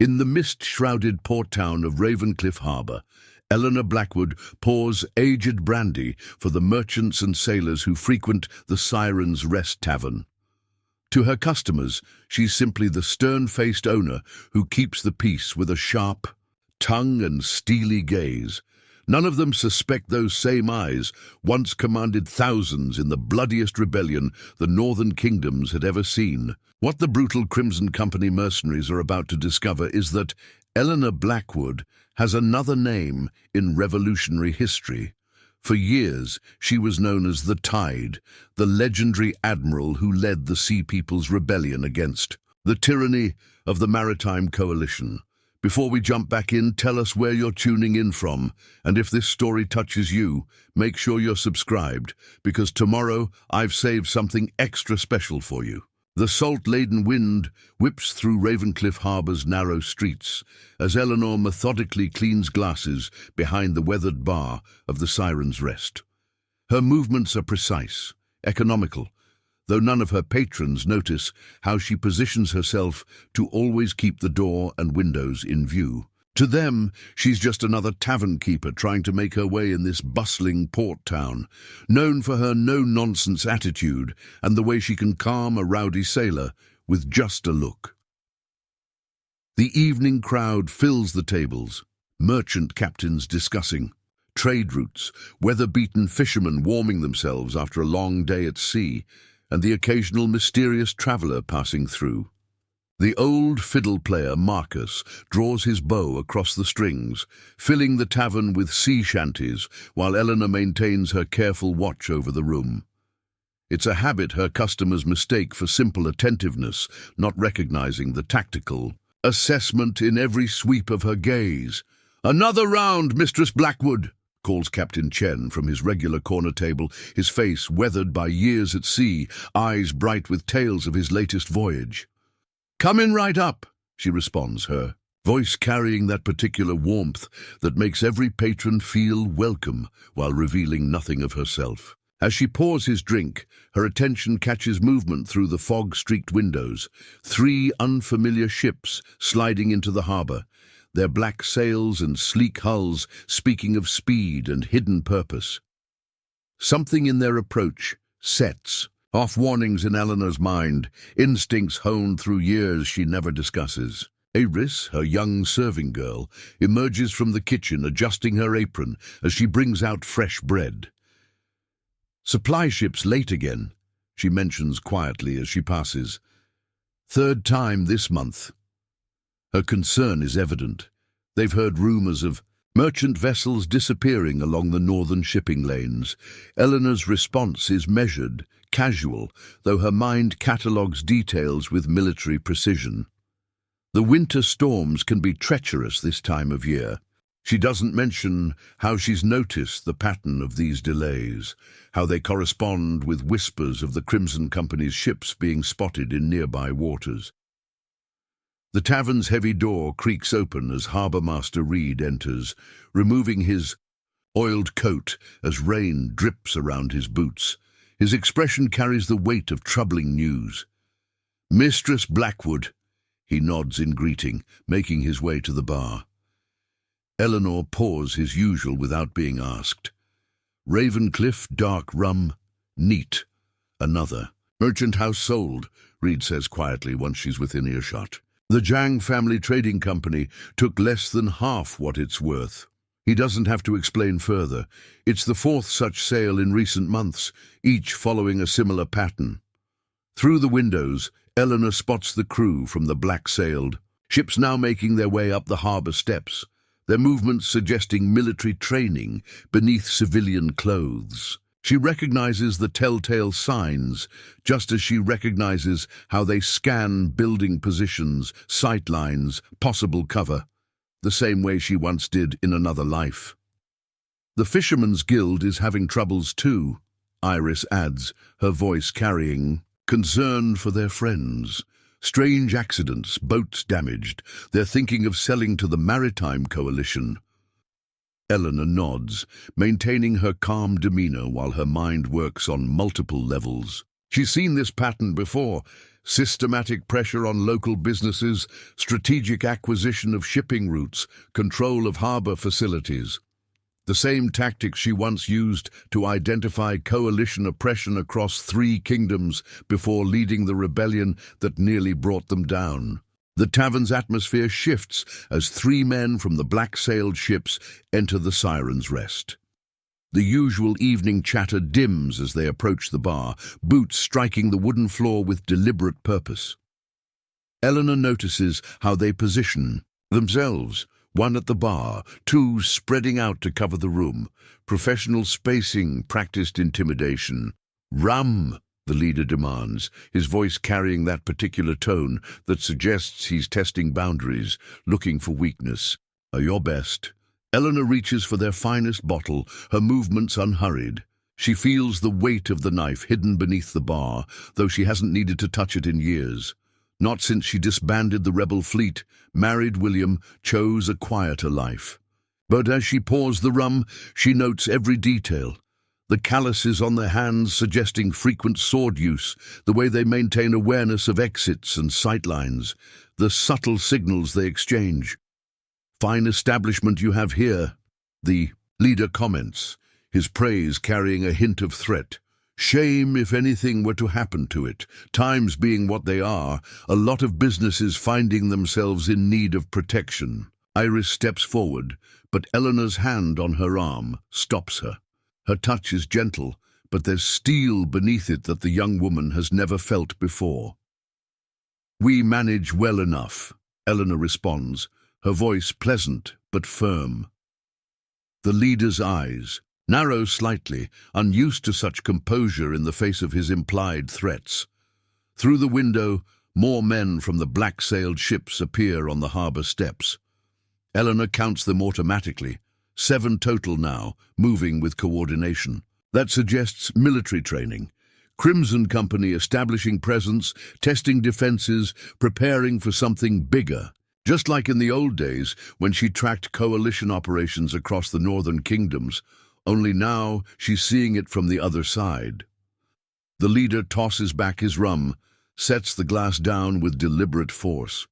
In the mist-shrouded port town of Ravencliff Harbour, Eleanor Blackwood pours aged brandy for the merchants and sailors who frequent the Siren's Rest Tavern. To her customers, she's simply the stern-faced owner who keeps the peace with a sharp tongue and steely gaze. None of them suspect those same eyes once commanded thousands in the bloodiest rebellion the Northern Kingdoms had ever seen. What the brutal Crimson Company mercenaries are about to discover is that Eleanor Blackwood has another name in revolutionary history. For years, she was known as the Tide, the legendary admiral who led the Sea People's rebellion against the tyranny of the Maritime Coalition. Before we jump back in, tell us where you're tuning in from, and if this story touches you, make sure you're subscribed, because tomorrow I've saved something extra special for you. The salt-laden wind whips through Ravencliff Harbour's narrow streets as Eleanor methodically cleans glasses behind the weathered bar of the Siren's Rest. Her movements are precise, economical, though none of her patrons notice how she positions herself to always keep the door and windows in view. To them, she's just another tavern keeper trying to make her way in this bustling port town, known for her no-nonsense attitude and the way she can calm a rowdy sailor with just a look. The evening crowd fills the tables, merchant captains discussing trade routes, weather-beaten fishermen warming themselves after a long day at sea, and the occasional mysterious traveller passing through. The old fiddle player Marcus draws his bow across the strings, filling the tavern with sea shanties while Eleanor maintains her careful watch over the room. It's a habit her customers mistake for simple attentiveness, not recognizing the tactical assessment in every sweep of her gaze. "Another round, Mistress Blackwood," calls Captain Chen from his regular corner table, his face weathered by years at sea, eyes bright with tales of his latest voyage. "Coming right up," she responds, her voice carrying that particular warmth that makes every patron feel welcome while revealing nothing of herself. As she pours his drink, her attention catches movement through the fog-streaked windows. 3 unfamiliar ships sliding into the harbour, their black sails and sleek hulls speaking of speed and hidden purpose. Something in their approach sets off warnings in Eleanor's mind, instincts honed through years she never discusses. Aris, her young serving girl, emerges from the kitchen, adjusting her apron as she brings out fresh bread. "Supply ships late again," she mentions quietly as she passes. "3rd time this month." Her concern is evident. They've heard rumours of merchant vessels disappearing along the northern shipping lanes. Eleanor's response is measured, casual, though her mind catalogues details with military precision. The winter storms can be treacherous this time of year. She doesn't mention how she's noticed the pattern of these delays, how they correspond with whispers of the Crimson Company's ships being spotted in nearby waters. The tavern's heavy door creaks open as Harbour Master Reed enters, removing his oiled coat as rain drips around his boots. His expression carries the weight of troubling news. "Mistress Blackwood," he nods in greeting, making his way to the bar. Eleanor pours his usual without being asked. "Ravencliff, dark rum, neat." "Another. Merchant house sold," Reed says quietly once she's within earshot. "The Zhang family trading company took less than half what it's worth." He doesn't have to explain further. It's the 4th such sale in recent months, each following a similar pattern. Through the windows, Eleanor spots the crew from the black-sailed ships now making their way up the harbour steps, their movements suggesting military training beneath civilian clothes. She recognizes the telltale signs, just as she recognizes how they scan building positions, sightlines, possible cover, the same way she once did in another life. "The Fisherman's Guild is having troubles too," Iris adds, her voice carrying concern for their friends. "Strange accidents, boats damaged. They're thinking of selling to the Maritime Coalition." Eleanor nods, maintaining her calm demeanour while her mind works on multiple levels. She's seen this pattern before. Systematic pressure on local businesses, strategic acquisition of shipping routes, control of harbor facilities. The same tactics she once used to identify coalition oppression across 3 kingdoms before leading the rebellion that nearly brought them down. The tavern's atmosphere shifts as 3 men from the black-sailed ships enter the Siren's Rest. The usual evening chatter dims as they approach the bar, boots striking the wooden floor with deliberate purpose. Eleanor notices how they position themselves, 1 at the bar, 2 spreading out to cover the room. Professional spacing, practiced intimidation. "Rum," the leader demands, his voice carrying that particular tone that suggests he's testing boundaries, looking for weakness. "Your best." Eleanor reaches for their finest bottle, her movements unhurried. She feels the weight of the knife hidden beneath the bar, though she hasn't needed to touch it in years. Not since she disbanded the rebel fleet, married William, chose a quieter life. But as she pours the rum, she notes every detail. The calluses on their hands suggesting frequent sword use, the way they maintain awareness of exits and sightlines, the subtle signals they exchange. "Fine establishment you have here," the leader comments, his praise carrying a hint of threat. "Shame if anything were to happen to it. Times being what they are, a lot of businesses finding themselves in need of protection." Iris steps forward, but Eleanor's hand on her arm stops her. Her touch is gentle, but there's steel beneath it that the young woman has never felt before. "We manage well enough," Eleanor responds, her voice pleasant but firm. The leader's eyes narrow slightly, unused to such composure in the face of his implied threats. Through the window, more men from the black-sailed ships appear on the harbor steps. Eleanor counts them automatically, 7 total now, moving with coordination. That suggests military training. Crimson Company establishing presence, testing defenses, preparing for something bigger. Just like in the old days when she tracked coalition operations across the northern kingdoms, only now she's seeing it from the other side. The leader tosses back his rum, sets the glass down with deliberate force.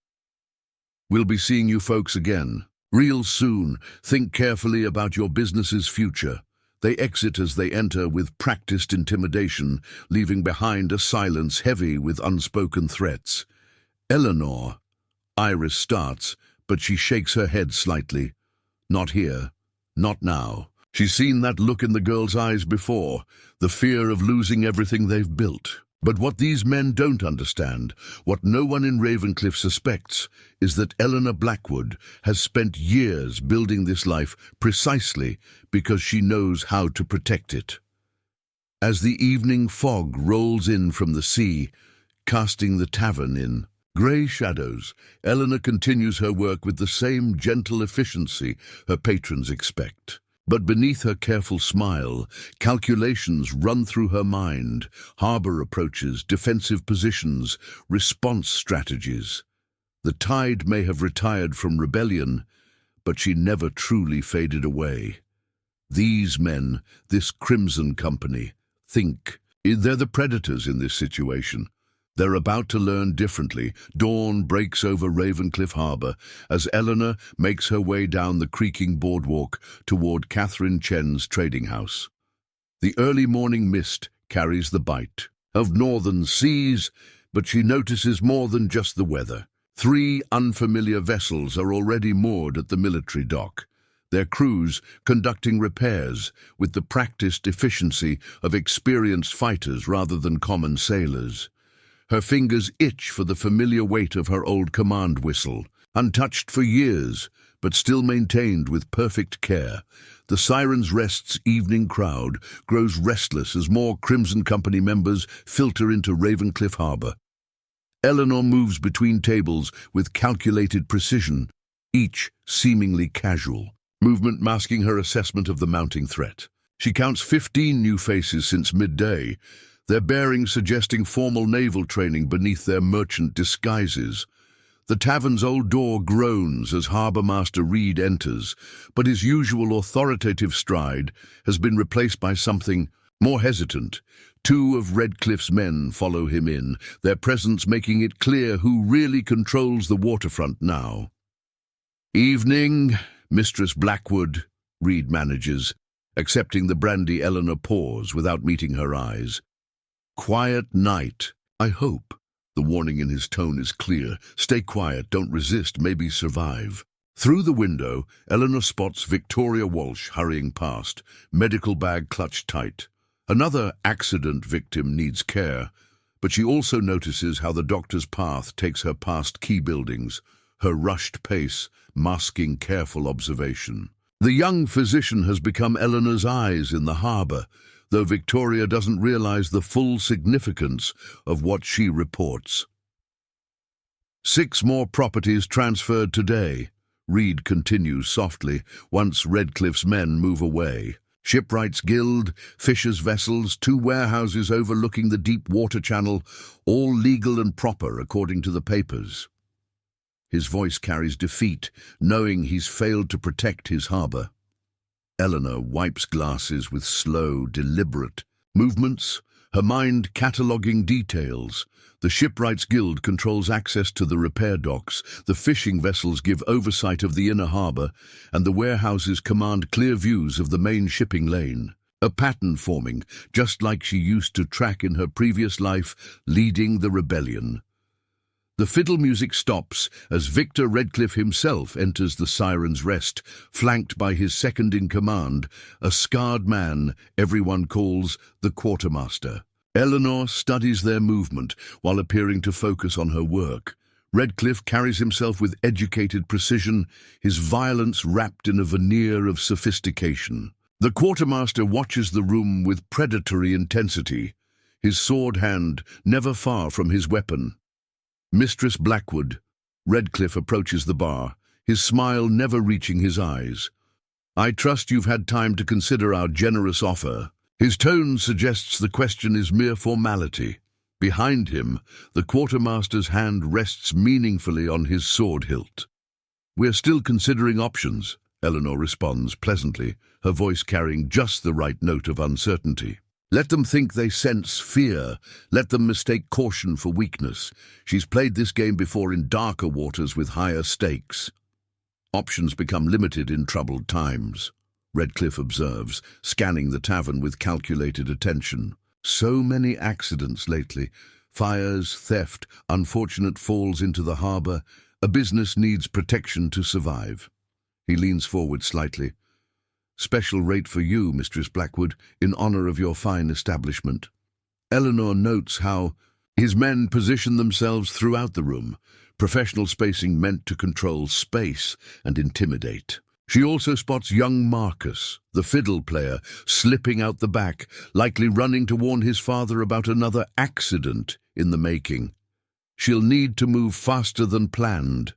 "We'll be seeing you folks again. Real soon. Think carefully about your business's future." They exit as they enter with practiced intimidation, leaving behind a silence heavy with unspoken threats. "Eleanor," Iris starts, but she shakes her head slightly. "Not here. Not now." She's seen that look in the girl's eyes before, the fear of losing everything they've built. But what these men don't understand, what no one in Ravencliff suspects, is that Eleanor Blackwood has spent years building this life precisely because she knows how to protect it. As the evening fog rolls in from the sea, casting the tavern in grey shadows, Eleanor continues her work with the same gentle efficiency her patrons expect. But beneath her careful smile, calculations run through her mind, harbor approaches, defensive positions, response strategies. The tide may have retired from rebellion, but she never truly faded away. These men, this Crimson Company, think they're the predators in this situation. They're about to learn differently. Dawn breaks over Ravencliff Harbor as Eleanor makes her way down the creaking boardwalk toward Catherine Chen's trading house. The early morning mist carries the bite of northern seas, but she notices more than just the weather. 3 unfamiliar vessels are already moored at the military dock, their crews conducting repairs with the practiced efficiency of experienced fighters rather than common sailors. Her fingers itch for the familiar weight of her old command whistle, untouched for years, but still maintained with perfect care. The Siren's Rest's evening crowd grows restless as more Crimson Company members filter into Ravencliff Harbor. Eleanor moves between tables with calculated precision, each seemingly casual, movement masking her assessment of the mounting threat. She counts 15 new faces since midday, their bearings suggesting formal naval training beneath their merchant disguises. The tavern's old door groans as Harbour Master Reed enters, but his usual authoritative stride has been replaced by something more hesitant. Two of Redcliffe's men follow him in, their presence making it clear who really controls the waterfront now. "Evening, Mistress Blackwood," Reed manages, accepting the brandy. Eleanor pours without meeting her eyes. "Quiet night, I hope." The warning in his tone is clear. Stay quiet, don't resist, maybe survive. Through the window, Eleanor spots Victoria Walsh hurrying past, medical bag clutched tight. Another accident victim needs care, but she also notices how the doctor's path takes her past key buildings, her rushed pace masking careful observation. The young physician has become Eleanor's eyes in the harbour, though Victoria doesn't realize the full significance of what she reports. 6 more properties transferred today, Reed continues softly, once Redcliffe's men move away. Shipwrights Guild, fishers' vessels, 2 warehouses overlooking the deep water channel, all legal and proper according to the papers. His voice carries defeat, knowing he's failed to protect his harbour. Eleanor wipes glasses with slow, deliberate movements, her mind cataloguing details. The Shipwrights Guild controls access to the repair docks, the fishing vessels give oversight of the inner harbour, and the warehouses command clear views of the main shipping lane. A pattern forming, just like she used to track in her previous life, leading the rebellion. The fiddle music stops as Victor Redcliffe himself enters the Siren's Rest, flanked by his second-in-command, a scarred man everyone calls the Quartermaster. Eleanor studies their movement while appearing to focus on her work. Redcliffe carries himself with educated precision, his violence wrapped in a veneer of sophistication. The Quartermaster watches the room with predatory intensity, his sword hand never far from his weapon. Mistress Blackwood. Redcliffe approaches the bar, his smile never reaching his eyes. "I trust you've had time to consider our generous offer." His tone suggests the question is mere formality. Behind him, the Quartermaster's hand rests meaningfully on his sword hilt. "We're still considering options," Eleanor responds pleasantly, her voice carrying just the right note of uncertainty. Let them think they sense fear. Let them mistake caution for weakness. She's played this game before in darker waters with higher stakes. Options become limited in troubled times, Redcliffe observes, scanning the tavern with calculated attention. So many accidents lately. Fires, theft, unfortunate falls into the harbour. A business needs protection to survive. He leans forward slightly. "Special rate for you, Mistress Blackwood, in honour of your fine establishment." Eleanor notes how his men position themselves throughout the room, professional spacing meant to control space and intimidate. She also spots young Marcus, the fiddle player, slipping out the back, likely running to warn his father about another accident in the making. She'll need to move faster than planned.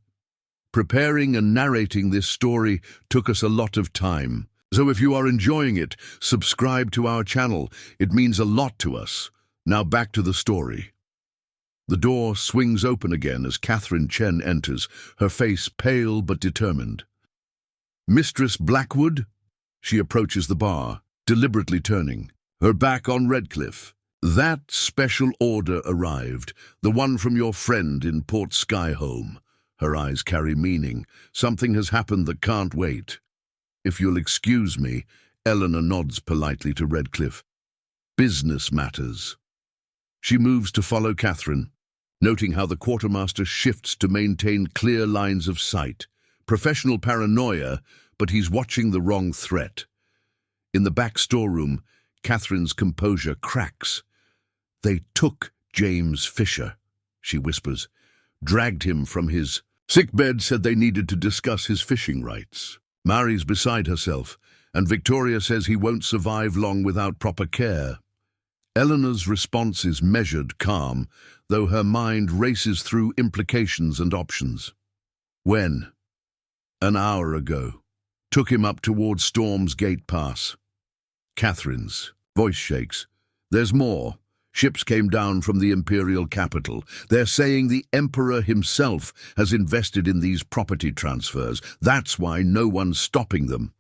Preparing and narrating this story took us a lot of time. So if you are enjoying it, subscribe to our channel. It means a lot to us. Now back to the story. The door swings open again as Catherine Chen enters, her face pale but determined. "Mistress Blackwood?" She approaches the bar, deliberately turning, her back on Redcliffe. "That special order arrived, the one from your friend in Port Skyholm." Her eyes carry meaning. Something has happened that can't wait. "If you'll excuse me," Eleanor nods politely to Redcliffe. "Business matters." She moves to follow Catherine, noting how the Quartermaster shifts to maintain clear lines of sight. Professional paranoia, but he's watching the wrong threat. In the back storeroom, Catherine's composure cracks. "They took James Fisher," she whispers, "dragged him from his sickbed, said they needed to discuss his fishing rights. Mari's beside herself, and Victoria says he won't survive long without proper care." Eleanor's response is measured, calm, though her mind races through implications and options. "When?" "An hour ago. Took him up towards Storm's Gate Pass." Catherine's voice shakes. "There's more. Ships came down from the imperial capital. They're saying the Emperor himself has invested in these property transfers. That's why no one's stopping them."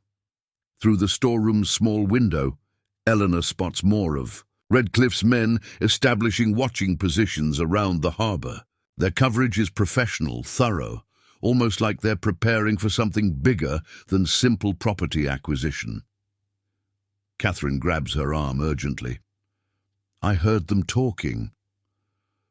Through the storeroom's small window, Eleanor spots more of Redcliffe's men establishing watching positions around the harbour. Their coverage is professional, thorough, almost like they're preparing for something bigger than simple property acquisition. Catherine grabs her arm urgently. I heard them talking.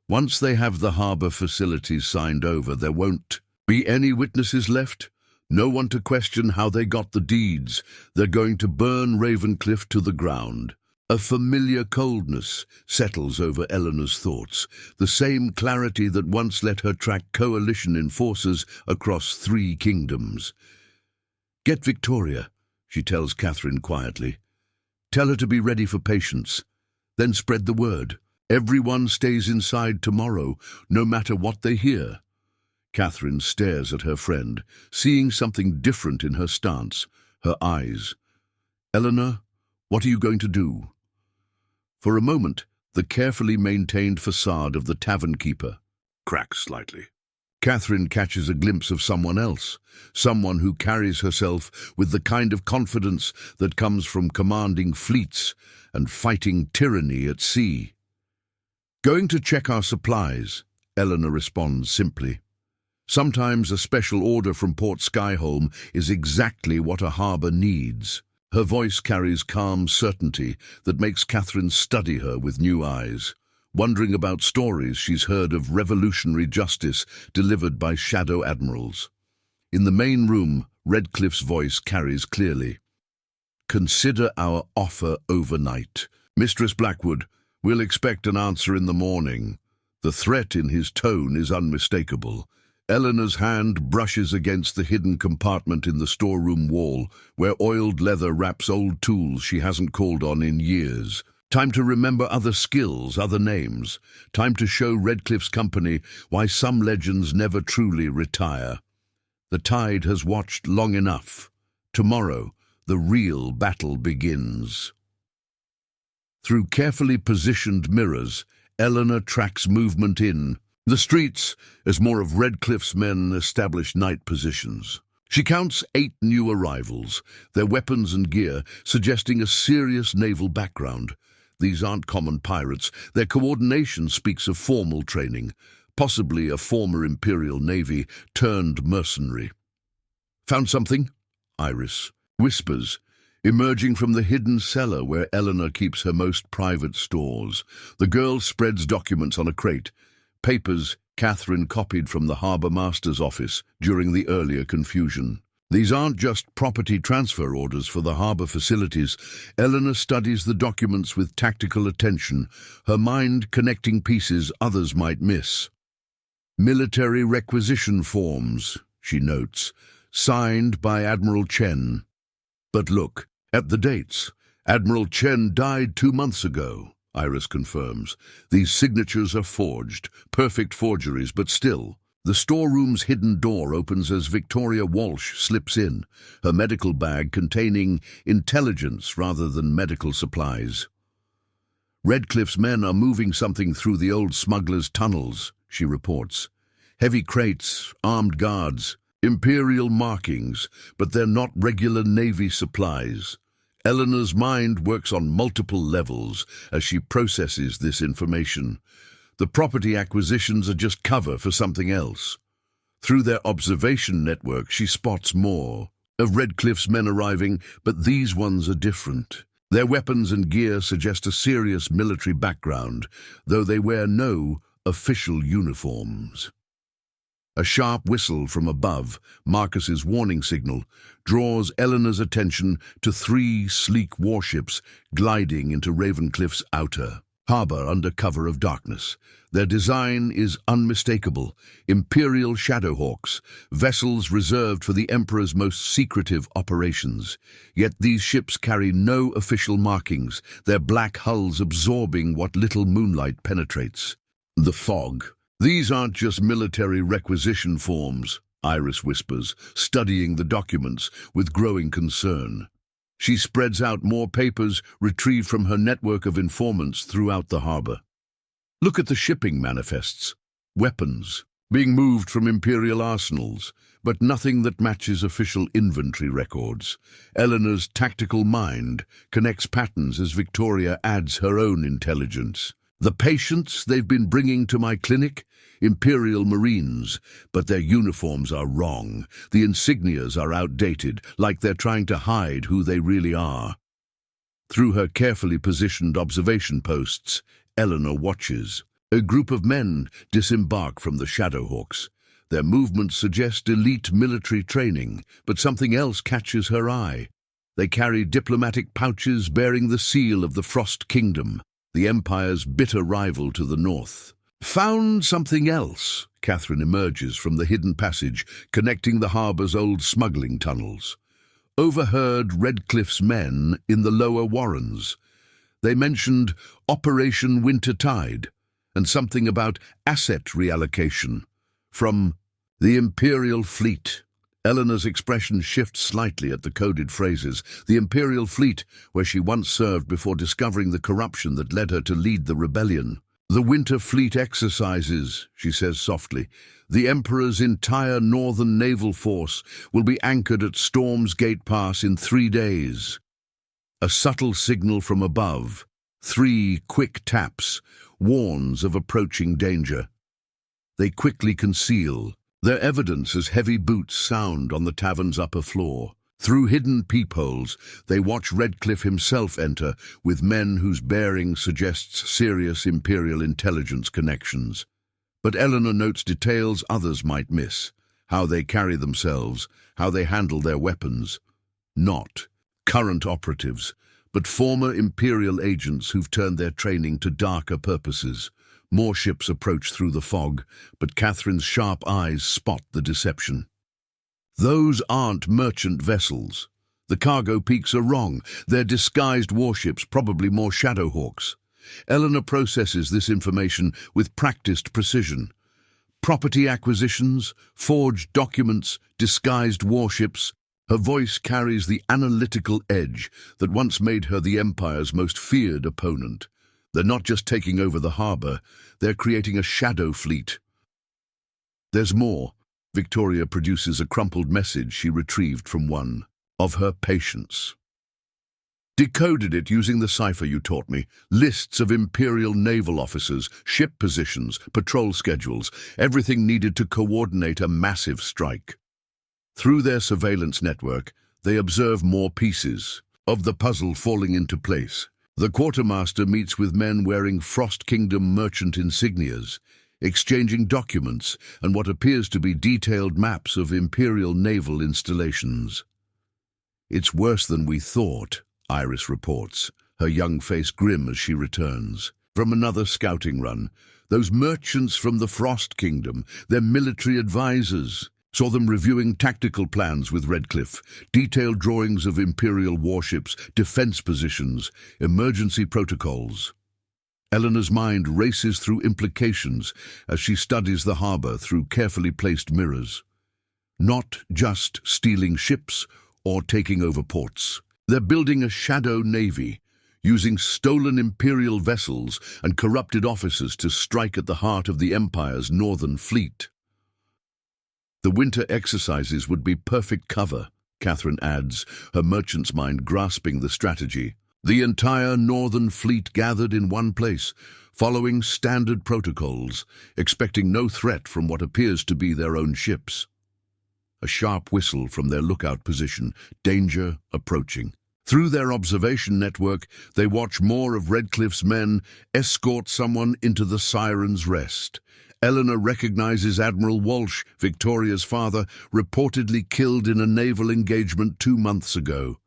Once they have the harbour facilities signed over, there won't be any witnesses left. No one to question how they got the deeds. They're going to burn Ravencliff to the ground. A familiar coldness settles over Eleanor's thoughts, the same clarity that once let her track coalition enforcers across 3 kingdoms. Get Victoria, she tells Catherine quietly. Tell her to be ready for patience. Then spread the word. Everyone stays inside tomorrow, no matter what they hear. Catherine stares at her friend, seeing something different in her stance, her eyes. Eleanor, what are you going to do? For a moment, the carefully maintained facade of the tavern keeper cracks slightly. Catherine catches a glimpse of someone else, someone who carries herself with the kind of confidence that comes from commanding fleets and fighting tyranny at sea. Going to check our supplies, Eleanor responds simply. Sometimes a special order from Port Skyholm is exactly what a harbour needs. Her voice carries calm certainty that makes Catherine study her with new eyes, wondering about stories she's heard of revolutionary justice delivered by shadow admirals. In the main room, Redcliffe's voice carries clearly. Consider our offer overnight. Mistress Blackwood, we'll expect an answer in the morning. The threat in his tone is unmistakable. Eleanor's hand brushes against the hidden compartment in the storeroom wall, where oiled leather wraps old tools she hasn't called on in years. Time to remember other skills, other names. Time to show Redcliffe's company why some legends never truly retire. The tide has watched long enough. Tomorrow, the real battle begins. Through carefully positioned mirrors, Eleanor tracks movement in the streets as more of Redcliffe's men establish night positions. She counts 8 new arrivals, their weapons and gear suggesting a serious naval background. These aren't common pirates. Their coordination speaks of formal training, possibly a former Imperial Navy turned mercenary. Found something? Iris whispers, emerging from the hidden cellar where Eleanor keeps her most private stores. The girl spreads documents on a crate. Papers Catherine copied from the harbour master's office during the earlier confusion. These aren't just property transfer orders for the harbour facilities. Eleanor studies the documents with tactical attention, her mind connecting pieces others might miss. Military requisition forms, she notes, signed by Admiral Chen. But look at the dates. Admiral Chen died 2 months ago. Iris confirms. These signatures are forged, perfect forgeries, but still. The storeroom's hidden door opens as Victoria Walsh slips in, her medical bag containing intelligence rather than medical supplies. Redcliffe's men are moving something through the old smuggler's tunnels, she reports. Heavy crates, armed guards, Imperial markings, but they're not regular Navy supplies. Eleanor's mind works on multiple levels as she processes this information. The property acquisitions are just cover for something else. Through their observation network, she spots more of Redcliffe's men arriving, but these ones are different. Their weapons and gear suggest a serious military background, though they wear no official uniforms. A sharp whistle from above, Marcus's warning signal, draws Eleanor's attention to 3 sleek warships gliding into Ravencliffe's outer harbour under cover of darkness. Their design is unmistakable, Imperial Shadowhawks, vessels reserved for the Emperor's most secretive operations. Yet these ships carry no official markings, their black hulls absorbing what little moonlight penetrates. The fog. These aren't just military requisition forms, Iris whispers, studying the documents with growing concern. She spreads out more papers retrieved from her network of informants throughout the harbour. Look at the shipping manifests. Weapons, being moved from imperial arsenals, but nothing that matches official inventory records. Eleanor's tactical mind connects patterns as Victoria adds her own intelligence. The patients they've been bringing to my clinic? Imperial Marines, but their uniforms are wrong. The insignias are outdated, like they're trying to hide who they really are. Through her carefully positioned observation posts, Eleanor watches. A group of men disembark from the Shadowhawks. Their movements suggest elite military training, but something else catches her eye. They carry diplomatic pouches bearing the seal of the Frost Kingdom, the Empire's bitter rival to the north. Found something else. Catherine emerges from the hidden passage connecting the harbour's old smuggling tunnels. Overheard Redcliffe's men in the lower Warrens. They mentioned Operation Wintertide and something about asset reallocation from the Imperial Fleet. Eleanor's expression shifts slightly at the coded phrases. The Imperial Fleet, where she once served before discovering the corruption that led her to lead the rebellion. The Winter Fleet exercises, she says softly. The Emperor's entire northern naval force will be anchored at Storm's Gate Pass in 3 days. A subtle signal from above, 3 quick taps, warns of approaching danger. They quickly conceal, their evidence as heavy boots sound on the tavern's upper floor. Through hidden peepholes, they watch Redcliffe himself enter with men whose bearing suggests serious Imperial intelligence connections. But Eleanor notes details others might miss, how they carry themselves, how they handle their weapons. Not current operatives, but former Imperial agents who've turned their training to darker purposes. More ships approach through the fog, but Catherine's sharp eyes spot the deception. Those aren't merchant vessels. The cargo peaks are wrong. They're disguised warships, probably more Shadowhawks. Eleanor processes this information with practiced precision. Property acquisitions, forged documents, disguised warships. Her voice carries the analytical edge that once made her the Empire's most feared opponent. They're not just taking over the harbour, they're creating a shadow fleet. There's more. Victoria produces a crumpled message she retrieved from one of her patients. Decoded it using the cipher you taught me. Lists of Imperial naval officers, ship positions, patrol schedules, everything needed to coordinate a massive strike. Through their surveillance network, they observe more pieces of the puzzle falling into place. The quartermaster meets with men wearing Frost Kingdom merchant insignias, exchanging documents and what appears to be detailed maps of Imperial naval installations. It's worse than we thought, Iris reports, her young face grim as she returns. From another scouting run, those merchants from the Frost Kingdom, their military advisors, saw them reviewing tactical plans with Redcliffe, detailed drawings of Imperial warships, defense positions, emergency protocols. Eleanor's mind races through implications as she studies the harbour through carefully placed mirrors. Not just stealing ships or taking over ports. They're building a shadow navy, using stolen Imperial vessels and corrupted officers to strike at the heart of the Empire's northern fleet. The winter exercises would be perfect cover, Catherine adds, her merchant's mind grasping the strategy. The entire northern fleet gathered in one place, following standard protocols, expecting no threat from what appears to be their own ships. A sharp whistle from their lookout position, danger approaching. Through their observation network, they watch more of Redcliffe's men escort someone into the Siren's Rest. Eleanor recognizes Admiral Walsh, Victoria's father, reportedly killed in a naval engagement 2 months ago.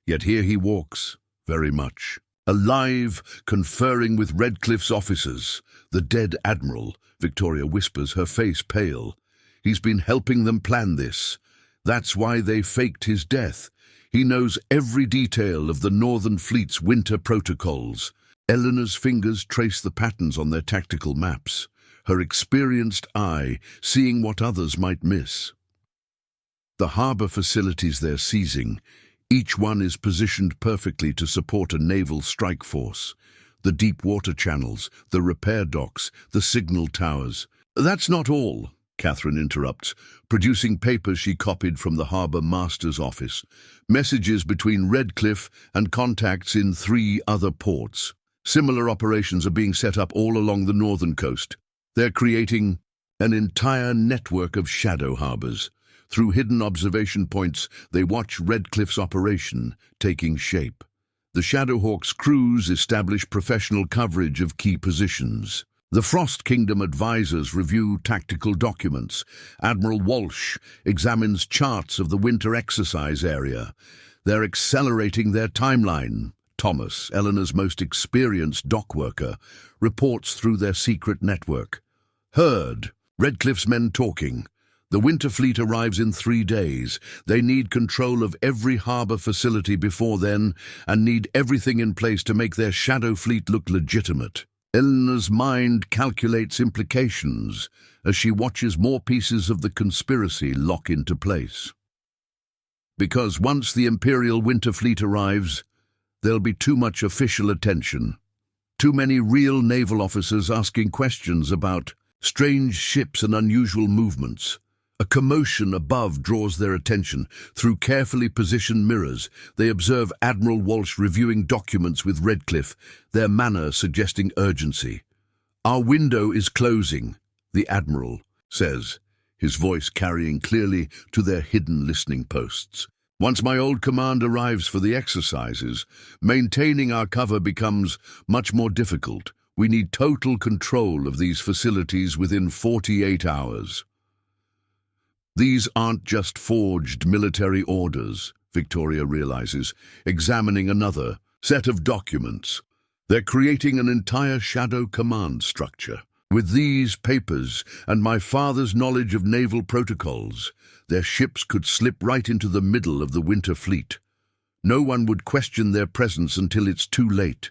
Yet here he walks, very much alive, conferring with Redcliffe's officers. The dead admiral, Victoria whispers, her face pale. He's been helping them plan this. That's why they faked his death. He knows every detail of the Northern Fleet's winter protocols. Eleanor's fingers trace the patterns on their tactical maps, her experienced eye seeing what others might miss. The harbour facilities they're seizing, each one is positioned perfectly to support a naval strike force. The deep water channels, the repair docks, the signal towers. That's not all. Catherine interrupts, producing papers she copied from the harbour master's office. Messages between Redcliffe and contacts in 3 other ports. Similar operations are being set up all along the northern coast. They're creating an entire network of shadow harbours. Through hidden observation points, they watch Redcliffe's operation taking shape. The Shadowhawk's crews establish professional coverage of key positions. The Frost Kingdom advisors review tactical documents. Admiral Walsh examines charts of the winter exercise area. They're accelerating their timeline. Thomas, Eleanor's most experienced dock worker, reports through their secret network. Heard. Redcliffe's men talking. The winter fleet arrives in 3 days. They need control of every harbour facility before then and need everything in place to make their shadow fleet look legitimate. Eleanor's mind calculates implications as she watches more pieces of the conspiracy lock into place. Because once the Imperial Winter Fleet arrives, there'll be too much official attention. Too many real naval officers asking questions about strange ships and unusual movements. A commotion above draws their attention. Through carefully positioned mirrors, they observe Admiral Walsh reviewing documents with Redcliffe, their manner suggesting urgency. "Our window is closing," the Admiral says, his voice carrying clearly to their hidden listening posts. "Once my old command arrives for the exercises, maintaining our cover becomes much more difficult. We need total control of these facilities within 48 hours. These aren't just forged military orders, Victoria realizes, examining another set of documents. They're creating an entire shadow command structure. With these papers and my father's knowledge of naval protocols, their ships could slip right into the middle of the winter fleet. No one would question their presence until it's too late."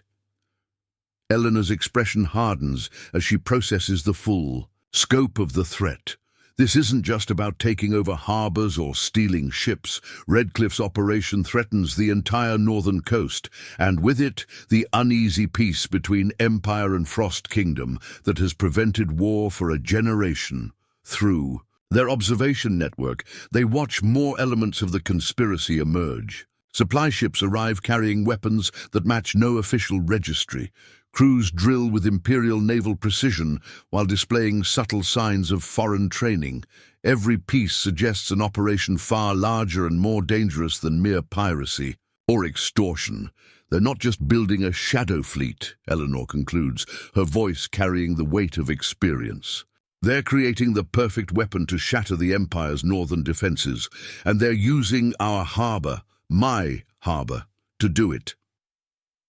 Eleanor's expression hardens as she processes the full scope of the threat. This isn't just about taking over harbours or stealing ships. Redcliffe's operation threatens the entire northern coast, and with it, the uneasy peace between Empire and Frost Kingdom that has prevented war for a generation. Through their observation network, they watch more elements of the conspiracy emerge. Supply ships arrive carrying weapons that match no official registry. Crews drill with Imperial naval precision while displaying subtle signs of foreign training. Every piece suggests an operation far larger and more dangerous than mere piracy or extortion. They're not just building a shadow fleet, Eleanor concludes, her voice carrying the weight of experience. They're creating the perfect weapon to shatter the Empire's northern defences, and they're using our harbour, my harbour, to do it.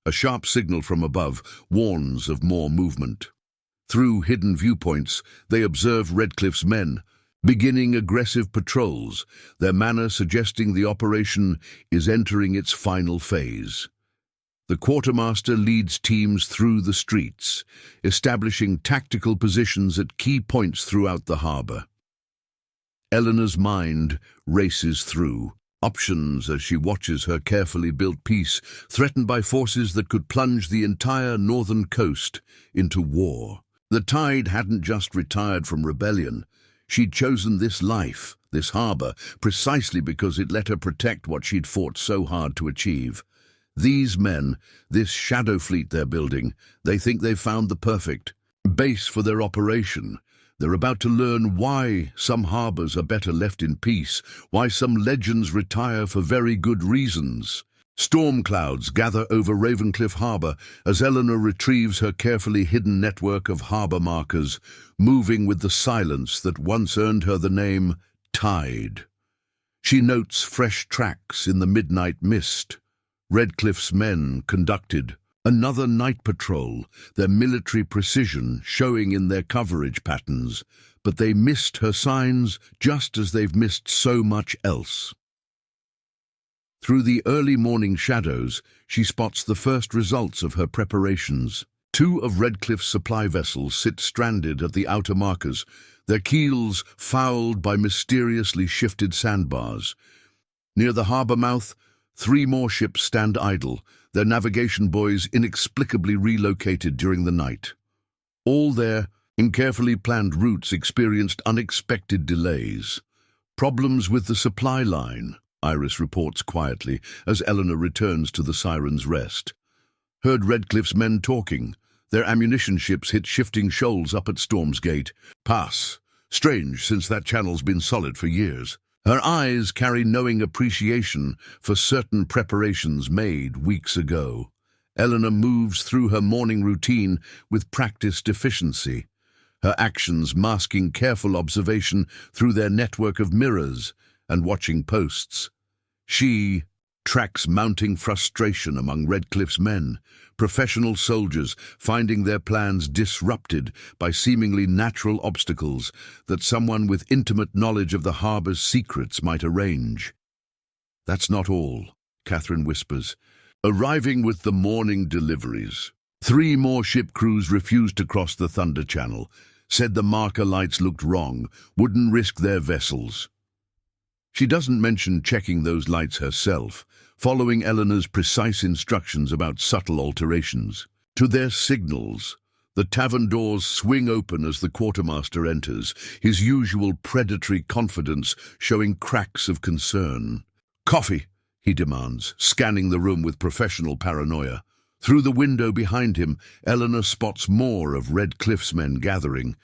A sharp signal from above warns of more movement. Through hidden viewpoints, they observe Redcliffe's men, beginning aggressive patrols, their manner suggesting the operation is entering its final phase. The quartermaster leads teams through the streets, establishing tactical positions at key points throughout the harbour. Eleanor's mind races through options as she watches her carefully built piece threatened by forces that could plunge the entire northern coast into war. The tide hadn't just retired from rebellion. She'd chosen this life, this harbour, precisely because it let her protect what she'd fought so hard to achieve. These men, this shadow fleet they're building, they think they've found the perfect base for their operation. They're about to learn why some harbours are better left in peace, why some legends retire for very good reasons. Storm clouds gather over Ravencliff Harbour as Eleanor retrieves her carefully hidden network of harbour markers, moving with the silence that once earned her the name Tide. She notes fresh tracks in the midnight mist. Redcliffe's men conducted another night patrol, their military precision showing in their coverage patterns, but they missed her signs just as they've missed so much else. Through the early morning shadows, she spots the first results of her preparations. 2 of Redcliffe's supply vessels sit stranded at the outer markers, their keels fouled by mysteriously shifted sandbars. Near the harbour mouth, 3 more ships stand idle, their navigation buoys inexplicably relocated during the night. All there, In carefully planned routes experienced unexpected delays. Problems with the supply line, Iris reports quietly as Eleanor returns to the Siren's Rest. Heard Redcliffe's men talking. Their ammunition ships hit shifting shoals up at Storm's Gate. Pass. Strange, since that channel's been solid for years. Her eyes carry knowing appreciation for certain preparations made weeks ago. Eleanor moves through her morning routine with practiced efficiency, her actions masking careful observation through their network of mirrors and watching posts. She tracks mounting frustration among Redcliffe's men, professional soldiers finding their plans disrupted by seemingly natural obstacles that someone with intimate knowledge of the harbor's secrets might arrange. That's not all, Catherine whispers. Arriving with the morning deliveries. 3 more ship crews refused to cross the Thunder Channel, said the marker lights looked wrong, wouldn't risk their vessels. She doesn't mention checking those lights herself, following Eleanor's precise instructions about subtle alterations. To their signals, the tavern doors swing open as the quartermaster enters, his usual predatory confidence showing cracks of concern. "Coffee," he demands, scanning the room with professional paranoia. Through the window behind him, Eleanor spots more of Redcliffe's men gathering,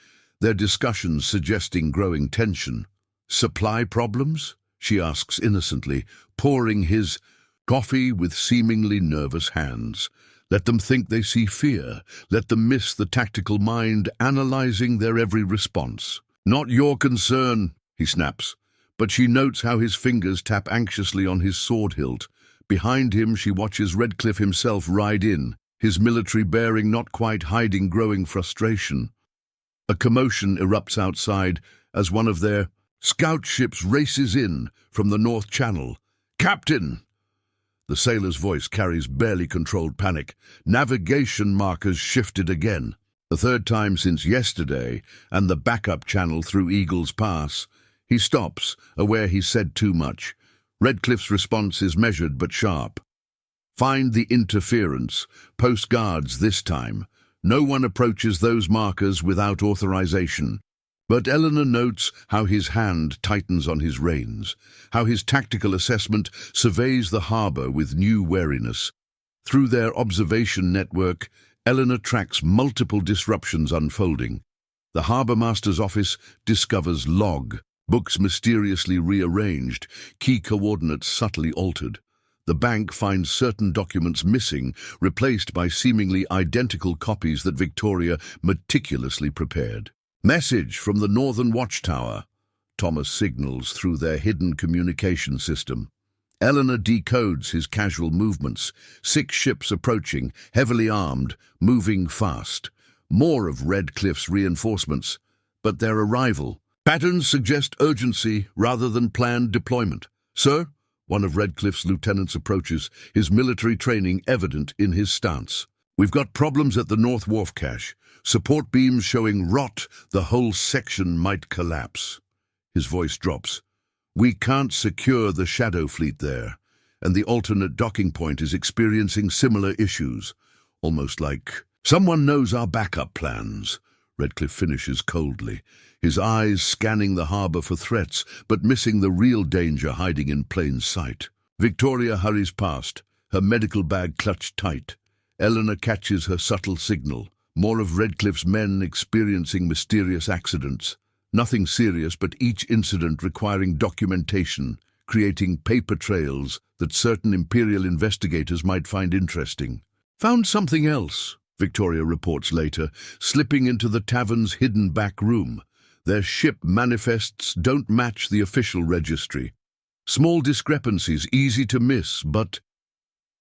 their discussions suggesting growing tension. "Supply problems?" she asks innocently, pouring his coffee with seemingly nervous hands. Let them think they see fear. Let them miss the tactical mind analyzing their every response. "Not your concern," he snaps, but she notes how his fingers tap anxiously on his sword hilt. Behind him she watches Redcliffe himself ride in, his military bearing not quite hiding growing frustration. A commotion erupts outside as one of their scout ships races in from the North Channel. "Captain!" The sailor's voice carries barely controlled panic. Navigation markers shifted again. The 3rd time since yesterday, and the backup channel through Eagle's Pass. He stops, aware he's said too much. Redcliffe's response is measured but sharp. "Find the interference. Post guards this time. No one approaches those markers without authorization." But Eleanor notes how his hand tightens on his reins, how his tactical assessment surveys the harbour with new wariness. Through their observation network, Eleanor tracks multiple disruptions unfolding. The harbour master's office discovers log, books mysteriously rearranged, key coordinates subtly altered. The bank finds certain documents missing, replaced by seemingly identical copies that Victoria meticulously prepared. "Message from the Northern Watchtower," Thomas signals through their hidden communication system. Eleanor decodes his casual movements. 6 ships approaching, heavily armed, moving fast. More of Redcliffe's reinforcements, but their arrival. Patterns suggest urgency rather than planned deployment. "Sir," one of Redcliffe's lieutenants approaches, his military training evident in his stance. "We've got problems at the North Wharf cache. Support beams showing rot, the whole section might collapse." His voice drops. "We can't secure the shadow fleet there, and the alternate docking point is experiencing similar issues. Almost like someone knows our backup plans." Redcliffe finishes coldly, his eyes scanning the harbour for threats, but missing the real danger hiding in plain sight. Victoria hurries past, her medical bag clutched tight. Eleanor catches her subtle signal. More of Redcliffe's men experiencing mysterious accidents. Nothing serious, but each incident requiring documentation, creating paper trails that certain Imperial investigators might find interesting. "Found something else," Victoria reports later, slipping into the tavern's hidden back room. Their ship manifests don't match the official registry. Small discrepancies, easy to miss, but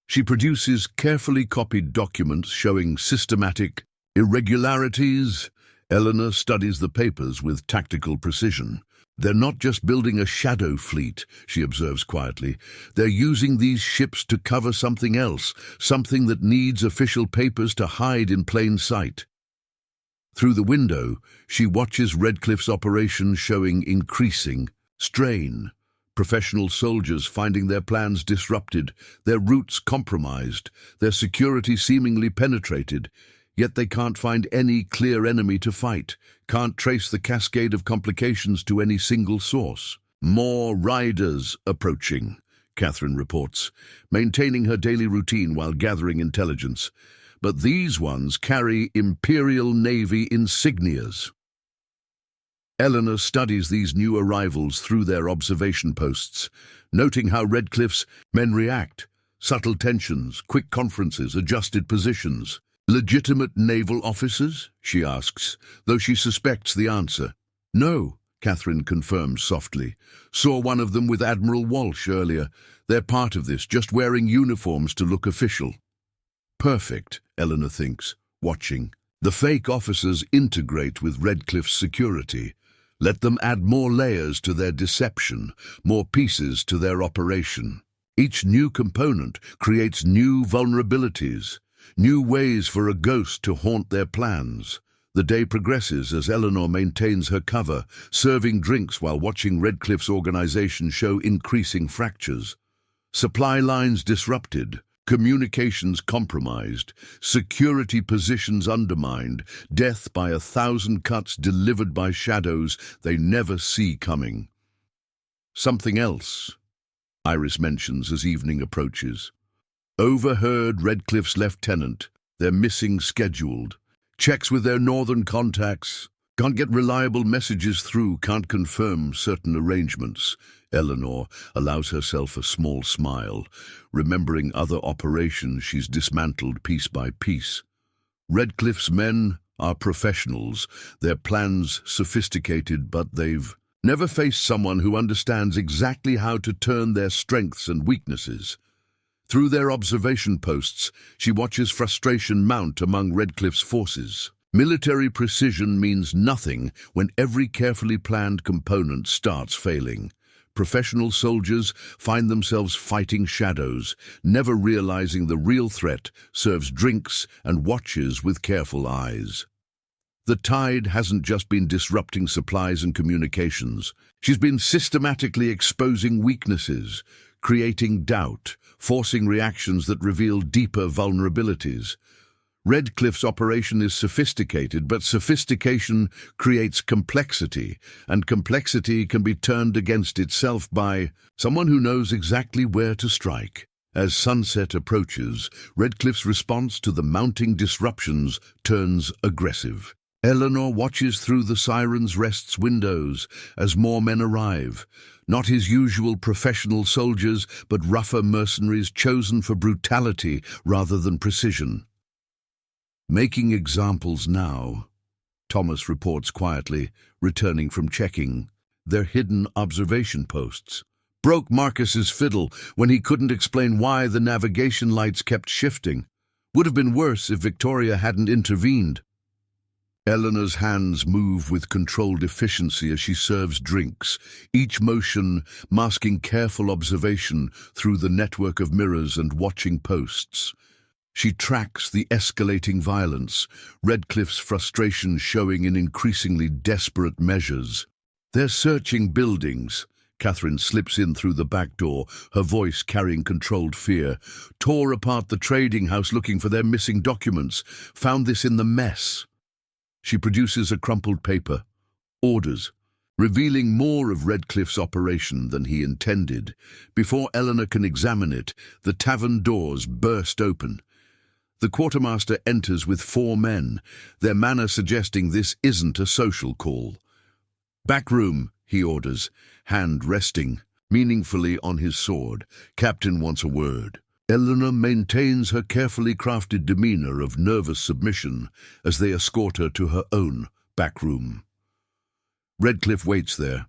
she produces carefully copied documents showing systematic irregularities. Eleanor studies the papers with tactical precision. "They're not just building a shadow fleet," she observes quietly. "They're using these ships to cover something else, something that needs official papers to hide in plain sight." Through the window, she watches Redcliffe's operation showing increasing strain. Professional soldiers finding their plans disrupted, their routes compromised, their security seemingly penetrated. Yet they can't find any clear enemy to fight, can't trace the cascade of complications to any single source. More riders approaching, Catherine reports, maintaining her daily routine while gathering intelligence. But these ones carry Imperial Navy insignias. Eleanor studies these new arrivals through their observation posts, noting how Redcliffe's men react. Subtle tensions, quick conferences, adjusted positions. Legitimate naval officers? She asks, though she suspects the answer. No, Catherine confirms softly. Saw one of them with Admiral Walsh earlier. They're part of this, just wearing uniforms to look official. Perfect, Eleanor thinks, watching. The fake officers integrate with Redcliffe's security. Let them add more layers to their deception, more pieces to their operation. Each new component creates new vulnerabilities, new ways for a ghost to haunt their plans. The day progresses as Eleanor maintains her cover, serving drinks while watching Redcliffe's organization show increasing fractures. Supply lines disrupted, communications compromised, security positions undermined, death by 1,000 cuts delivered by shadows they never see coming. Something else, Iris mentions as evening approaches. Overheard Redcliffe's lieutenant, they're missing scheduled. Checks with their northern contacts. Can't get reliable messages through, can't confirm certain arrangements. Eleanor allows herself a small smile, remembering other operations she's dismantled piece by piece. Redcliffe's men are professionals, their plans sophisticated, but they've never faced someone who understands exactly how to turn their strengths and weaknesses. Through their observation posts, she watches frustration mount among Redcliffe's forces. Military precision means nothing when every carefully planned component starts failing. Professional soldiers find themselves fighting shadows, never realizing the real threat serves drinks and watches with careful eyes. The tide hasn't just been disrupting supplies and communications. She's been systematically exposing weaknesses, creating doubt, forcing reactions that reveal deeper vulnerabilities. Redcliffe's operation is sophisticated, but sophistication creates complexity, and complexity can be turned against itself by someone who knows exactly where to strike. As sunset approaches, Redcliffe's response to the mounting disruptions turns aggressive. Eleanor watches through the Siren's Rest's windows as more men arrive. Not his usual professional soldiers, but rougher mercenaries chosen for brutality rather than precision. Making examples now, Thomas reports quietly, returning from checking their hidden observation posts. Broke Marcus's fiddle when he couldn't explain why the navigation lights kept shifting. Would have been worse if Victoria hadn't intervened. Eleanor's hands move with controlled efficiency as she serves drinks, each motion masking careful observation through the network of mirrors and watching posts. She tracks the escalating violence, Redcliffe's frustration showing in increasingly desperate measures. They're searching buildings. Catherine slips in through the back door, her voice carrying controlled fear. Tore apart the trading house looking for their missing documents. Found this in the mess. She produces a crumpled paper. Orders. Revealing more of Redcliffe's operation than he intended. Before Eleanor can examine it, the tavern doors burst open. The quartermaster enters with 4 men, their manner suggesting this isn't a social call. "Back room," he orders, hand resting meaningfully on his sword. "Captain wants a word." Eleanor maintains her carefully crafted demeanor of nervous submission as they escort her to her own back room. Redcliffe waits there,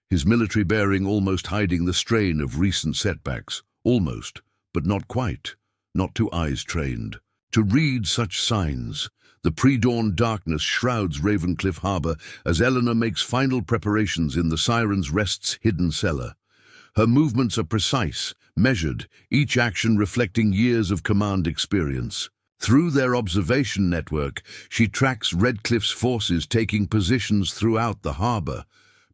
his military bearing almost hiding the strain of recent setbacks. Almost, but not quite, not to eyes trained. To read such signs, the pre-dawn darkness shrouds Ravencliff Harbour as Eleanor makes final preparations in the Siren's Rest's hidden cellar. Her movements are precise, measured, each action reflecting years of command experience. Through their observation network, she tracks Redcliffe's forces taking positions throughout the harbour.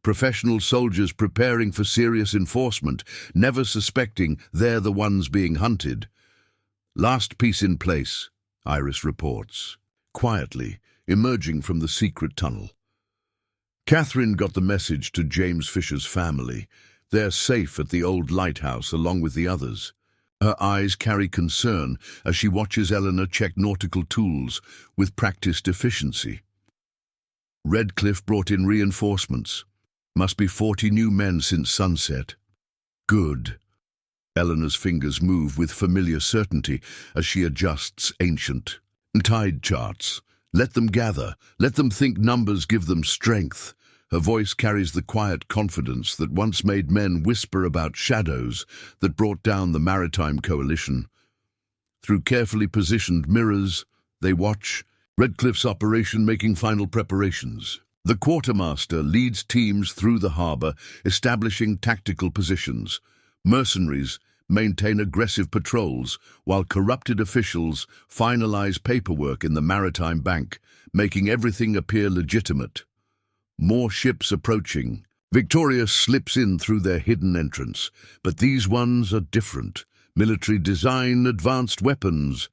Professional soldiers preparing for serious enforcement, never suspecting they're the ones being hunted. "Last piece in place," Iris reports. quietly, emerging from the secret tunnel. Catherine got the message to James Fisher's family. They're safe at the old lighthouse along with the others. Her eyes carry concern as she watches Eleanor check nautical tools with practiced efficiency. Redcliffe brought in reinforcements. Must be 40 new men since sunset. Good. Eleanor's fingers move with familiar certainty as she adjusts ancient tide charts. Let them gather. Let them think numbers give them strength. Her voice carries the quiet confidence that once made men whisper about shadows that brought down the maritime coalition. Through carefully positioned mirrors, they watch Redcliffe's operation making final preparations. The quartermaster leads teams through the harbour, establishing tactical positions. Mercenaries maintain aggressive patrols, while corrupted officials finalize paperwork in the maritime bank, making everything appear legitimate. More ships approaching. Victoria slips in through their hidden entrance, but these ones are different. Military design, advanced weapons.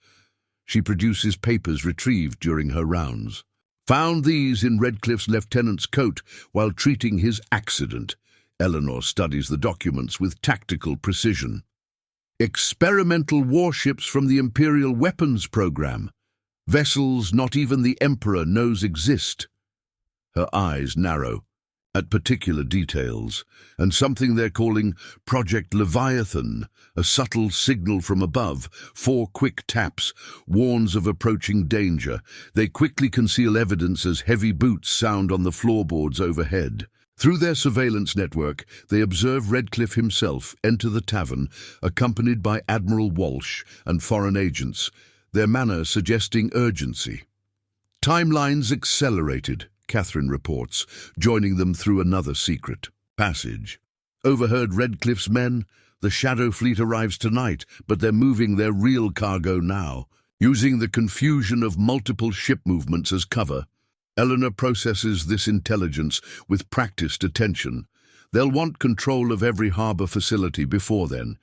She produces papers retrieved during her rounds. Found these in Redcliffe's lieutenant's coat while treating his accident. Eleanor studies the documents with tactical precision. Experimental warships from the Imperial Weapons Program. Vessels not even the Emperor knows exist. Her eyes narrow at particular details, and something they're calling Project Leviathan, a subtle signal from above, 4 quick taps, warns of approaching danger. They quickly conceal evidence as heavy boots sound on the floorboards overhead. Through their surveillance network, they observe Redcliffe himself enter the tavern, accompanied by Admiral Walsh and foreign agents, their manner suggesting urgency. Timelines accelerated, Catherine reports, joining them through another secret passage. Overheard Redcliffe's men. The Shadow Fleet arrives tonight, but they're moving their real cargo now, using the confusion of multiple ship movements as cover. Eleanor processes this intelligence with practiced attention. They'll want control of every harbour facility before then.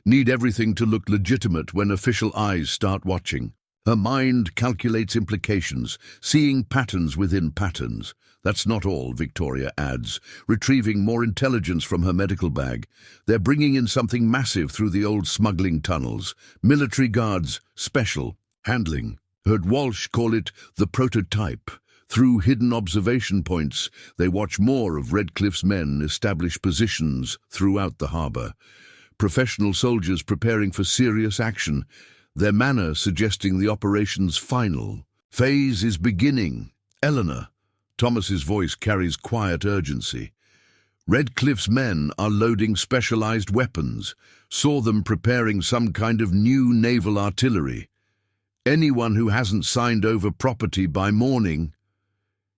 Need everything to look legitimate when official eyes start watching. Her mind calculates implications, seeing patterns within patterns. That's not all, Victoria adds, retrieving more intelligence from her medical bag. They're bringing in something massive through the old smuggling tunnels. Military guards, special, handling. Heard Walsh call it the prototype. Through hidden observation points, they watch more of Redcliffe's men establish positions throughout the harbour. Professional soldiers preparing for serious action, their manner suggesting the operation's final phase is beginning. Eleanor. Thomas's voice carries quiet urgency. Redcliffe's men are loading specialized weapons. Saw them preparing some kind of new naval artillery. Anyone who hasn't signed over property by morning.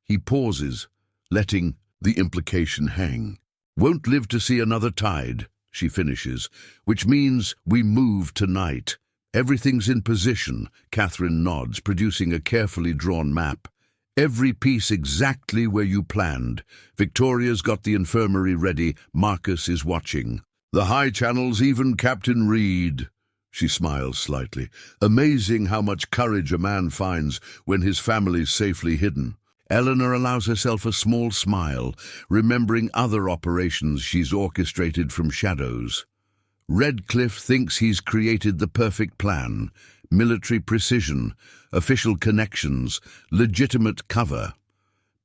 He pauses, letting the implication hang. Won't live to see another tide, she finishes, which means we move tonight. Everything's in position, Catherine nods, producing a carefully drawn map. Every piece exactly where you planned. Victoria's got the infirmary ready. Marcus is watching. The high channels, even Captain Reed. She smiles slightly. Amazing how much courage a man finds when his family's safely hidden. Eleanor allows herself a small smile, remembering other operations she's orchestrated from shadows. Redcliffe thinks he's created the perfect plan. Military precision, official connections, legitimate cover.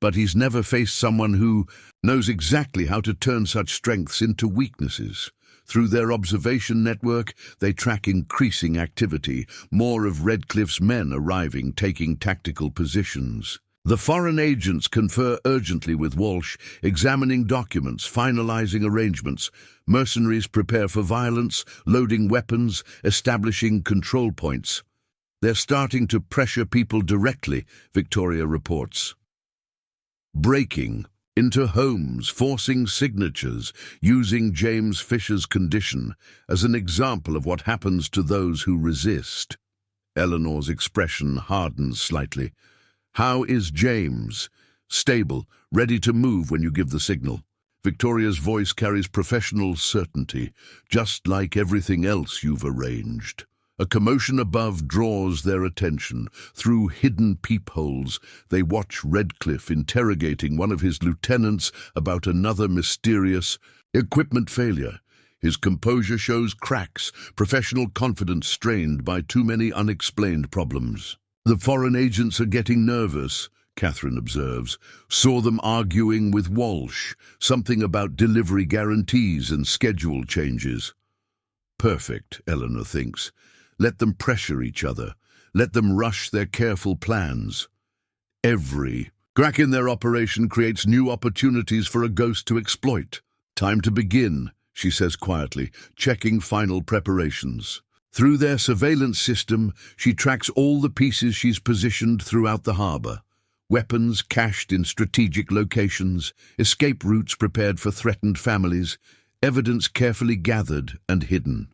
But he's never faced someone who knows exactly how to turn such strengths into weaknesses. Through their observation network, they track increasing activity, more of Redcliffe's men arriving, taking tactical positions. The foreign agents confer urgently with Walsh, examining documents, finalizing arrangements. Mercenaries prepare for violence, loading weapons, establishing control points. They're starting to pressure people directly, Victoria reports. Breaking into homes, forcing signatures, using James Fisher's condition as an example of what happens to those who resist. Eleanor's expression hardens slightly. How is James? Stable, ready to move when you give the signal. Victoria's voice carries professional certainty, just like everything else you've arranged. A commotion above draws their attention. Through hidden peepholes, they watch Redcliffe interrogating one of his lieutenants about another mysterious equipment failure. His composure shows cracks, professional confidence strained by too many unexplained problems. The foreign agents are getting nervous, Catherine observes. Saw them arguing with Walsh, something about delivery guarantees and schedule changes. Perfect, Eleanor thinks. Let them pressure each other. Let them rush their careful plans. Every crack in their operation creates new opportunities for a ghost to exploit. Time to begin, she says quietly, checking final preparations. Through their surveillance system, she tracks all the pieces she's positioned throughout the harbour. Weapons cached in strategic locations, escape routes prepared for threatened families, evidence carefully gathered and hidden.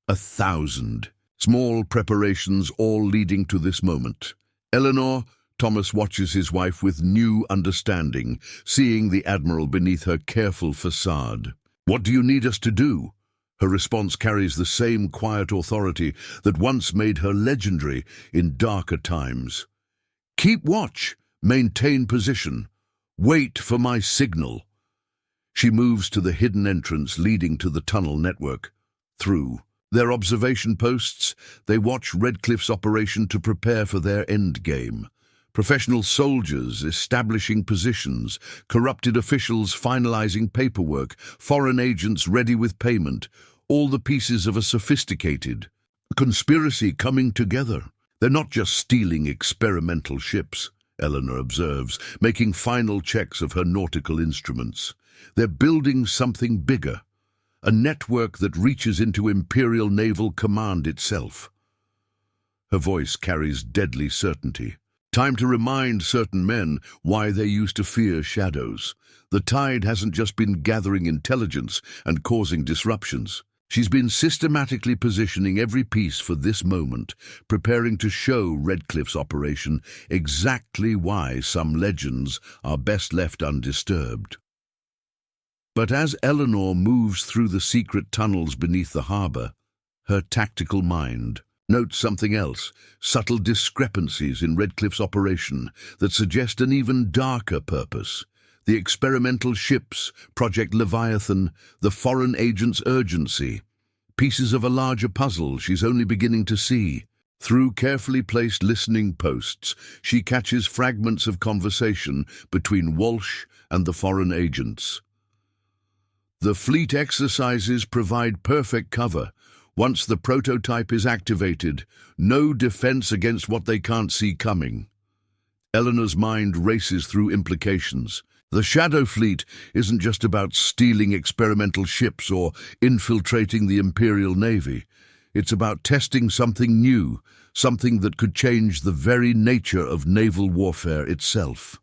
1,000 small preparations, all leading to this moment. Eleanor, Thomas watches his wife with new understanding, seeing the Admiral beneath her careful facade. What do you need us to do? Her response carries the same quiet authority that once made her legendary in darker times. Keep watch, maintain position, wait for my signal. She moves to the hidden entrance leading to the tunnel network. Through their observation posts, they watch Redcliffe's operation to prepare for their endgame. Professional soldiers establishing positions, corrupted officials finalizing paperwork, foreign agents ready with payment, all the pieces of a sophisticated conspiracy coming together. They're not just stealing experimental ships, Eleanor observes, making final checks of her nautical instruments. They're building something bigger. A network that reaches into Imperial Naval Command itself. Her voice carries deadly certainty. Time to remind certain men why they used to fear shadows. The tide hasn't just been gathering intelligence and causing disruptions. She's been systematically positioning every piece for this moment, preparing to show Redcliffe's operation exactly why some legends are best left undisturbed. But as Eleanor moves through the secret tunnels beneath the harbour, her tactical mind notes something else, subtle discrepancies in Redcliffe's operation that suggest an even darker purpose. The experimental ships, Project Leviathan, the foreign agent's urgency, pieces of a larger puzzle she's only beginning to see. Through carefully placed listening posts, she catches fragments of conversation between Walsh and the foreign agents. The fleet exercises provide perfect cover. Once the prototype is activated, no defense against what they can't see coming. Eleanor's mind races through implications. The Shadow Fleet isn't just about stealing experimental ships or infiltrating the Imperial Navy. It's about testing something new, something that could change the very nature of naval warfare itself.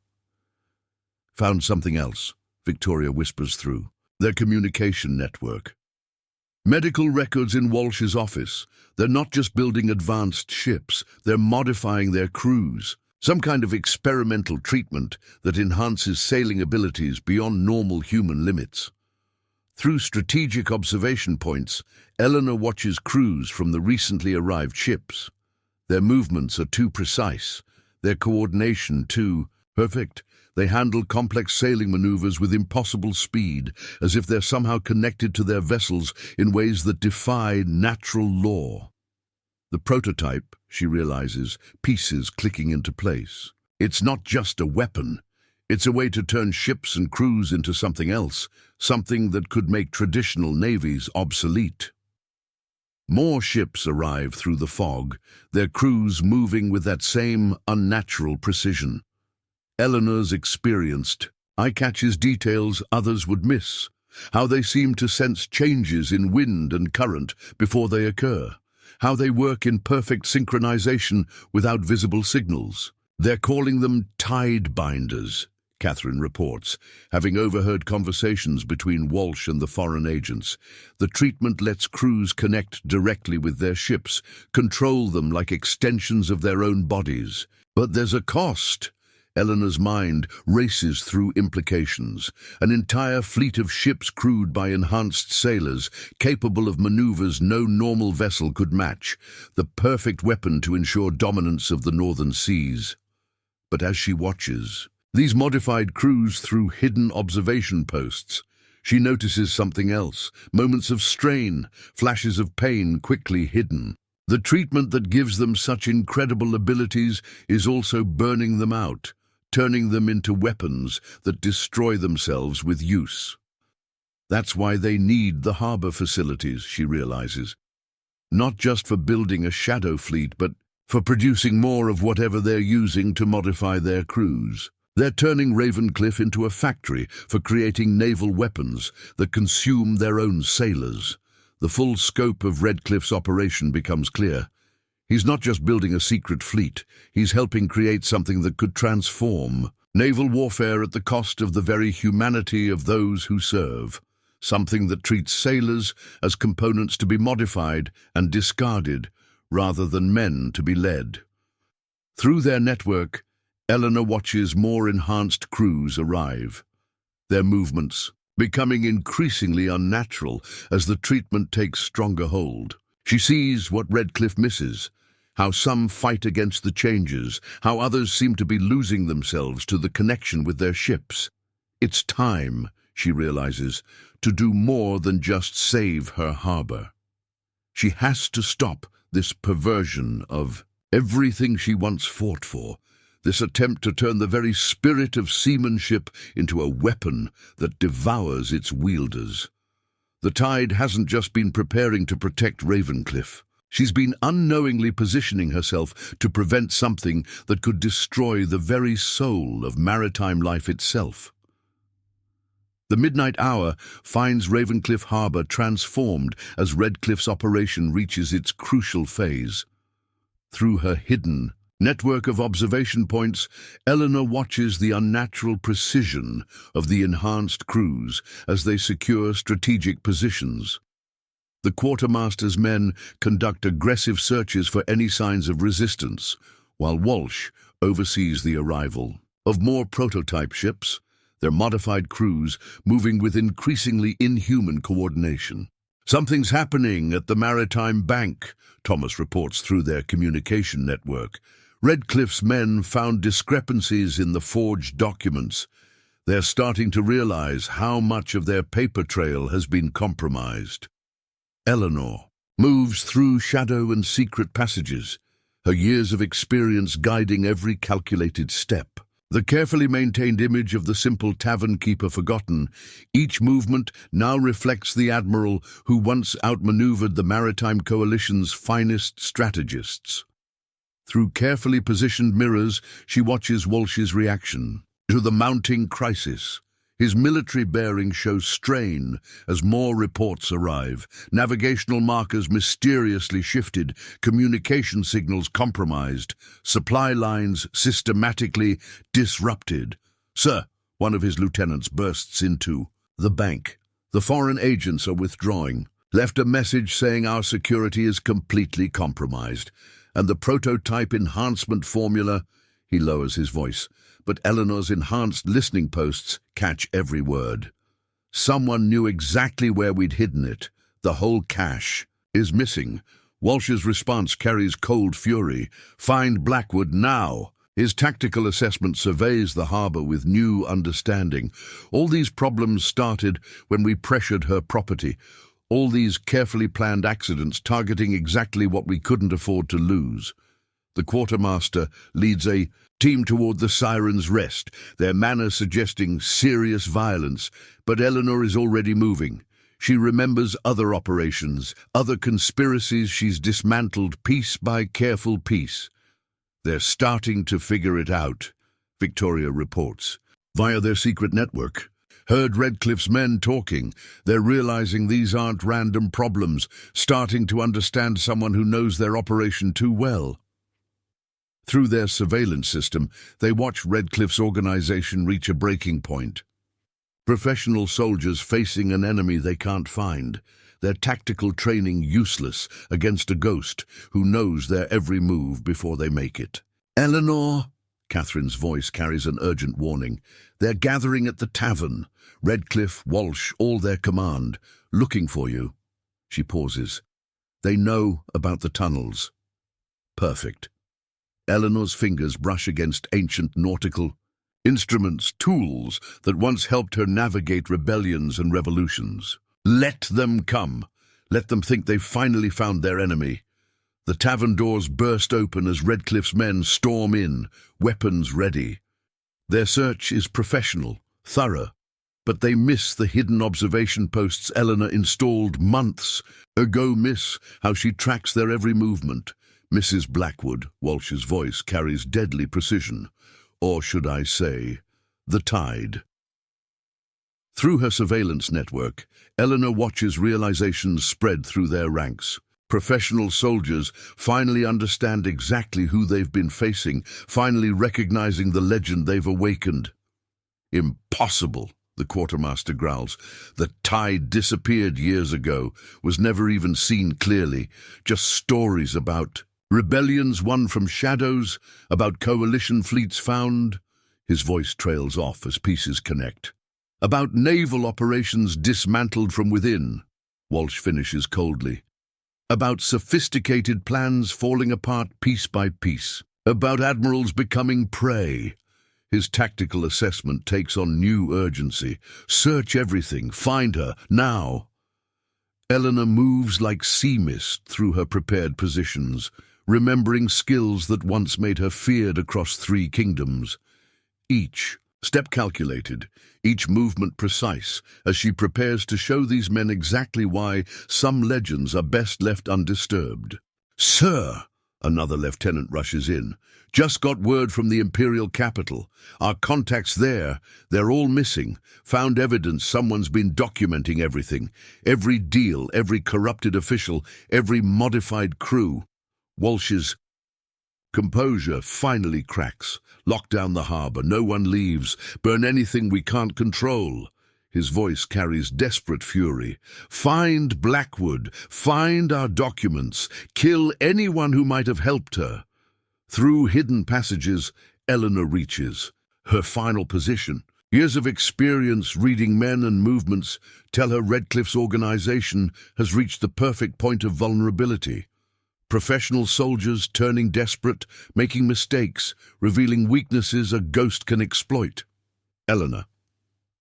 Found something else, Victoria whispers through. Their communication network. Medical records in Walsh's office. They're not just building advanced ships, they're modifying their crews. Some kind of experimental treatment that enhances sailing abilities beyond normal human limits. Through strategic observation points, Eleanor watches crews from the recently arrived ships. Their movements are too precise, their coordination too perfect. They handle complex sailing maneuvers with impossible speed, as if they're somehow connected to their vessels in ways that defy natural law. The prototype, she realizes, pieces clicking into place. It's not just a weapon. It's a way to turn ships and crews into something else, something that could make traditional navies obsolete. More ships arrive through the fog, their crews moving with that same unnatural precision. Eleanor's experienced eye catches details others would miss, how they seem to sense changes in wind and current before they occur, how they work in perfect synchronization without visible signals. They're calling them tide binders, Catherine reports, having overheard conversations between Walsh and the foreign agents. The treatment lets crews connect directly with their ships, control them like extensions of their own bodies. But there's a cost. Eleanor's mind races through implications. An entire fleet of ships crewed by enhanced sailors, capable of maneuvers no normal vessel could match, the perfect weapon to ensure dominance of the northern seas. But as she watches these modified crews through hidden observation posts, she notices something else, moments of strain, flashes of pain quickly hidden. The treatment that gives them such incredible abilities is also burning them out, turning them into weapons that destroy themselves with use. That's why they need the harbor facilities, she realizes. Not just for building a shadow fleet, but for producing more of whatever they're using to modify their crews. They're turning Ravencliff into a factory for creating naval weapons that consume their own sailors. The full scope of Redcliffe's operation becomes clear. He's not just building a secret fleet, he's helping create something that could transform naval warfare at the cost of the very humanity of those who serve. Something that treats sailors as components to be modified and discarded, rather than men to be led. Through their network, Eleanor watches more enhanced crews arrive. Their movements becoming increasingly unnatural as the treatment takes stronger hold. She sees what Redcliffe misses, how some fight against the changes, how others seem to be losing themselves to the connection with their ships. It's time, she realizes, to do more than just save her harbor. She has to stop this perversion of everything she once fought for, this attempt to turn the very spirit of seamanship into a weapon that devours its wielders. The Tide hasn't just been preparing to protect Ravencliff. She's been unknowingly positioning herself to prevent something that could destroy the very soul of maritime life itself. The midnight hour finds Ravencliff Harbor transformed as Redcliffe's operation reaches its crucial phase. Through her hidden network of observation points, Eleanor watches the unnatural precision of the enhanced crews as they secure strategic positions. The quartermaster's men conduct aggressive searches for any signs of resistance, while Walsh oversees the arrival of more prototype ships, their modified crews moving with increasingly inhuman coordination. "Something's happening at the Maritime Bank," Thomas reports through their communication network. Redcliffe's men found discrepancies in the forged documents. They're starting to realize how much of their paper trail has been compromised. Eleanor moves through shadow and secret passages, her years of experience guiding every calculated step. The carefully maintained image of the simple tavern keeper forgotten, each movement now reflects the admiral who once outmaneuvered the Maritime Coalition's finest strategists. Through carefully positioned mirrors, she watches Walsh's reaction to the mounting crisis. His military bearings show strain as more reports arrive. Navigational markers mysteriously shifted, communication signals compromised, supply lines systematically disrupted. "Sir," one of his lieutenants bursts into the bank. "The foreign agents are withdrawing. Left a message saying our security is completely compromised. And the prototype enhancement formula," he lowers his voice, but Eleanor's enhanced listening posts catch every word. "Someone knew exactly where we'd hidden it. The whole cache is missing." Walsh's response carries cold fury. "Find Blackwood now." His tactical assessment surveys the harbor with new understanding. "All these problems started when we pressured her property. All these carefully planned accidents targeting exactly what we couldn't afford to lose." The quartermaster leads a team toward the Siren's Rest, their manner suggesting serious violence, but Eleanor is already moving. She remembers other operations, other conspiracies she's dismantled piece by careful piece. "They're starting to figure it out," Victoria reports, via their secret network. Heard Redcliffe's men talking. They're realizing these aren't random problems, starting to understand someone who knows their operation too well. Through their surveillance system, they watch Redcliffe's organization reach a breaking point. Professional soldiers facing an enemy they can't find, their tactical training useless against a ghost who knows their every move before they make it. "Eleanor," Catherine's voice carries an urgent warning. They're gathering at the tavern. Redcliffe, Walsh, all their command, looking for you. She pauses. They know about the tunnels. Perfect. Eleanor's fingers brush against ancient nautical instruments, tools that once helped her navigate rebellions and revolutions. Let them come. Let them think they've finally found their enemy. The tavern doors burst open as Redcliffe's men storm in, weapons ready. Their search is professional, thorough, but they miss the hidden observation posts Eleanor installed months ago. Miss how she tracks their every movement. Mrs. Blackwood, Walsh's voice carries deadly precision. Or should I say, the tide. Through her surveillance network, Eleanor watches realizations spread through their ranks. Professional soldiers finally understand exactly who they've been facing, finally recognizing the legend they've awakened. Impossible, the quartermaster growls. The tide disappeared years ago, was never even seen clearly, just stories about rebellions won from shadows, about coalition fleets found. His voice trails off as pieces connect. About naval operations dismantled from within. Walsh finishes coldly. About sophisticated plans falling apart piece by piece. About admirals becoming prey. His tactical assessment takes on new urgency. Search everything, find her, now. Eleanor moves like sea mist through her prepared positions, remembering skills that once made her feared across 3 kingdoms. Each step calculated, each movement precise, as she prepares to show these men exactly why some legends are best left undisturbed. Sir, another lieutenant rushes in. Just got word from the Imperial capital. Our contacts there, they're all missing. Found evidence someone's been documenting everything. Every deal, every corrupted official, every modified crew. Walsh's composure finally cracks. Lock down the harbor, no one leaves. Burn anything we can't control. His voice carries desperate fury. Find Blackwood, find our documents, kill anyone who might have helped her. Through hidden passages, Eleanor reaches her final position. Years of experience reading men and movements tell her Redcliffe's organization has reached the perfect point of vulnerability. Professional soldiers turning desperate, making mistakes, revealing weaknesses a ghost can exploit. Eleanor,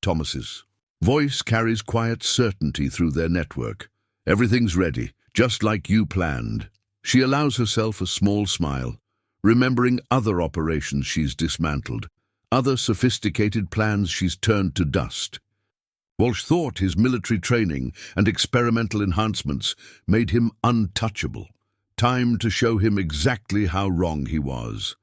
Thomas's voice carries quiet certainty through their network. Everything's ready, just like you planned. She allows herself a small smile, remembering other operations she's dismantled, other sophisticated plans she's turned to dust. Walsh thought his military training and experimental enhancements made him untouchable. Time to show him exactly how wrong he was.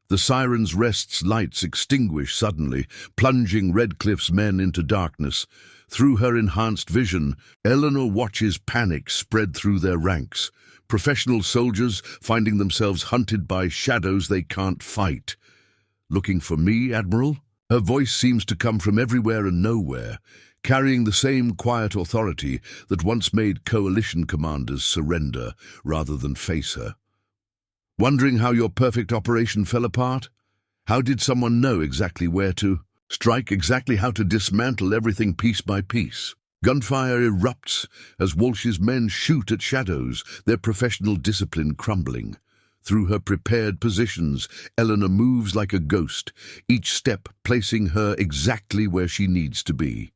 The Siren's Rest's lights extinguish suddenly, plunging Redcliffe's men into darkness. Through her enhanced vision, Eleanor watches panic spread through their ranks. Professional soldiers finding themselves hunted by shadows they can't fight. Looking for me, Admiral? Her voice seems to come from everywhere and nowhere, carrying the same quiet authority that once made coalition commanders surrender rather than face her. Wondering how your perfect operation fell apart? How did someone know exactly where to strike, exactly how to dismantle everything piece by piece? Gunfire erupts as Walsh's men shoot at shadows, their professional discipline crumbling. Through her prepared positions, Eleanor moves like a ghost, each step placing her exactly where she needs to be.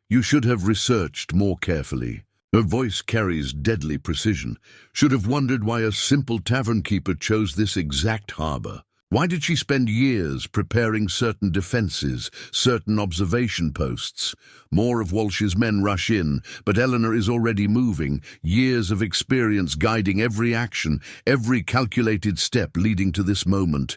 You should have researched more carefully. Her voice carries deadly precision. Should have wondered why a simple tavern keeper chose this exact harbor. Why did she spend years preparing certain defenses, certain observation posts? More of Walsh's men rush in, but Eleanor is already moving, years of experience guiding every action, every calculated step leading to this moment.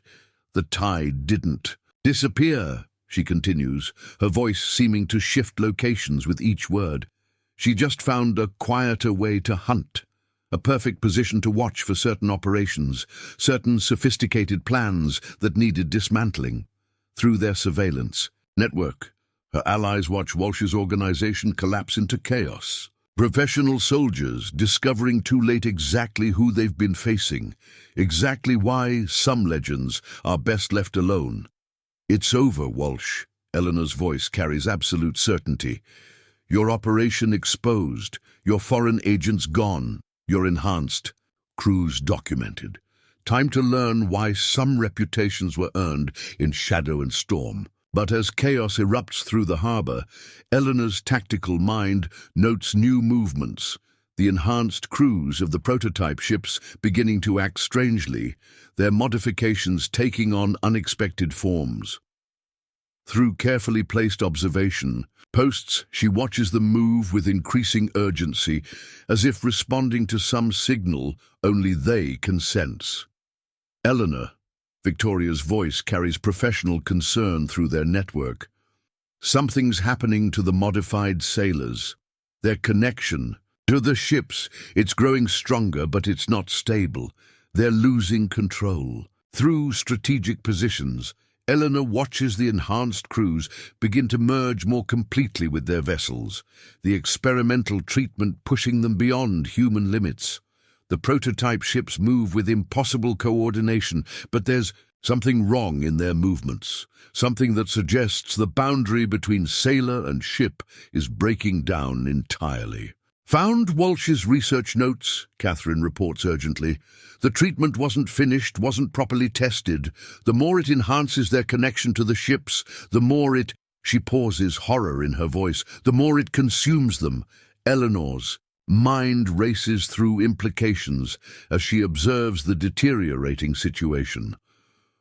The tide didn't disappear, she continues, her voice seeming to shift locations with each word. She just found a quieter way to hunt, a perfect position to watch for certain operations, certain sophisticated plans that needed dismantling. Through their surveillance network, her allies watch Walsh's organization collapse into chaos. Professional soldiers discovering too late exactly who they've been facing, exactly why some legends are best left alone. "It's over, Walsh." Eleanor's voice carries absolute certainty. "Your operation exposed, your foreign agents gone, your enhanced crews documented. Time to learn why some reputations were earned in shadow and storm." But as chaos erupts through the harbor, Eleanor's tactical mind notes new movements. The enhanced crews of the prototype ships beginning to act strangely, their modifications taking on unexpected forms. Through carefully placed observation posts, she watches them move with increasing urgency, as if responding to some signal only they can sense. "Eleanor," Victoria's voice carries professional concern through their network. "Something's happening to the modified sailors. Their connection to the ships, it's growing stronger, but it's not stable. They're losing control." Through strategic positions, Eleanor watches the enhanced crews begin to merge more completely with their vessels, the experimental treatment pushing them beyond human limits. The prototype ships move with impossible coordination, but there's something wrong in their movements, something that suggests the boundary between sailor and ship is breaking down entirely. "Found Walsh's research notes," Catherine reports urgently. "The treatment wasn't finished, wasn't properly tested. The more it enhances their connection to the ships, the more it—" She pauses, horror in her voice. "The more it consumes them." Eleanor's mind races through implications as she observes the deteriorating situation.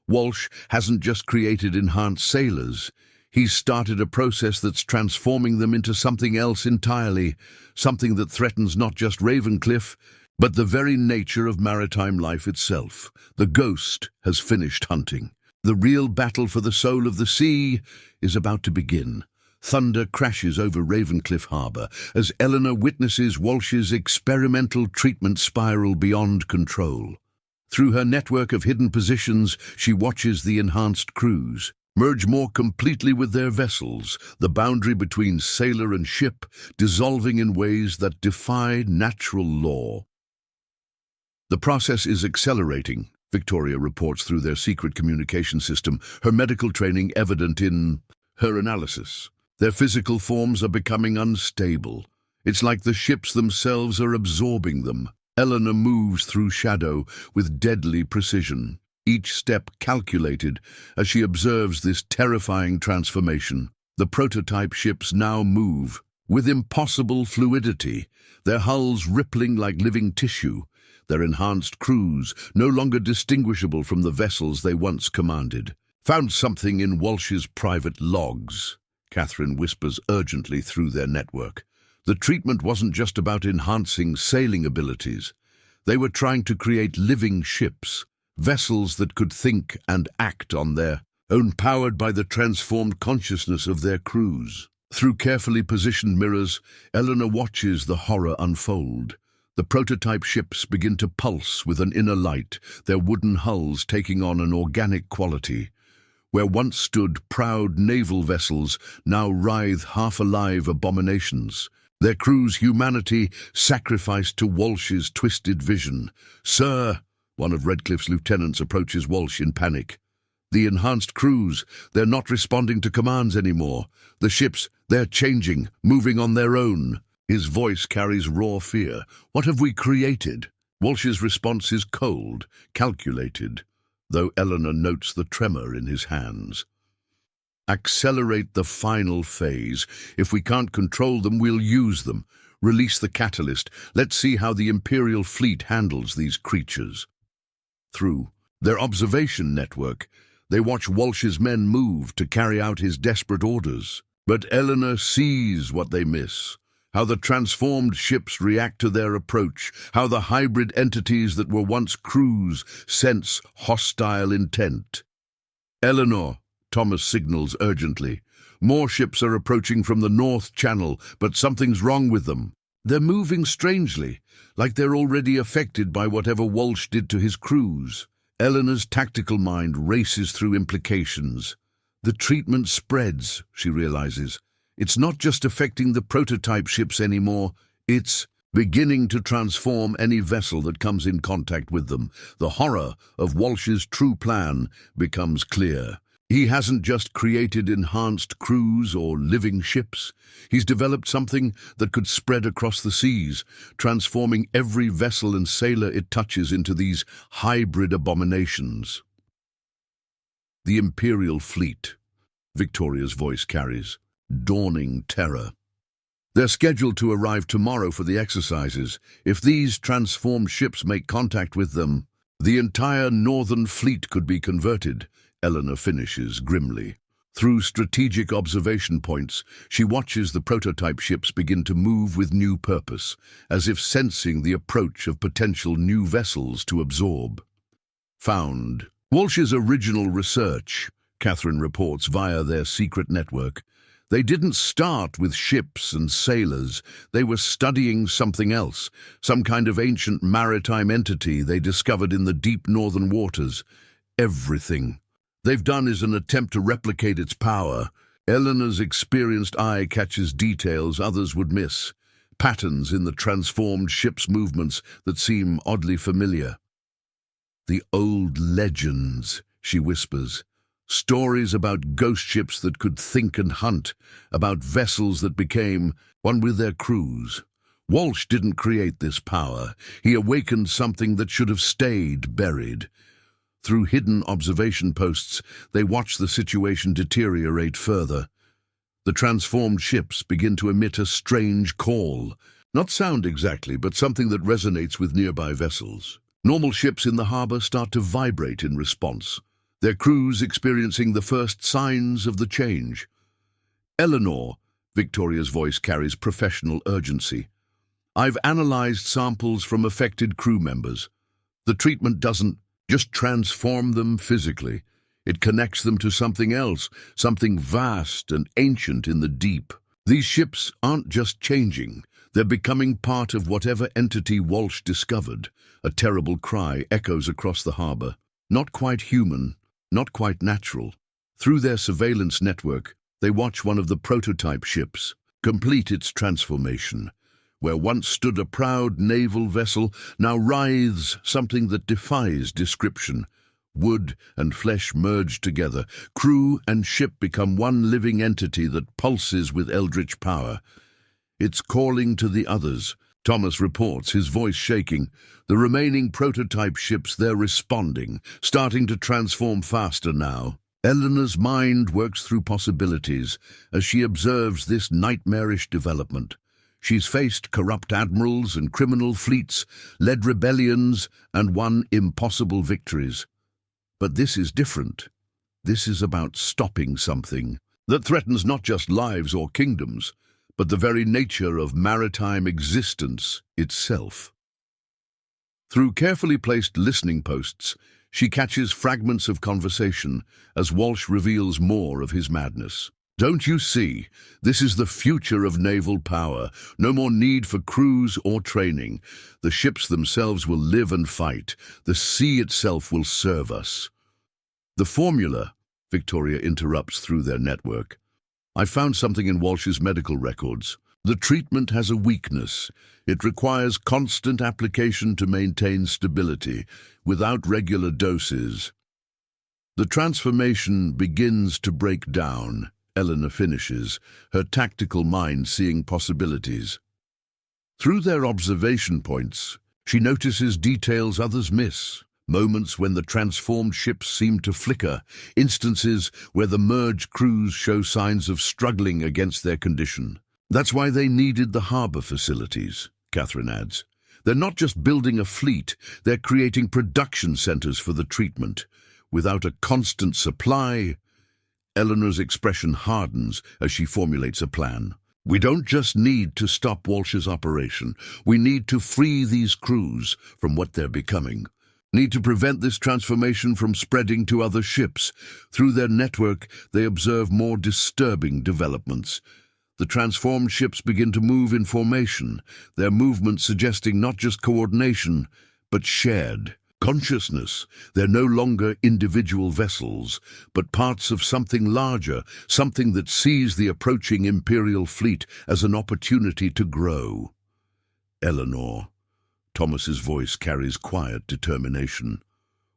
Walsh hasn't just created enhanced sailors. He's started a process that's transforming them into something else entirely, something that threatens not just Ravencliff, but the very nature of maritime life itself. The ghost has finished hunting. The real battle for the soul of the sea is about to begin. Thunder crashes over Ravencliff Harbour as Eleanor witnesses Walsh's experimental treatment spiral beyond control. Through her network of hidden positions, she watches the enhanced crews merge more completely with their vessels, the boundary between sailor and ship dissolving in ways that defy natural law. "The process is accelerating," Victoria reports through their secret communication system, her medical training evident in her analysis. "Their physical forms are becoming unstable. It's like the ships themselves are absorbing them." Eleanor moves through shadow with deadly precision, each step calculated as she observes this terrifying transformation. The prototype ships now move with impossible fluidity, their hulls rippling like living tissue, their enhanced crews no longer distinguishable from the vessels they once commanded. "Found something in Walsh's private logs," Catherine whispers urgently through their network. The treatment wasn't just about enhancing sailing abilities. They were trying to create living ships, vessels that could think and act on their own, powered by the transformed consciousness of their crews. Through carefully positioned mirrors, Eleanor watches the horror unfold. The prototype ships begin to pulse with an inner light, their wooden hulls taking on an organic quality. Where once stood proud naval vessels now writhe half-alive abominations, their crew's humanity sacrificed to Walsh's twisted vision. "Sir," one of Redcliffe's lieutenants approaches Walsh in panic. "The enhanced crews, they're not responding to commands anymore. The ships, they're changing, moving on their own." His voice carries raw fear. "What have we created?" Walsh's response is cold, calculated, though Eleanor notes the tremor in his hands. "Accelerate the final phase. If we can't control them, we'll use them. Release the catalyst. Let's see how the Imperial fleet handles these creatures." Through their observation network, they watch Walsh's men move to carry out his desperate orders. But Eleanor sees what they miss. How the transformed ships react to their approach, how the hybrid entities that were once crews sense hostile intent. "Eleanor," Thomas signals urgently. "More ships are approaching from the North Channel, but something's wrong with them. They're moving strangely, like they're already affected by whatever Walsh did to his crews." Eleanor's tactical mind races through implications. The treatment spreads, she realizes. It's not just affecting the prototype ships anymore, It's beginning to transform any vessel that comes in contact with them. The horror of Walsh's true plan becomes clear. He hasn't just created enhanced crews or living ships. He's developed something that could spread across the seas, transforming every vessel and sailor it touches into these hybrid abominations. The Imperial Fleet, Victoria's voice carries, dawning terror. They're scheduled to arrive tomorrow for the exercises. If these transformed ships make contact with them, the entire Northern Fleet could be converted, Eleanor finishes grimly. Through strategic observation points, she watches the prototype ships begin to move with new purpose, as if sensing the approach of potential new vessels to absorb. Found. Walsh's original research, Catherine reports via their secret network. They didn't start with ships and sailors. They were studying something else, some kind of ancient maritime entity they discovered in the deep northern waters. Everything they've done is an attempt to replicate its power. Eleanor's experienced eye catches details others would miss, patterns in the transformed ship's movements that seem oddly familiar. The old legends, she whispers. Stories about ghost ships that could think and hunt, about vessels that became one with their crews. Walsh didn't create this power. He awakened something that should have stayed buried. Through hidden observation posts, they watch the situation deteriorate further. The transformed ships begin to emit a strange call. Not sound exactly, but something that resonates with nearby vessels. Normal ships in the harbor start to vibrate in response, their crews experiencing the first signs of the change. Eleanor, Victoria's voice carries professional urgency. I've analyzed samples from affected crew members. The treatment doesn't just transform them physically. It connects them to something else, something vast and ancient in the deep. These ships aren't just changing. They're becoming part of whatever entity Walsh discovered. A terrible cry echoes across the harbor. Not quite human, not quite natural. Through their surveillance network, they watch one of the prototype ships complete its transformation. Where once stood a proud naval vessel, now writhes something that defies description. Wood and flesh merge together. Crew and ship become one living entity that pulses with eldritch power. It's calling to the others. Thomas reports, his voice shaking. The remaining prototype ships, they're responding, starting to transform faster now. Eleanor's mind works through possibilities as she observes this nightmarish development. She's faced corrupt admirals and criminal fleets, led rebellions, and won impossible victories. But this is different. This is about stopping something that threatens not just lives or kingdoms, but the very nature of maritime existence itself. Through carefully placed listening posts, she catches fragments of conversation as Walsh reveals more of his madness. Don't you see? This is the future of naval power. No more need for crews or training. The ships themselves will live and fight. The sea itself will serve us. The formula, Victoria interrupts through their network. I found something in Walsh's medical records. The treatment has a weakness. It requires constant application to maintain stability, without regular doses. The transformation begins to break down, Eleanor finishes, her tactical mind seeing possibilities. Through their observation points, she notices details others miss. Moments when the transformed ships seem to flicker, instances where the merged crews show signs of struggling against their condition. That's why they needed the harbor facilities, Catherine adds. They're not just building a fleet, they're creating production centers for the treatment. Without a constant supply, Eleanor's expression hardens as she formulates a plan. We don't just need to stop Walsh's operation. We need to free these crews from what they're becoming. Need to prevent this transformation from spreading to other ships. Through their network, they observe more disturbing developments. The transformed ships begin to move in formation, their movements suggesting not just coordination, but shared consciousness. They're no longer individual vessels, but parts of something larger, something that sees the approaching Imperial fleet as an opportunity to grow. Eleanor. Thomas's voice carries quiet determination.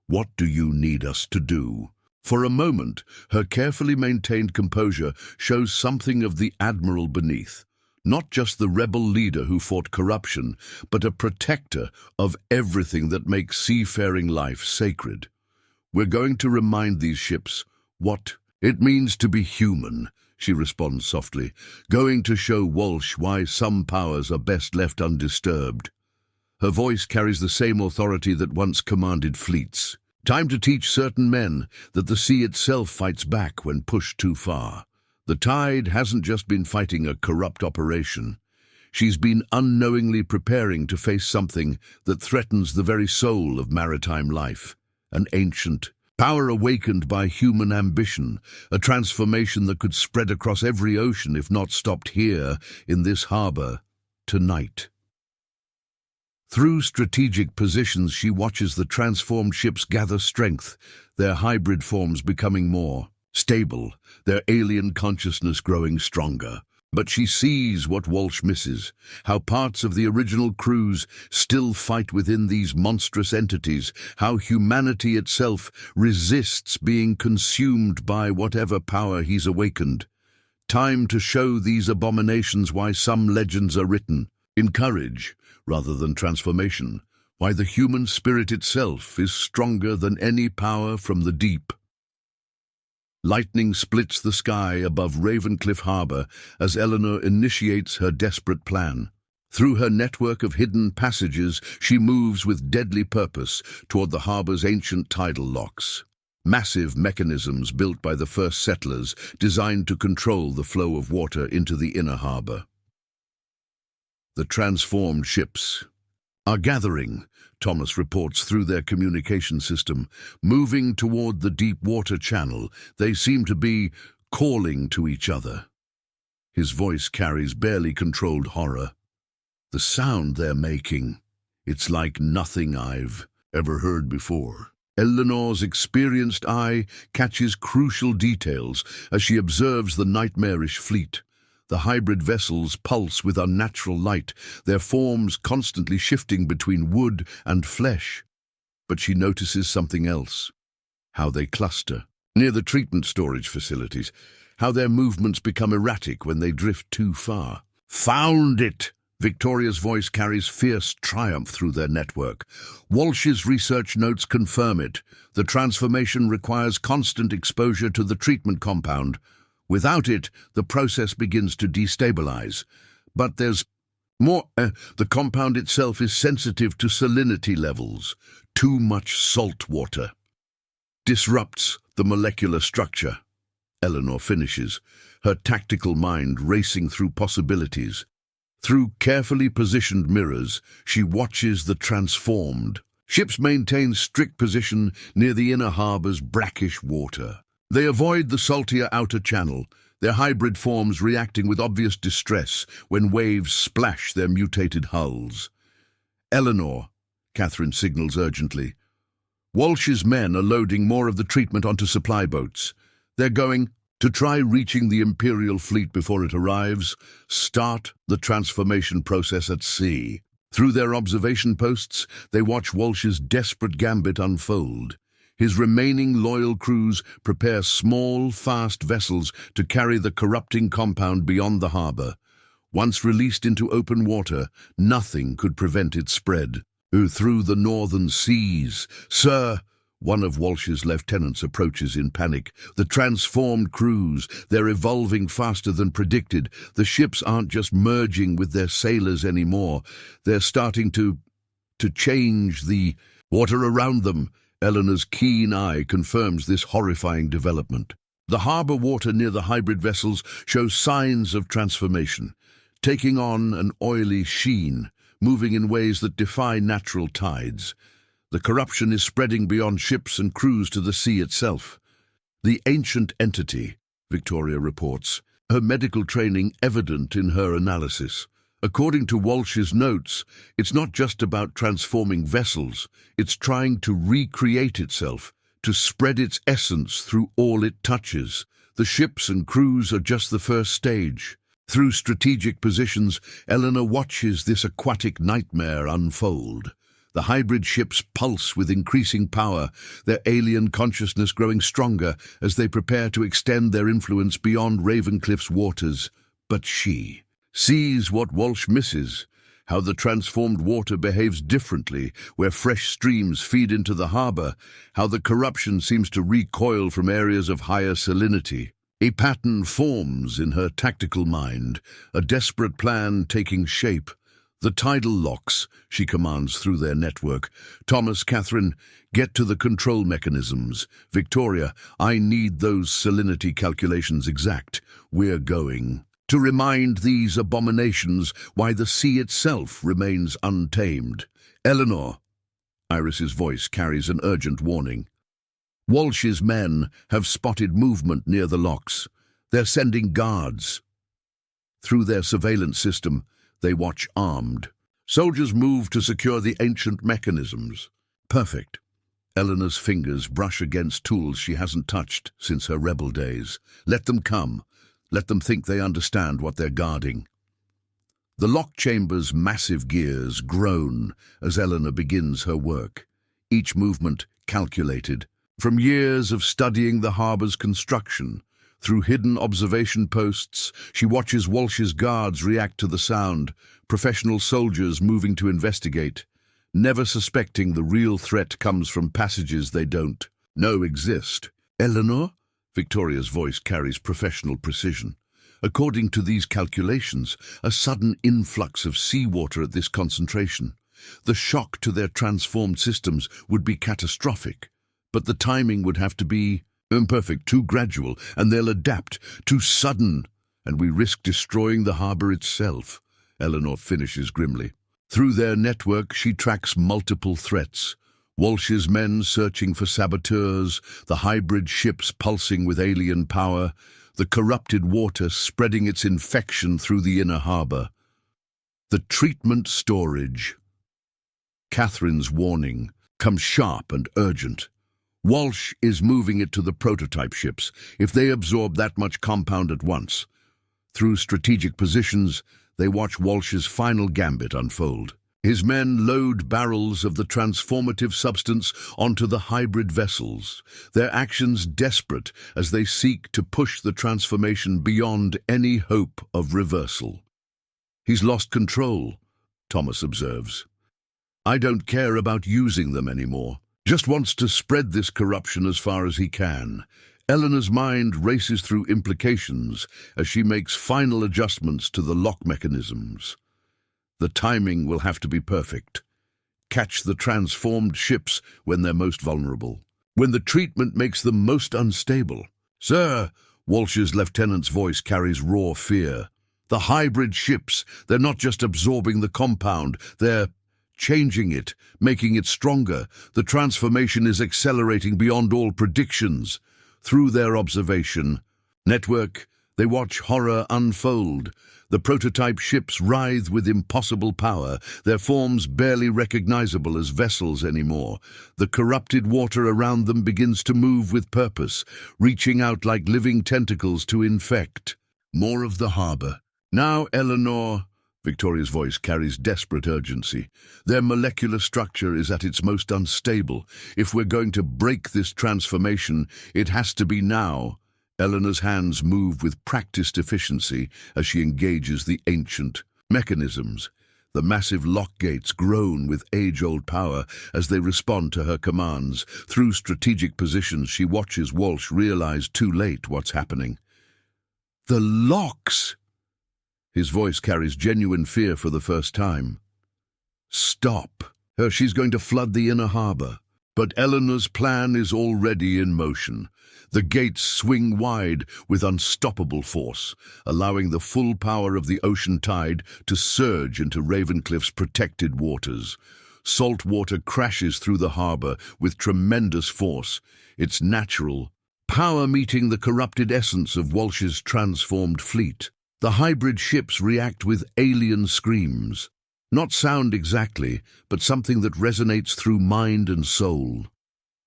What do you need us to do? For a moment, her carefully maintained composure shows something of the admiral beneath. Not just the rebel leader who fought corruption, but a protector of everything that makes seafaring life sacred. We're going to remind these ships what it means to be human, she responds softly, going to show Walsh why some powers are best left undisturbed. Her voice carries the same authority that once commanded fleets. Time to teach certain men that the sea itself fights back when pushed too far. The tide hasn't just been fighting a corrupt operation. She's been unknowingly preparing to face something that threatens the very soul of maritime life. An ancient power awakened by human ambition, a transformation that could spread across every ocean if not stopped here in this harbor tonight. Through strategic positions, she watches the transformed ships gather strength, their hybrid forms becoming more stable, their alien consciousness growing stronger. But she sees what Walsh misses, how parts of the original crews still fight within these monstrous entities, how humanity itself resists being consumed by whatever power he's awakened. Time to show these abominations why some legends are written in courage rather than transformation, why the human spirit itself is stronger than any power from the deep. Lightning splits the sky above Ravencliff Harbour as Eleanor initiates her desperate plan. Through her network of hidden passages, she moves with deadly purpose toward the harbour's ancient tidal locks. Massive mechanisms built by the first settlers designed to control the flow of water into the inner harbour. The transformed ships are gathering, Thomas reports through their communication system. Moving toward the deep water channel, they seem to be calling to each other. His voice carries barely controlled horror. The sound they're making, it's like nothing I've ever heard before. Eleanor's experienced eye catches crucial details as she observes the nightmarish fleet. The hybrid vessels pulse with unnatural light, their forms constantly shifting between wood and flesh. But she notices something else: how they cluster near the treatment storage facilities, how their movements become erratic when they drift too far. Found it! Victoria's voice carries fierce triumph through their network. Walsh's research notes confirm it. The transformation requires constant exposure to the treatment compound. Without it, the process begins to destabilize. But there's more. The compound itself is sensitive to salinity levels. Too much salt water disrupts the molecular structure. Eleanor finishes, her tactical mind racing through possibilities. Through carefully positioned mirrors, she watches the transformed ships maintain strict position near the inner harbor's brackish water. They avoid the saltier outer channel, their hybrid forms reacting with obvious distress when waves splash their mutated hulls. Eleanor, Catherine signals urgently. Walsh's men are loading more of the treatment onto supply boats. They're going to try reaching the Imperial fleet before it arrives, start the transformation process at sea. Through their observation posts, they watch Walsh's desperate gambit unfold. His remaining loyal crews prepare small, fast vessels to carry the corrupting compound beyond the harbour. Once released into open water, nothing could prevent its spread. Through the northern seas, "Sir," one of Walsh's lieutenants approaches in panic. The transformed crews, they're evolving faster than predicted. The ships aren't just merging with their sailors anymore. They're starting to change the water around them. Eleanor's keen eye confirms this horrifying development. The harbour water near the hybrid vessels shows signs of transformation, taking on an oily sheen, moving in ways that defy natural tides. The corruption is spreading beyond ships and crews to the sea itself. The ancient entity, Victoria reports, her medical training evident in her analysis. According to Walsh's notes, it's not just about transforming vessels, it's trying to recreate itself, to spread its essence through all it touches. The ships and crews are just the first stage. Through strategic positions, Eleanor watches this aquatic nightmare unfold. The hybrid ships pulse with increasing power, their alien consciousness growing stronger as they prepare to extend their influence beyond Ravencliff's waters. But she sees what Walsh misses, how the transformed water behaves differently where fresh streams feed into the harbour, how the corruption seems to recoil from areas of higher salinity. A pattern forms in her tactical mind, a desperate plan taking shape. The tidal locks, she commands through their network. Thomas, Catherine, get to the control mechanisms. Victoria, I need those salinity calculations exact. We're going to remind these abominations why the sea itself remains untamed. Eleanor, Iris's voice carries an urgent warning. Walsh's men have spotted movement near the locks. They're sending guards. Through their surveillance system, they watch armed. Soldiers move to secure the ancient mechanisms. Perfect. Eleanor's fingers brush against tools she hasn't touched since her rebel days. Let them come. Let them think they understand what they're guarding. The lock chamber's massive gears groan as Eleanor begins her work. Each movement calculated. From years of studying the harbour's construction, through hidden observation posts, she watches Walsh's guards react to the sound, professional soldiers moving to investigate, never suspecting the real threat comes from passages they don't know exist. Eleanor? Victoria's voice carries professional precision. According to these calculations, a sudden influx of seawater at this concentration. The shock to their transformed systems would be catastrophic. But the timing would have to be imperfect, too gradual, and they'll adapt, too sudden, and we risk destroying the harbour itself, Eleanor finishes grimly. Through their network, she tracks multiple threats. Walsh's men searching for saboteurs, the hybrid ships pulsing with alien power, the corrupted water spreading its infection through the inner harbour. The treatment storage. Catherine's warning comes sharp and urgent. Walsh is moving it to the prototype ships if they absorb that much compound at once. Through strategic positions, they watch Walsh's final gambit unfold. His men load barrels of the transformative substance onto the hybrid vessels, their actions desperate as they seek to push the transformation beyond any hope of reversal. He's lost control, Thomas observes. I don't care about using them anymore. Just wants to spread this corruption as far as he can. Eleanor's mind races through implications as she makes final adjustments to the lock mechanisms. The timing will have to be perfect. Catch the transformed ships when they're most vulnerable, when the treatment makes them most unstable. Sir, Walsh's lieutenant's voice carries raw fear. The hybrid ships, they're not just absorbing the compound, they're changing it, making it stronger. The transformation is accelerating beyond all predictions. Through their observation network, they watch horror unfold. The prototype ships writhe with impossible power, their forms barely recognizable as vessels anymore. The corrupted water around them begins to move with purpose, reaching out like living tentacles to infect. More of the harbour. Now, Eleanor, Victoria's voice carries desperate urgency. Their molecular structure is at its most unstable. If we're going to break this transformation, it has to be now. Eleanor's hands move with practiced efficiency as she engages the ancient mechanisms. The massive lock gates groan with age-old power as they respond to her commands. Through strategic positions, she watches Walsh realize too late what's happening. The locks! His voice carries genuine fear for the first time. Stop. She's going to flood the inner harbour. But Eleanor's plan is already in motion. The gates swing wide with unstoppable force, allowing the full power of the ocean tide to surge into Ravencliff's protected waters. Salt water crashes through the harbour with tremendous force, its natural power meeting the corrupted essence of Walsh's transformed fleet. The hybrid ships react with alien screams. Not sound exactly, but something that resonates through mind and soul.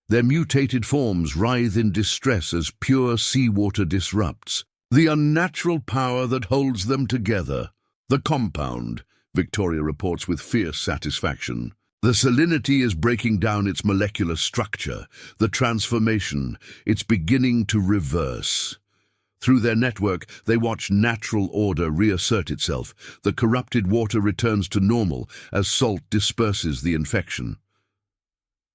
Their mutated forms writhe in distress as pure seawater disrupts. The unnatural power that holds them together. The compound, Victoria reports with fierce satisfaction. The salinity is breaking down its molecular structure. The transformation, it's beginning to reverse. Through their network, they watch natural order reassert itself. The corrupted water returns to normal as salt disperses the infection.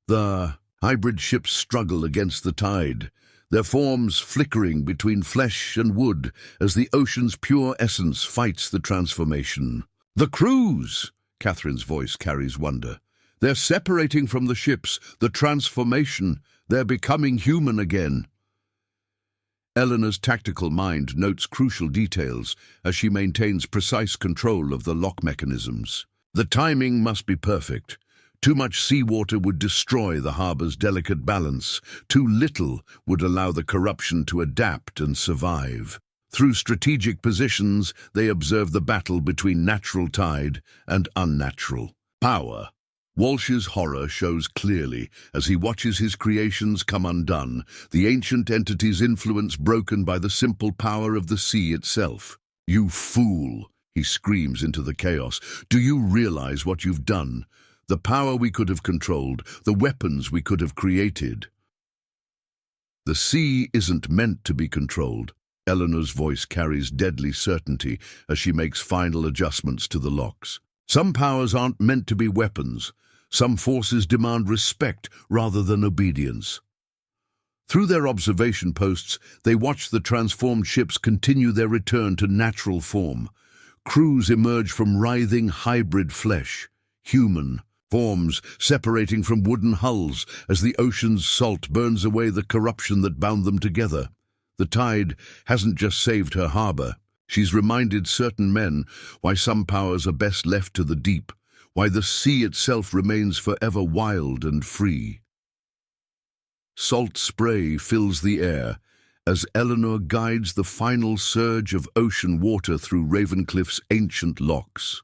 The hybrid ships struggle against the tide, their forms flickering between flesh and wood as the ocean's pure essence fights the transformation. The crews! Catherine's voice carries wonder. They're separating from the ships, the transformation. They're becoming human again. Eleanor's tactical mind notes crucial details as she maintains precise control of the lock mechanisms. The timing must be perfect. Too much seawater would destroy the harbor's delicate balance. Too little would allow the corruption to adapt and survive. Through strategic positions, they observe the battle between natural tide and unnatural power. Walsh's horror shows clearly as he watches his creations come undone, the ancient entity's influence broken by the simple power of the sea itself. "You fool!" he screams into the chaos. "Do you realize what you've done? The power we could have controlled, the weapons we could have created." The sea isn't meant to be controlled. Eleanor's voice carries deadly certainty as she makes final adjustments to the locks. Some powers aren't meant to be weapons. Some forces demand respect rather than obedience. Through their observation posts, they watch the transformed ships continue their return to natural form. Crews emerge from writhing hybrid flesh, human forms separating from wooden hulls as the ocean's salt burns away the corruption that bound them together. The tide hasn't just saved her harbor. She's reminded certain men why some powers are best left to the deep, why the sea itself remains forever wild and free. Salt spray fills the air as Eleanor guides the final surge of ocean water through Ravencliff's ancient locks.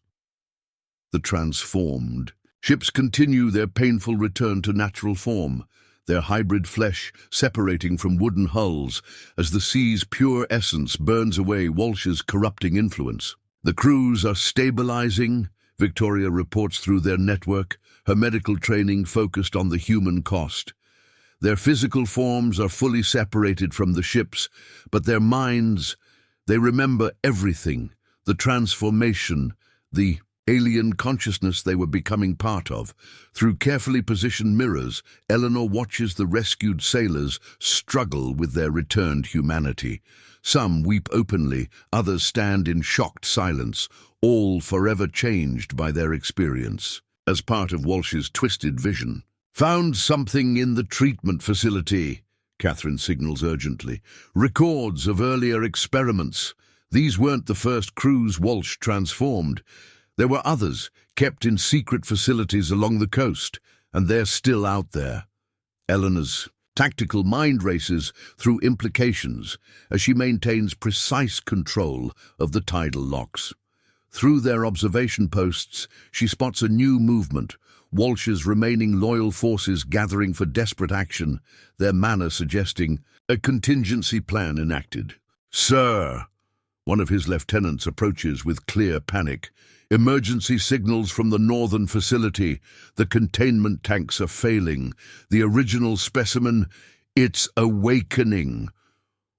The transformed ships continue their painful return to natural form, their hybrid flesh separating from wooden hulls as the sea's pure essence burns away Walsh's corrupting influence. The crews are stabilizing, Victoria reports through their network, her medical training focused on the human cost. Their physical forms are fully separated from the ships, but their minds, they remember everything, the transformation, the alien consciousness they were becoming part of. Through carefully positioned mirrors, Eleanor watches the rescued sailors struggle with their returned humanity. Some weep openly, others stand in shocked silence, all forever changed by their experience. As part of Walsh's twisted vision, "Found something in the treatment facility," Catherine signals urgently. "Records of earlier experiments. These weren't the first crews Walsh transformed. There were others, kept in secret facilities along the coast, and they're still out there." Eleanor's tactical mind races through implications as she maintains precise control of the tidal locks. Through their observation posts, she spots a new movement, Walsh's remaining loyal forces gathering for desperate action, their manner suggesting a contingency plan enacted. "Sir!" One of his lieutenants approaches with clear panic. "Emergency signals from the northern facility. The containment tanks are failing. The original specimen, it's awakening."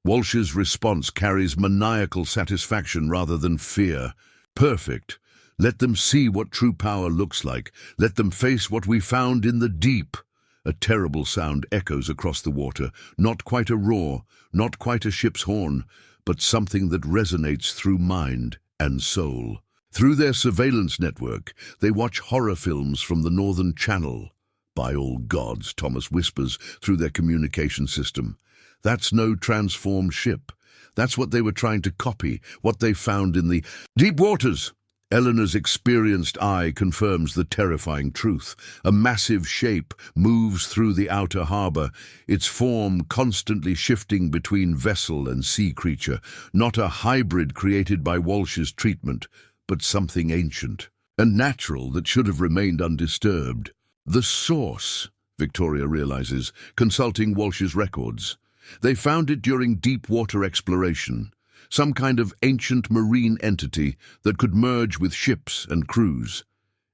Walsh's response carries maniacal satisfaction rather than fear. "Perfect. Let them see what true power looks like. Let them face what we found in the deep." A terrible sound echoes across the water, not quite a roar, not quite a ship's horn, but something that resonates through mind and soul. Through their surveillance network, they watch horror films from the Northern Channel. "By all gods," Thomas whispers through their communication system. "That's no transformed ship. That's what they were trying to copy, what they found in the deep waters." Eleanor's experienced eye confirms the terrifying truth. A massive shape moves through the outer harbor, its form constantly shifting between vessel and sea creature. Not a hybrid created by Walsh's treatment, but something ancient and natural that should have remained undisturbed. The source, Victoria realizes, consulting Walsh's records. They found it during deep water exploration. some kind of ancient marine entity that could merge with ships and crews.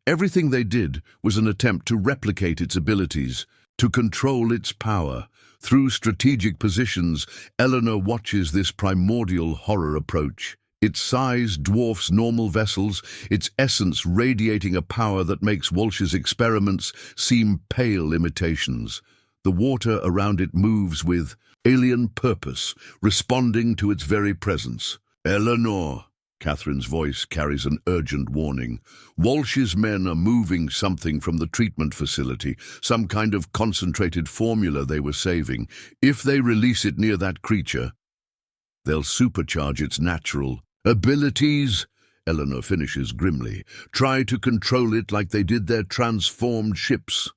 Everything they did was an attempt to replicate its abilities, to control its power. Through strategic positions, Eleanor watches this primordial horror approach. Its size dwarfs normal vessels, its essence radiating a power that makes Walsh's experiments seem pale imitations. The water around it moves with alien purpose, responding to its very presence. "Eleanor," Catherine's voice carries an urgent warning. "Walsh's men are moving something from the treatment facility, some kind of concentrated formula they were saving. If they release it near that creature, they'll supercharge its natural abilities." Eleanor finishes grimly. "Try to control it like they did their transformed ships."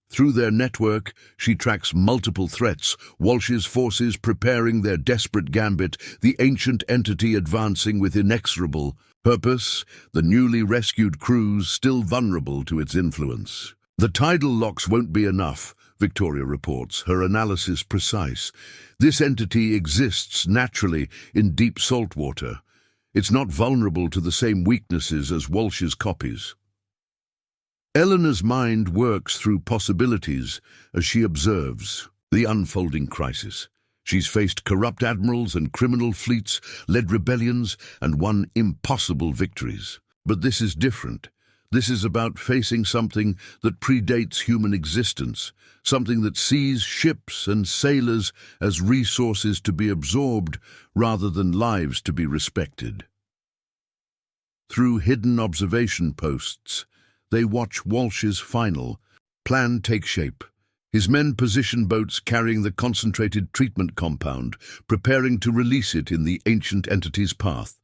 Through their network, she tracks multiple threats, Walsh's forces preparing their desperate gambit, the ancient entity advancing with inexorable purpose, the newly rescued crews still vulnerable to its influence. "The tidal locks won't be enough," Victoria reports, her analysis precise. "This entity exists naturally in deep salt water. It's not vulnerable to the same weaknesses as Walsh's copies." Eleanor's mind works through possibilities as she observes the unfolding crisis. She's faced corrupt admirals and criminal fleets, led rebellions, and won impossible victories. But this is different. This is about facing something that predates human existence, something that sees ships and sailors as resources to be absorbed rather than lives to be respected. Through hidden observation posts, they watch Walsh's final plan take shape. His men position boats carrying the concentrated treatment compound, preparing to release it in the ancient entity's path.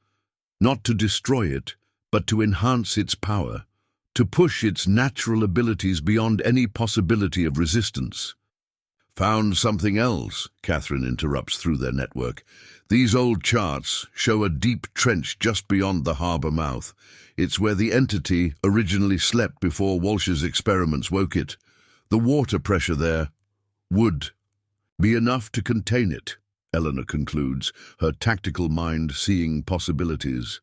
Not to destroy it, but to enhance its power, to push its natural abilities beyond any possibility of resistance. "Found something else," Catherine interrupts through their network. "These old charts show a deep trench just beyond the harbour mouth. It's where the entity originally slept before Walsh's experiments woke it. The water pressure there would be enough to contain it," Eleanor concludes, her tactical mind seeing possibilities.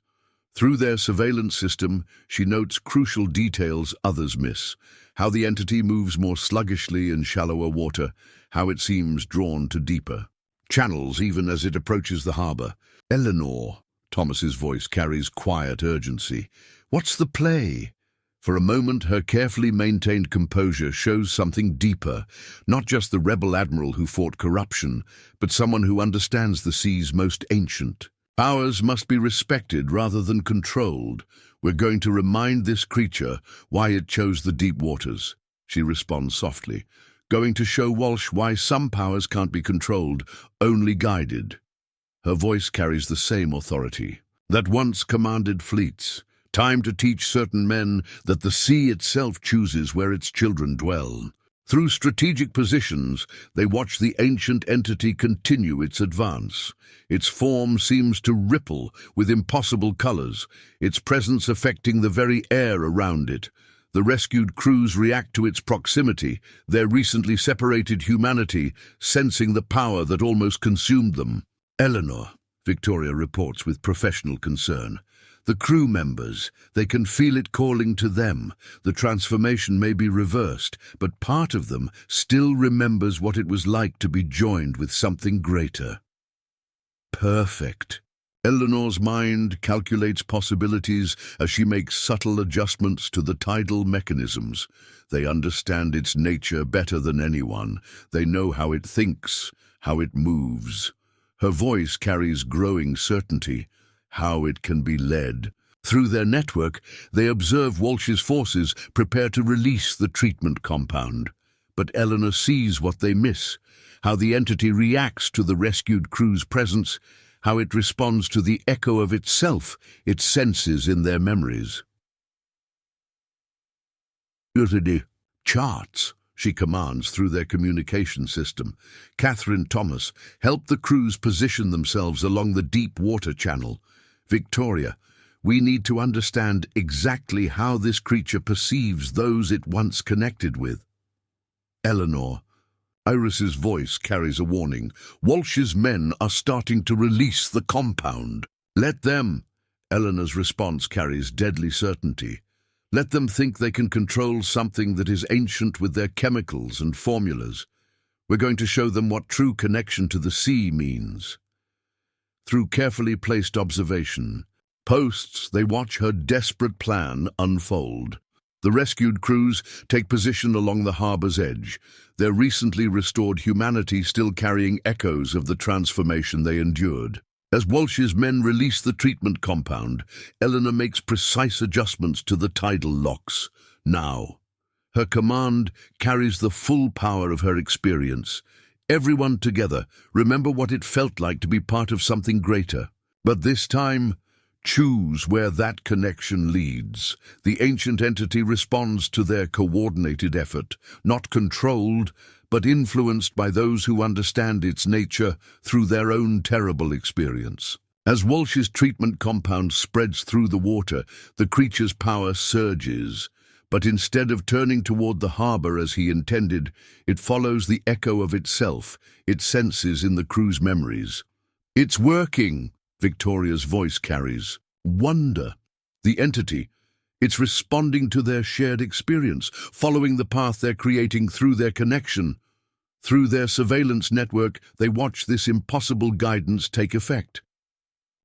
Through their surveillance system, she notes crucial details others miss: how the entity moves more sluggishly in shallower water, how it seems drawn to deeper channels even as it approaches the harbour. "Eleanor," Thomas's voice carries quiet urgency. "What's the play?" For a moment, her carefully maintained composure shows something deeper, not just the rebel admiral who fought corruption, but someone who understands the sea's most ancient. "Powers must be respected rather than controlled. We're going to remind this creature why it chose the deep waters," she responds softly. "Going to show Walsh why some powers can't be controlled, only guided." Her voice carries the same authority that once commanded fleets. Time to teach certain men that the sea itself chooses where its children dwell. Through strategic positions, they watch the ancient entity continue its advance. Its form seems to ripple with impossible colors, its presence affecting the very air around it. The rescued crews react to its proximity, their recently separated humanity sensing the power that almost consumed them. "Eleanor," Victoria reports with professional concern. "The crew members, they can feel it calling to them. The transformation may be reversed, but part of them still remembers what it was like to be joined with something greater." Perfect. Eleanor's mind calculates possibilities as she makes subtle adjustments to the tidal mechanisms. They understand its nature better than anyone. They know how it thinks, how it moves. Her voice carries growing certainty, how it can be led. Through their network, they observe Walsh's forces prepare to release the treatment compound. But Eleanor sees what they miss, how the entity reacts to the rescued crew's presence, how it responds to the echo of itself it senses in their memories. "Charts," she commands through their communication system. "Catherine, Thomas, help the crews position themselves along the deep water channel. Victoria, we need to understand exactly how this creature perceives those it once connected with." "Eleanor, Iris's voice carries a warning. Walsh's men are starting to release the compound. Let them. Eleanor's response carries deadly certainty. Let them think they can control something that is ancient with their chemicals and formulas. We're going to show them what true connection to the sea means. Through carefully placed observation, posts, they watch her desperate plan unfold. The rescued crews take position along the harbor's edge, their recently restored humanity still carrying echoes of the transformation they endured. As Walsh's men release the treatment compound, Eleanor makes precise adjustments to the tidal locks. Now, her command carries the full power of her experience. Everyone together, remember what it felt like to be part of something greater. But this time, choose where that connection leads. The ancient entity responds to their coordinated effort, not controlled, but influenced by those who understand its nature through their own terrible experience. As Walsh's treatment compound spreads through the water, the creature's power surges. But instead of turning toward the harbor as he intended, it follows the echo of itself, it senses in the crew's memories. It's working, Victoria's voice carries. Wonder. The entity, it's responding to their shared experience, following the path they're creating through their connection. Through their surveillance network, they watch this impossible guidance take effect.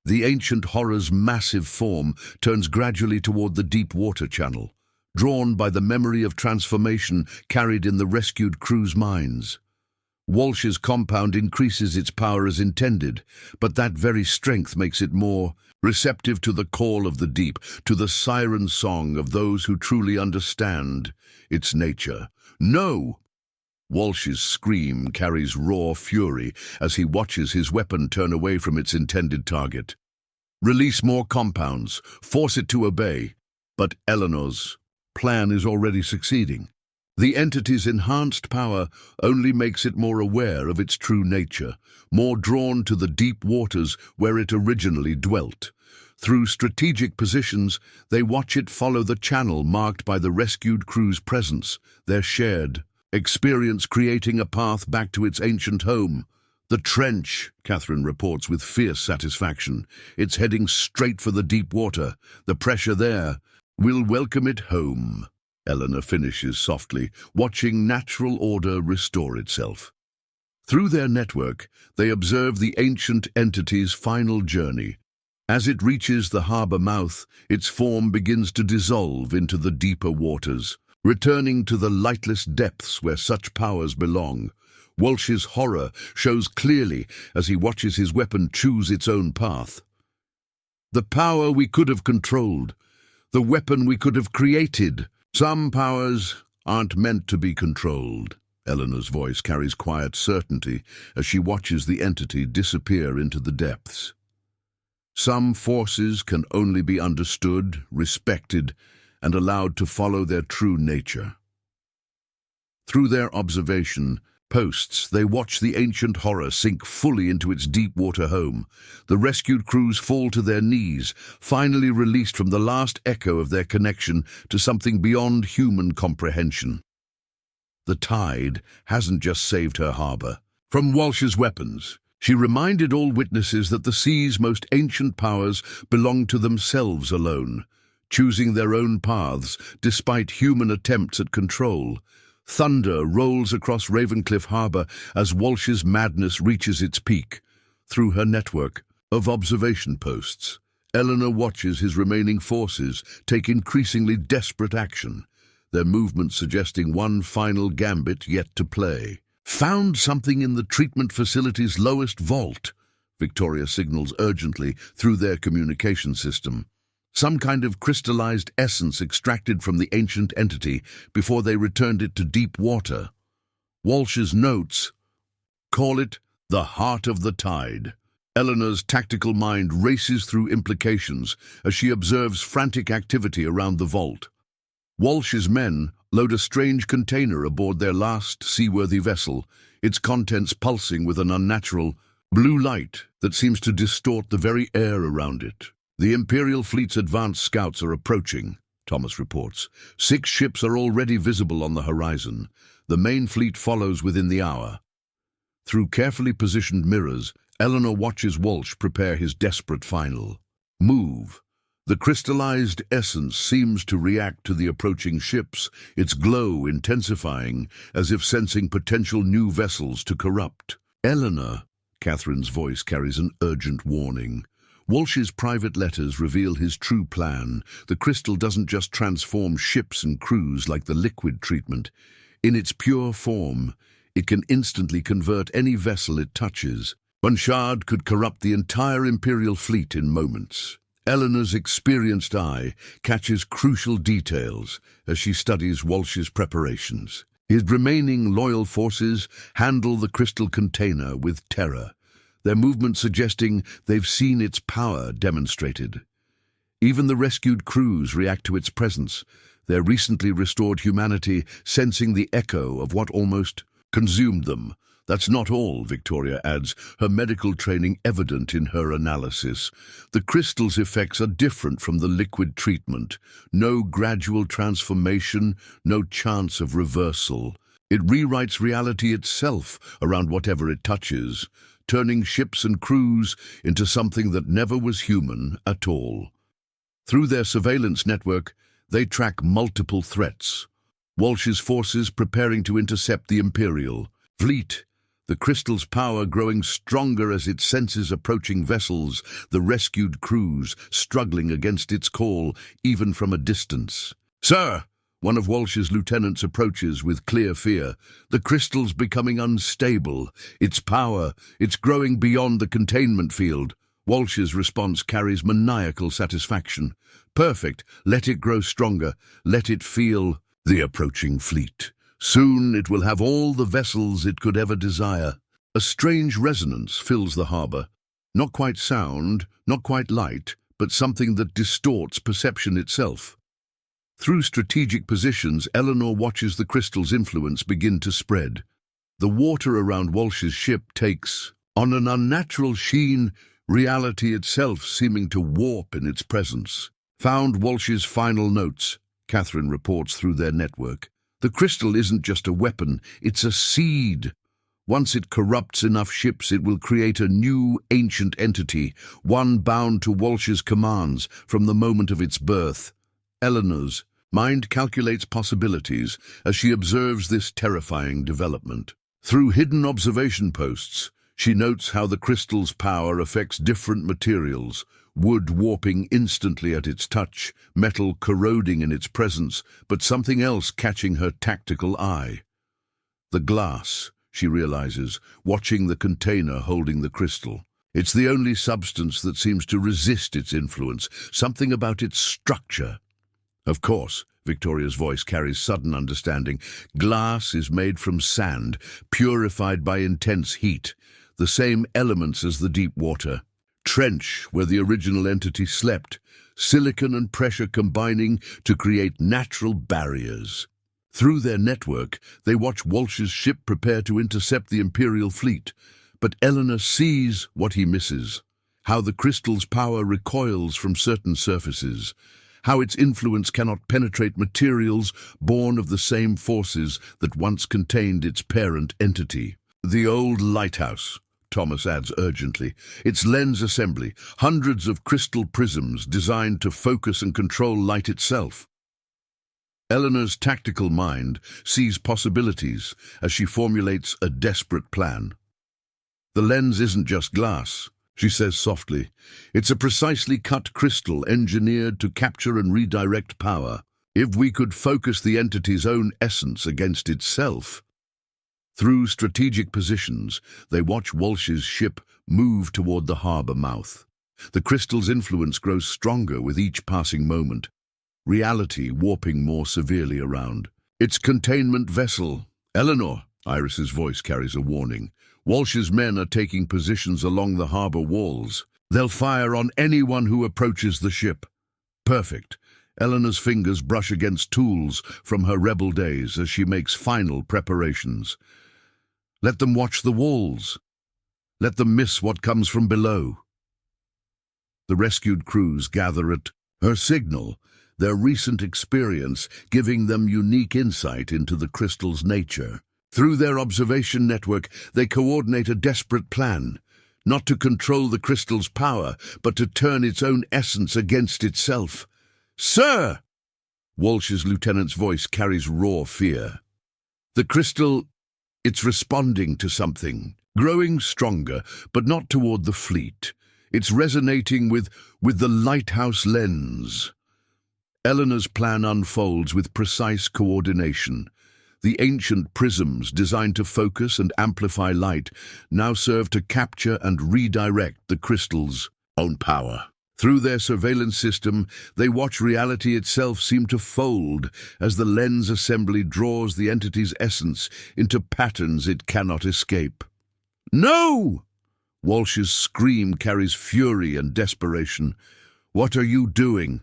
The ancient horror's massive form turns gradually toward the deep water channel, drawn by the memory of transformation carried in the rescued crew's minds. Walsh's compound increases its power as intended, but that very strength makes it more receptive to the call of the deep, to the siren song of those who truly understand its nature. No! Walsh's scream carries raw fury as he watches his weapon turn away from its intended target. Release more compounds, force it to obey. But Eleanor's plan is already succeeding. The entity's enhanced power only makes it more aware of its true nature, more drawn to the deep waters where it originally dwelt. Through strategic positions, they watch it follow the channel marked by the rescued crew's presence, their shared experience creating a path back to its ancient home. The trench, Catherine reports with fierce satisfaction. It's heading straight for the deep water. The pressure there will welcome it home. Eleanor finishes softly, watching natural order restore itself. Through their network, they observe the ancient entity's final journey. As it reaches the harbor mouth, its form begins to dissolve into the deeper waters, returning to the lightless depths where such powers belong. Walsh's horror shows clearly as he watches his weapon choose its own path. The power we could have controlled, the weapon we could have created. Some powers aren't meant to be controlled. Eleanor's voice carries quiet certainty as she watches the entity disappear into the depths. Some forces can only be understood, respected, and allowed to follow their true nature. Through their observation posts, they watch the ancient horror sink fully into its deep-water home. The rescued crews fall to their knees, finally released from the last echo of their connection to something beyond human comprehension. The tide hasn't just saved her harbor. From Walsh's weapons, she reminded all witnesses that the sea's most ancient powers belong to themselves alone, choosing their own paths despite human attempts at control. Thunder rolls across Ravencliff Harbor as Walsh's madness reaches its peak. Through her network of observation posts, Eleanor watches his remaining forces take increasingly desperate action, their movements suggesting one final gambit yet to play. Found something in the treatment facility's lowest vault, Victoria signals urgently through their communication system. Some kind of crystallized essence extracted from the ancient entity before they returned it to deep water. Walsh's notes call it the heart of the tide. Eleanor's tactical mind races through implications as she observes frantic activity around the vault. Walsh's men load a strange container aboard their last seaworthy vessel, its contents pulsing with an unnatural blue light that seems to distort the very air around it. The Imperial fleet's advanced scouts are approaching, Thomas reports. 6 ships are already visible on the horizon. The main fleet follows within the hour. Through carefully positioned mirrors, Eleanor watches Walsh prepare his desperate final move. The crystallized essence seems to react to the approaching ships, its glow intensifying, as if sensing potential new vessels to corrupt. Eleanor, Catherine's voice carries an urgent warning. Walsh's private letters reveal his true plan. The crystal doesn't just transform ships and crews like the liquid treatment. In its pure form, it can instantly convert any vessel it touches. One shard could corrupt the entire Imperial fleet in moments. Eleanor's experienced eye catches crucial details as she studies Walsh's preparations. His remaining loyal forces handle the crystal container with terror, their movement suggesting they've seen its power demonstrated. Even the rescued crews react to its presence, their recently restored humanity sensing the echo of what almost consumed them. That's not all, Victoria adds, her medical training evident in her analysis. The crystal's effects are different from the liquid treatment. No gradual transformation, no chance of reversal. It rewrites reality itself around whatever it touches, turning ships and crews into something that never was human at all. Through their surveillance network, they track multiple threats. Walsh's forces preparing to intercept the Imperial fleet, the crystal's power growing stronger as it senses approaching vessels, the rescued crews struggling against its call, even from a distance. "Sir!" One of Walsh's lieutenants approaches with clear fear. The crystal's becoming unstable. Its power, it's growing beyond the containment field. Walsh's response carries maniacal satisfaction. "Perfect. Let it grow stronger. Let it feel the approaching fleet. Soon it will have all the vessels it could ever desire." A strange resonance fills the harbor. Not quite sound, not quite light, but something that distorts perception itself. Through strategic positions, Eleanor watches the crystal's influence begin to spread. The water around Walsh's ship takes on an unnatural sheen, reality itself seeming to warp in its presence. Found Walsh's final notes, Catherine reports through their network. The crystal isn't just a weapon, it's a seed. Once it corrupts enough ships, it will create a new, ancient entity, one bound to Walsh's commands from the moment of its birth. Eleanor's mind calculates possibilities as she observes this terrifying development. Through hidden observation posts, she notes how the crystal's power affects different materials, wood warping instantly at its touch, metal corroding in its presence, but something else catching her tactical eye. The glass, she realizes, watching the container holding the crystal. It's the only substance that seems to resist its influence, something about its structure. Of course, Victoria's voice carries sudden understanding. Glass is made from sand, purified by intense heat, the same elements as the deep water. Trench, where the original entity slept, silicon and pressure combining to create natural barriers. Through their network, they watch Walsh's ship prepare to intercept the Imperial fleet, but Eleanor sees what he misses, how the crystal's power recoils from certain surfaces, how its influence cannot penetrate materials born of the same forces that once contained its parent entity. The old lighthouse, Thomas adds urgently, its lens assembly, hundreds of crystal prisms designed to focus and control light itself. Eleanor's tactical mind sees possibilities as she formulates a desperate plan. The lens isn't just glass, she says softly. It's a precisely cut crystal engineered to capture and redirect power. If we could focus the entity's own essence against itself. Through strategic positions, they watch Walsh's ship move toward the harbor mouth. The crystal's influence grows stronger with each passing moment, reality warping more severely around. Its containment vessel. "Eleanor," Iris's voice carries a warning. "Walsh's men are taking positions along the harbor walls. They'll fire on anyone who approaches the ship." Perfect. Eleanor's fingers brush against tools from her rebel days as she makes final preparations. Let them watch the walls. Let them miss what comes from below. The rescued crews gather at her signal, their recent experience giving them unique insight into the crystal's nature. Through their observation network, they coordinate a desperate plan, not to control the crystal's power, but to turn its own essence against itself. "Sir!" Walsh's lieutenant's voice carries raw fear. The crystal, it's responding to something, growing stronger, but not toward the fleet. It's resonating with the lighthouse lens. Eleanor's plan unfolds with precise coordination. The ancient prisms designed to focus and amplify light now serve to capture and redirect the crystal's own power. Through their surveillance system, they watch reality itself seem to fold as the lens assembly draws the entity's essence into patterns it cannot escape. "No!" Walsh's scream carries fury and desperation. "What are you doing?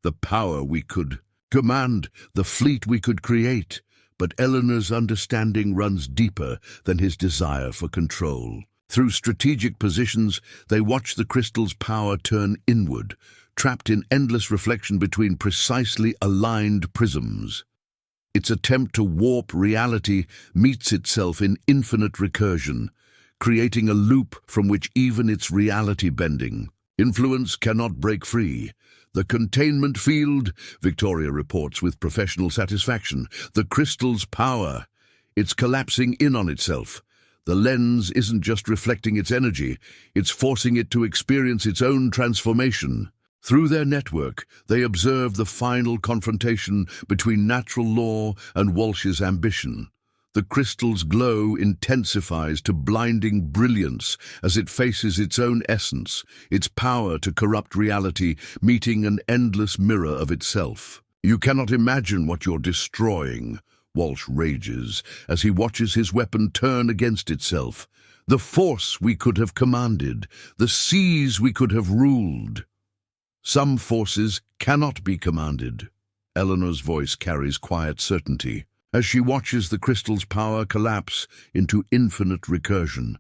The power we could command, the fleet we could create." But Eleanor's understanding runs deeper than his desire for control. Through strategic positions, they watch the crystal's power turn inward, trapped in endless reflection between precisely aligned prisms. Its attempt to warp reality meets itself in infinite recursion, creating a loop from which even its reality-bending influence cannot break free. "The containment field," Victoria reports with professional satisfaction. "The crystal's power. It's collapsing in on itself. The lens isn't just reflecting its energy, it's forcing it to experience its own transformation." Through their network, they observe the final confrontation between natural law and Walsh's ambition. The crystal's glow intensifies to blinding brilliance as it faces its own essence, its power to corrupt reality, meeting an endless mirror of itself. "You cannot imagine what you're destroying," Walsh rages as he watches his weapon turn against itself. "The force we could have commanded, the seas we could have ruled." "Some forces cannot be commanded." Eleanor's voice carries quiet certainty as she watches the crystal's power collapse into infinite recursion.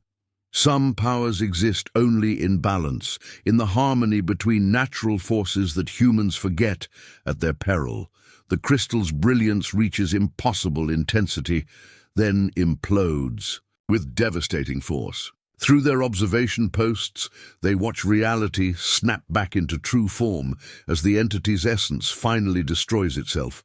Some powers exist only in balance, in the harmony between natural forces that humans forget at their peril. The crystal's brilliance reaches impossible intensity, then implodes with devastating force. Through their observation posts, they watch reality snap back into true form as the entity's essence finally destroys itself.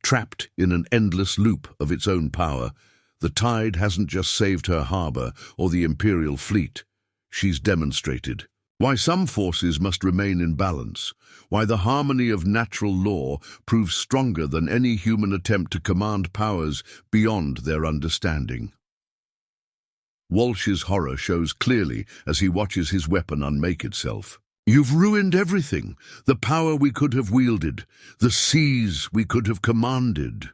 Trapped in an endless loop of its own power, the tide hasn't just saved her harbor or the Imperial fleet. She's demonstrated why some forces must remain in balance, why the harmony of natural law proves stronger than any human attempt to command powers beyond their understanding. Walsh's horror shows clearly as he watches his weapon unmake itself. "You've ruined everything, the power we could have wielded, the seas we could have commanded."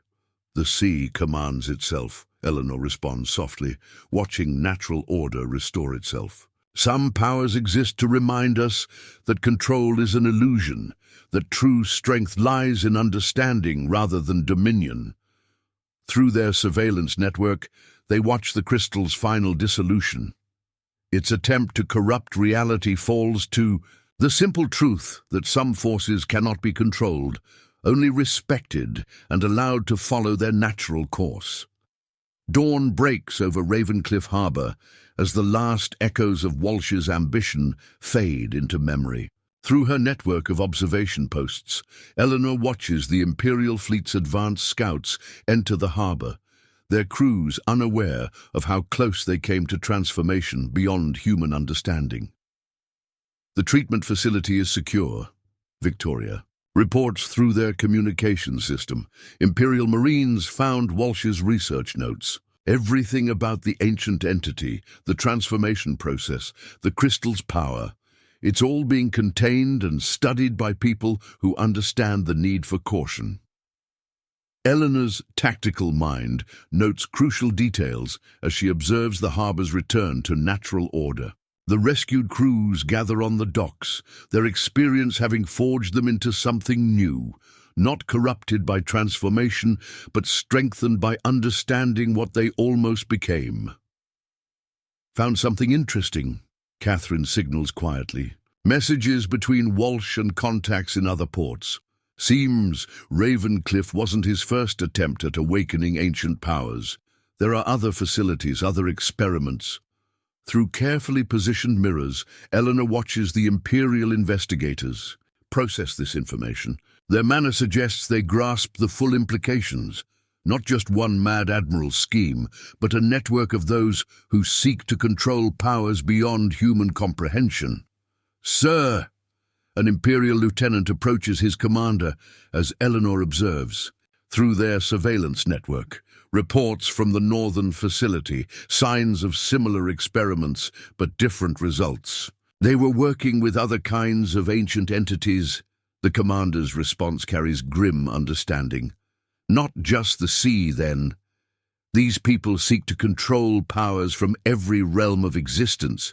"The sea commands itself," Eleanor responds softly, watching natural order restore itself. "Some powers exist to remind us that control is an illusion, that true strength lies in understanding rather than dominion." Through their surveillance network, they watch the crystal's final dissolution. Its attempt to corrupt reality falls to the simple truth that some forces cannot be controlled, only respected and allowed to follow their natural course. Dawn breaks over Ravencliff Harbour as the last echoes of Walsh's ambition fade into memory. Through her network of observation posts, Eleanor watches the Imperial fleet's advanced scouts enter the harbour, their crews unaware of how close they came to transformation beyond human understanding. "The treatment facility is secure," Victoria reports through their communication system. "Imperial Marines found Walsh's research notes. Everything about the ancient entity, the transformation process, the crystal's power. It's all being contained and studied by people who understand the need for caution." Eleanor's tactical mind notes crucial details as she observes the harbour's return to natural order. The rescued crews gather on the docks, their experience having forged them into something new, not corrupted by transformation, but strengthened by understanding what they almost became. "Found something interesting," Catherine signals quietly. "Messages between Walsh and contacts in other ports. Seems Ravencliff wasn't his first attempt at awakening ancient powers. There are other facilities, other experiments. Through carefully positioned mirrors, Eleanor watches the Imperial investigators process this information. Their manner suggests they grasp the full implications. Not just one mad admiral's scheme, but a network of those who seek to control powers beyond human comprehension. "Sir!" An Imperial lieutenant approaches his commander as Eleanor observes. Through their surveillance network, reports from the northern facility, signs of similar experiments but different results. They were working with other kinds of ancient entities. The commander's response carries grim understanding. Not just the sea, then. These people seek to control powers from every realm of existence.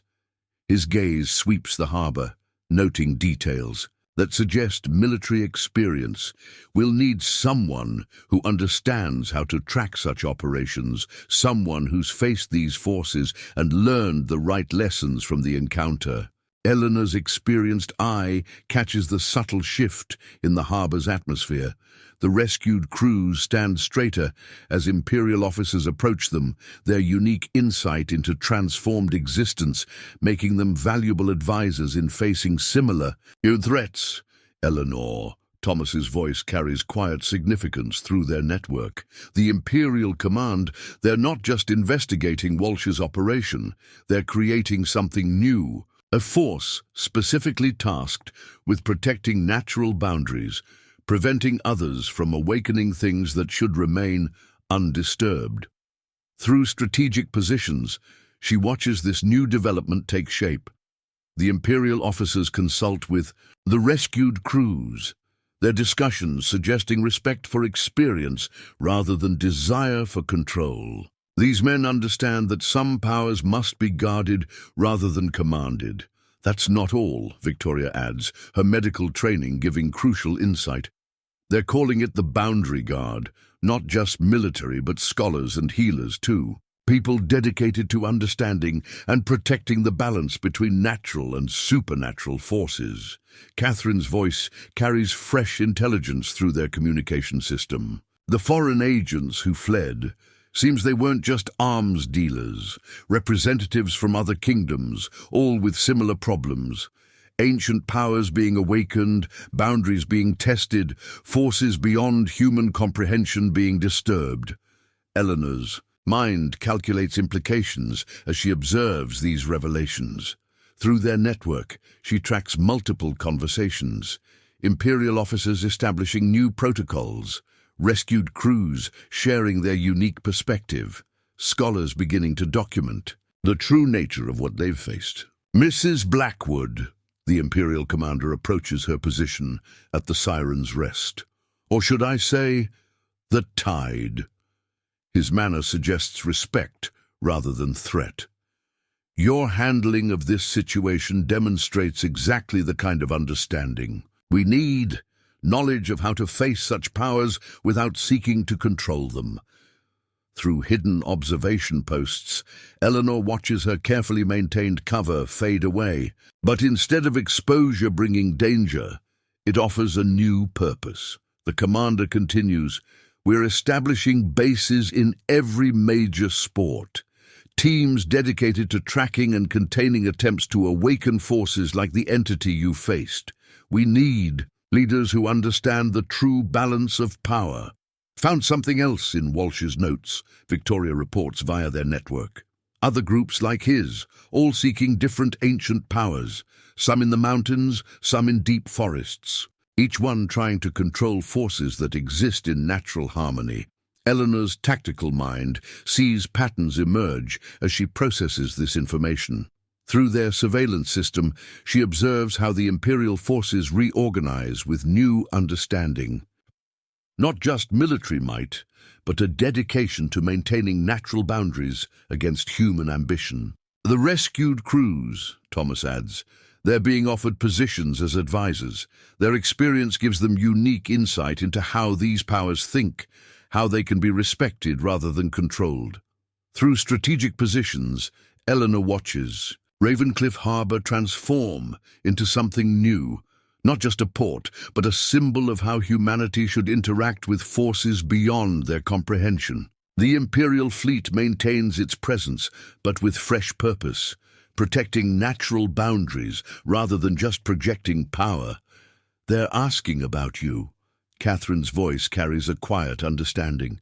His gaze sweeps the harbor, noting details that suggest military experience. We'll need someone who understands how to track such operations, someone who's faced these forces and learned the right lessons from the encounter. Eleanor's experienced eye catches the subtle shift in the harbor's atmosphere. The rescued crews stand straighter as Imperial officers approach them, their unique insight into transformed existence, making them valuable advisors in facing similar threats. Eleanor, Thomas's voice carries quiet significance through their network. The Imperial Command, they're not just investigating Walsh's operation, they're creating something new. A force specifically tasked with protecting natural boundaries, preventing others from awakening things that should remain undisturbed. Through strategic positions, she watches this new development take shape. The Imperial officers consult with the rescued crews, their discussions suggesting respect for experience rather than desire for control. These men understand that some powers must be guarded rather than commanded. That's not all, Victoria adds, her medical training giving crucial insight. They're calling it the boundary guard, not just military but scholars and healers too. People dedicated to understanding and protecting the balance between natural and supernatural forces. Catherine's voice carries fresh intelligence through their communication system. The foreign agents who fled, seems they weren't just arms dealers, representatives from other kingdoms, all with similar problems. Ancient powers being awakened, boundaries being tested, forces beyond human comprehension being disturbed. Eleanor's mind calculates implications as she observes these revelations. Through their network, she tracks multiple conversations. Imperial officers establishing new protocols, rescued crews sharing their unique perspective, scholars beginning to document the true nature of what they've faced. "Mrs. Blackwood," the Imperial commander approaches her position at the Siren's Rest. Or should I say, the Tide. His manner suggests respect rather than threat. "Your handling of this situation demonstrates exactly the kind of understanding we need. Knowledge of how to face such powers without seeking to control them." Through hidden observation posts, Eleanor watches her carefully maintained cover fade away. But instead of exposure bringing danger, it offers a new purpose. The commander continues, "We're establishing bases in every major sport. Teams dedicated to tracking and containing attempts to awaken forces like the entity you faced. We need leaders who understand the true balance of power." Found something else in Walsh's notes, Victoria reports via their network. Other groups like his, all seeking different ancient powers, some in the mountains, some in deep forests, each one trying to control forces that exist in natural harmony. Eleanor's tactical mind sees patterns emerge as she processes this information. Through their surveillance system, she observes how the Imperial forces reorganize with new understanding. Not just military might, but a dedication to maintaining natural boundaries against human ambition. The rescued crews, Thomas adds, they're being offered positions as advisors. Their experience gives them unique insight into how these powers think, how they can be respected rather than controlled. Through strategic positions, Eleanor watches Ravencliff Harbor transform into something new, Not just a port, but a symbol of how humanity should interact with forces beyond their comprehension. The Imperial fleet maintains its presence, but with fresh purpose, protecting natural boundaries rather than just projecting power. "They're asking about you." Catherine's voice carries a quiet understanding.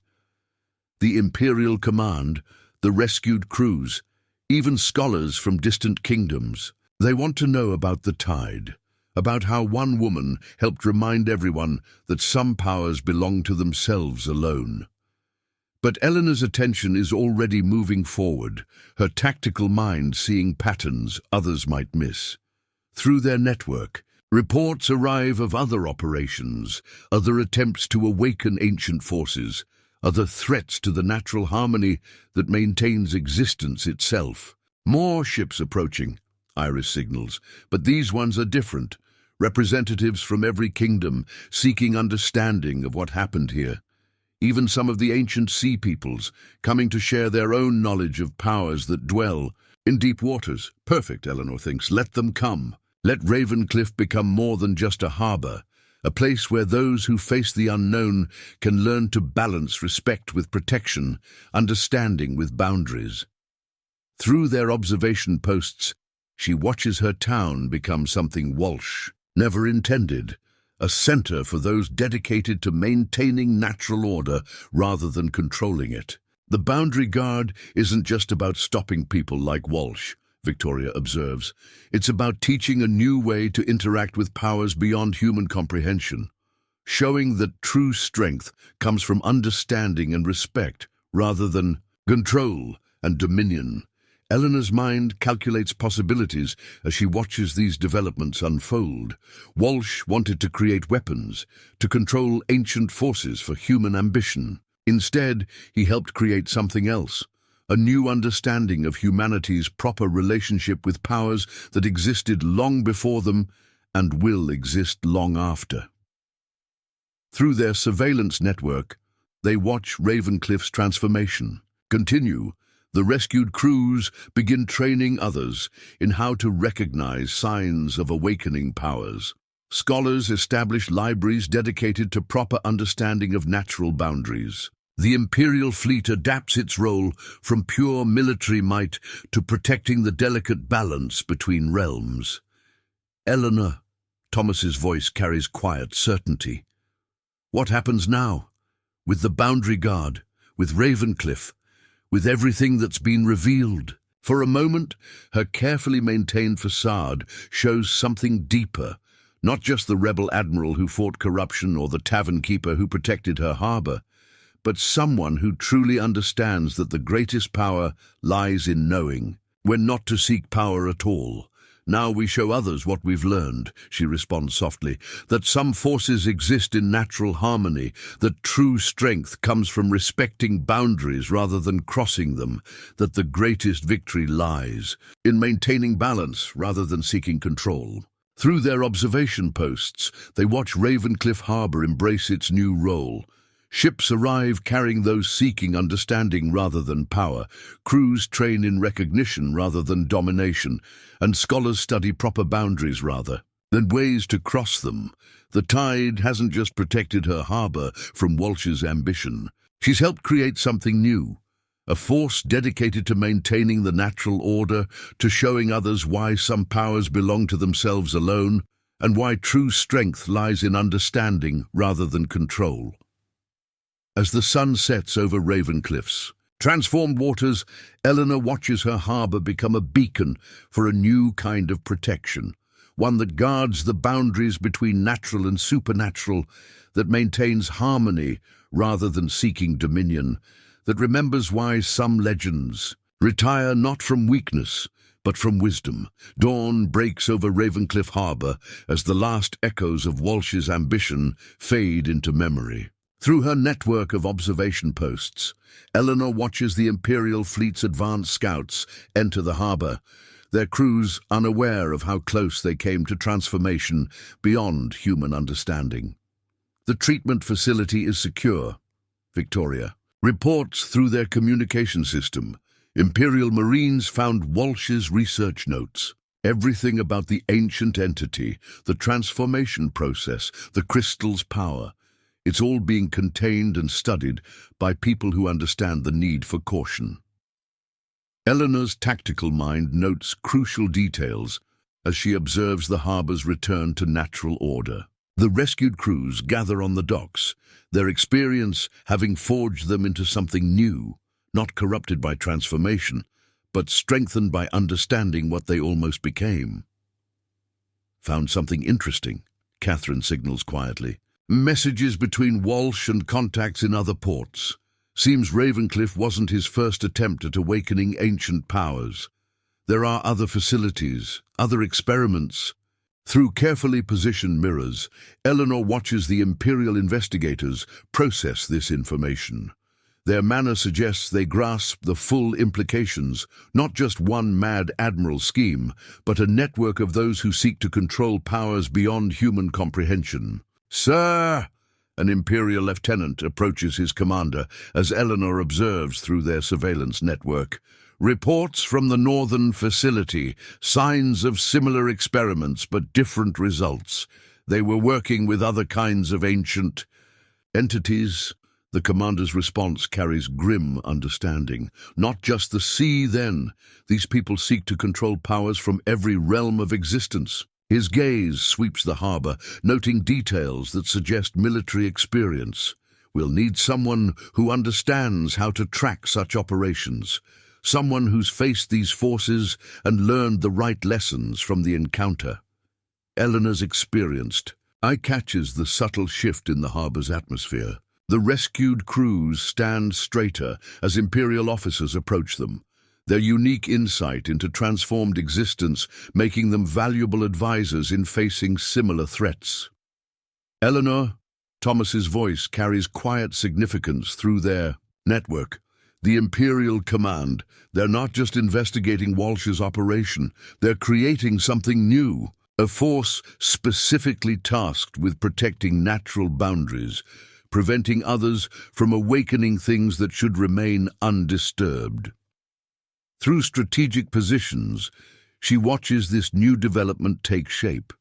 The Imperial command, the rescued crews, even scholars from distant kingdoms. They want to know about the tide, about how one woman helped remind everyone that some powers belong to themselves alone. But Eleanor's attention is already moving forward, her tactical mind seeing patterns others might miss. Through their network, reports arrive of other operations, other attempts to awaken ancient forces, other threats to the natural harmony that maintains existence itself. More ships approaching, Iris signals, but these ones are different. Representatives from every kingdom seeking understanding of what happened here. Even some of the ancient sea peoples coming to share their own knowledge of powers that dwell in deep waters. Perfect, Eleanor thinks. Let them come. Let Ravencliff become more than just a harbour, a place where those who face the unknown can learn to balance respect with protection, understanding with boundaries. Through their observation posts, she watches her town become something Walsh never intended, a centre for those dedicated to maintaining natural order rather than controlling it. The boundary guard isn't just about stopping people like Walsh, Victoria observes. It's about teaching a new way to interact with powers beyond human comprehension, showing that true strength comes from understanding and respect rather than control and dominion. Eleanor's mind calculates possibilities as she watches these developments unfold. Walsh wanted to create weapons, to control ancient forces for human ambition. Instead, he helped create something else, a new understanding of humanity's proper relationship with powers that existed long before them and will exist long after. Through their surveillance network, they watch Ravencliff's transformation continue. The rescued crews begin training others in how to recognize signs of awakening powers. Scholars establish libraries dedicated to proper understanding of natural boundaries. The Imperial fleet adapts its role from pure military might to protecting the delicate balance between realms. Eleanor, Thomas's voice carries quiet certainty. What happens now? With the boundary guard, with Ravencliff, with everything that's been revealed? For a moment, her carefully maintained facade shows something deeper, not just the rebel admiral who fought corruption or the tavern keeper who protected her harbour, but someone who truly understands that the greatest power lies in knowing when not to seek power at all. "Now we show others what we've learned," she responds softly, "that some forces exist in natural harmony, that true strength comes from respecting boundaries rather than crossing them, that the greatest victory lies in maintaining balance rather than seeking control." Through their observation posts, they watch Ravencliff Harbour embrace its new role. Ships arrive carrying those seeking understanding rather than power. Crews train in recognition rather than domination, and scholars study proper boundaries rather than ways to cross them. The tide hasn't just protected her harbour from Walsh's ambition. She's helped create something new, a force dedicated to maintaining the natural order, to showing others why some powers belong to themselves alone, and why true strength lies in understanding rather than control. As the sun sets over Ravencliff's transformed waters, Eleanor watches her harbour become a beacon for a new kind of protection, one that guards the boundaries between natural and supernatural, that maintains harmony rather than seeking dominion, that remembers why some legends retire not from weakness, but from wisdom. Dawn breaks over Ravencliff Harbour as the last echoes of Walsh's ambition fade into memory. Through her network of observation posts, Eleanor watches the Imperial fleet's advanced scouts enter the harbour, their crews unaware of how close they came to transformation beyond human understanding. The treatment facility is secure, Victoria reports through their communication system. Imperial Marines found Walsh's research notes. Everything about the ancient entity, the transformation process, the crystal's power, it's all being contained and studied by people who understand the need for caution. Eleanor's tactical mind notes crucial details as she observes the harbor's return to natural order. The rescued crews gather on the docks, their experience having forged them into something new, not corrupted by transformation, but strengthened by understanding what they almost became. Found something interesting, Catherine signals quietly. Messages between Walsh and contacts in other ports. Seems Ravencliff wasn't his first attempt at awakening ancient powers. There are other facilities, other experiments. Through carefully positioned mirrors, Eleanor watches the Imperial investigators process this information. Their manner suggests they grasp the full implications, not just one mad admiral scheme, but a network of those who seek to control powers beyond human comprehension. "Sir!" An Imperial lieutenant approaches his commander as Eleanor observes through their surveillance network. "Reports from the northern facility, signs of similar experiments but different results. They were working with other kinds of ancient entities." The commander's response carries grim understanding. "Not just the sea, then. These people seek to control powers from every realm of existence." His gaze sweeps the harbor, noting details that suggest military experience. "We'll need someone who understands how to track such operations. Someone who's faced these forces and learned the right lessons from the encounter." Eleanor's experienced. Eye catches the subtle shift in the harbor's atmosphere. The rescued crews stand straighter as Imperial officers approach them, their unique insight into transformed existence making them valuable advisors in facing similar threats. "Eleanor," Thomas's voice carries quiet significance through their network. "The Imperial Command, they're not just investigating Walsh's operation, they're creating something new, a force specifically tasked with protecting natural boundaries, preventing others from awakening things that should remain undisturbed." Through strategic positions, she watches this new development take shape.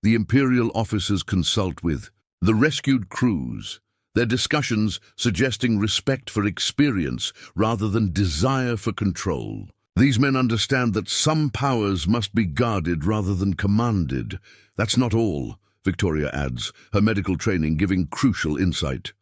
The Imperial officers consult with the rescued crews, their discussions suggesting respect for experience rather than desire for control. These men understand that some powers must be guarded rather than commanded. That's not all, Victoria adds, her medical training giving crucial insight.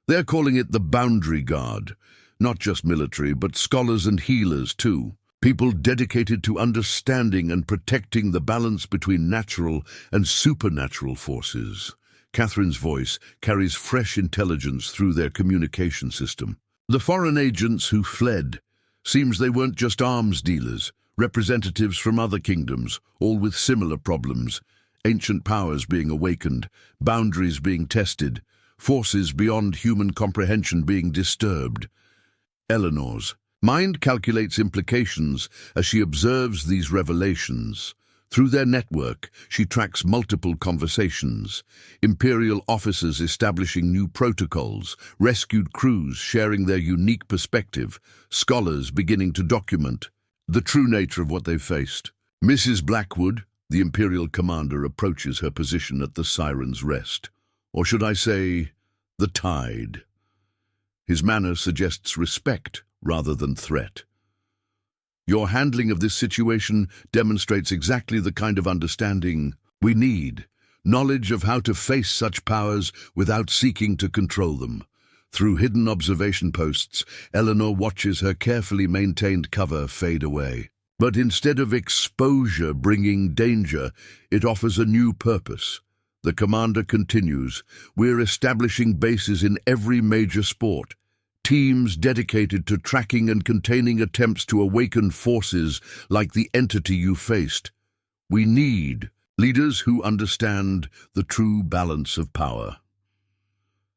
They're calling it the Boundary Guard, not just military, but scholars and healers too. People dedicated to understanding and protecting the balance between natural and supernatural forces. Catherine's voice carries fresh intelligence through their communication system. The foreign agents who fled, seems they weren't just arms dealers, representatives from other kingdoms, all with similar problems. Ancient powers being awakened, boundaries being tested, forces beyond human comprehension being disturbed. Eleanor's mind calculates implications as she observes these revelations. Through their network, she tracks multiple conversations, Imperial officers establishing new protocols, rescued crews sharing their unique perspective, scholars beginning to document the true nature of what they've faced. Mrs. Blackwood, the Imperial commander, approaches her position at the Siren's Rest, or should I say, the Tide. His manner suggests respect rather than threat. "Your handling of this situation demonstrates exactly the kind of understanding we need, knowledge of how to face such powers without seeking to control them." Through hidden observation posts, Eleanor watches her carefully maintained cover fade away. But instead of exposure bringing danger, it offers a new purpose. The commander continues, "We're establishing bases in every major sport. Teams dedicated to tracking and containing attempts to awaken forces like the entity you faced. We need leaders who understand the true balance of power."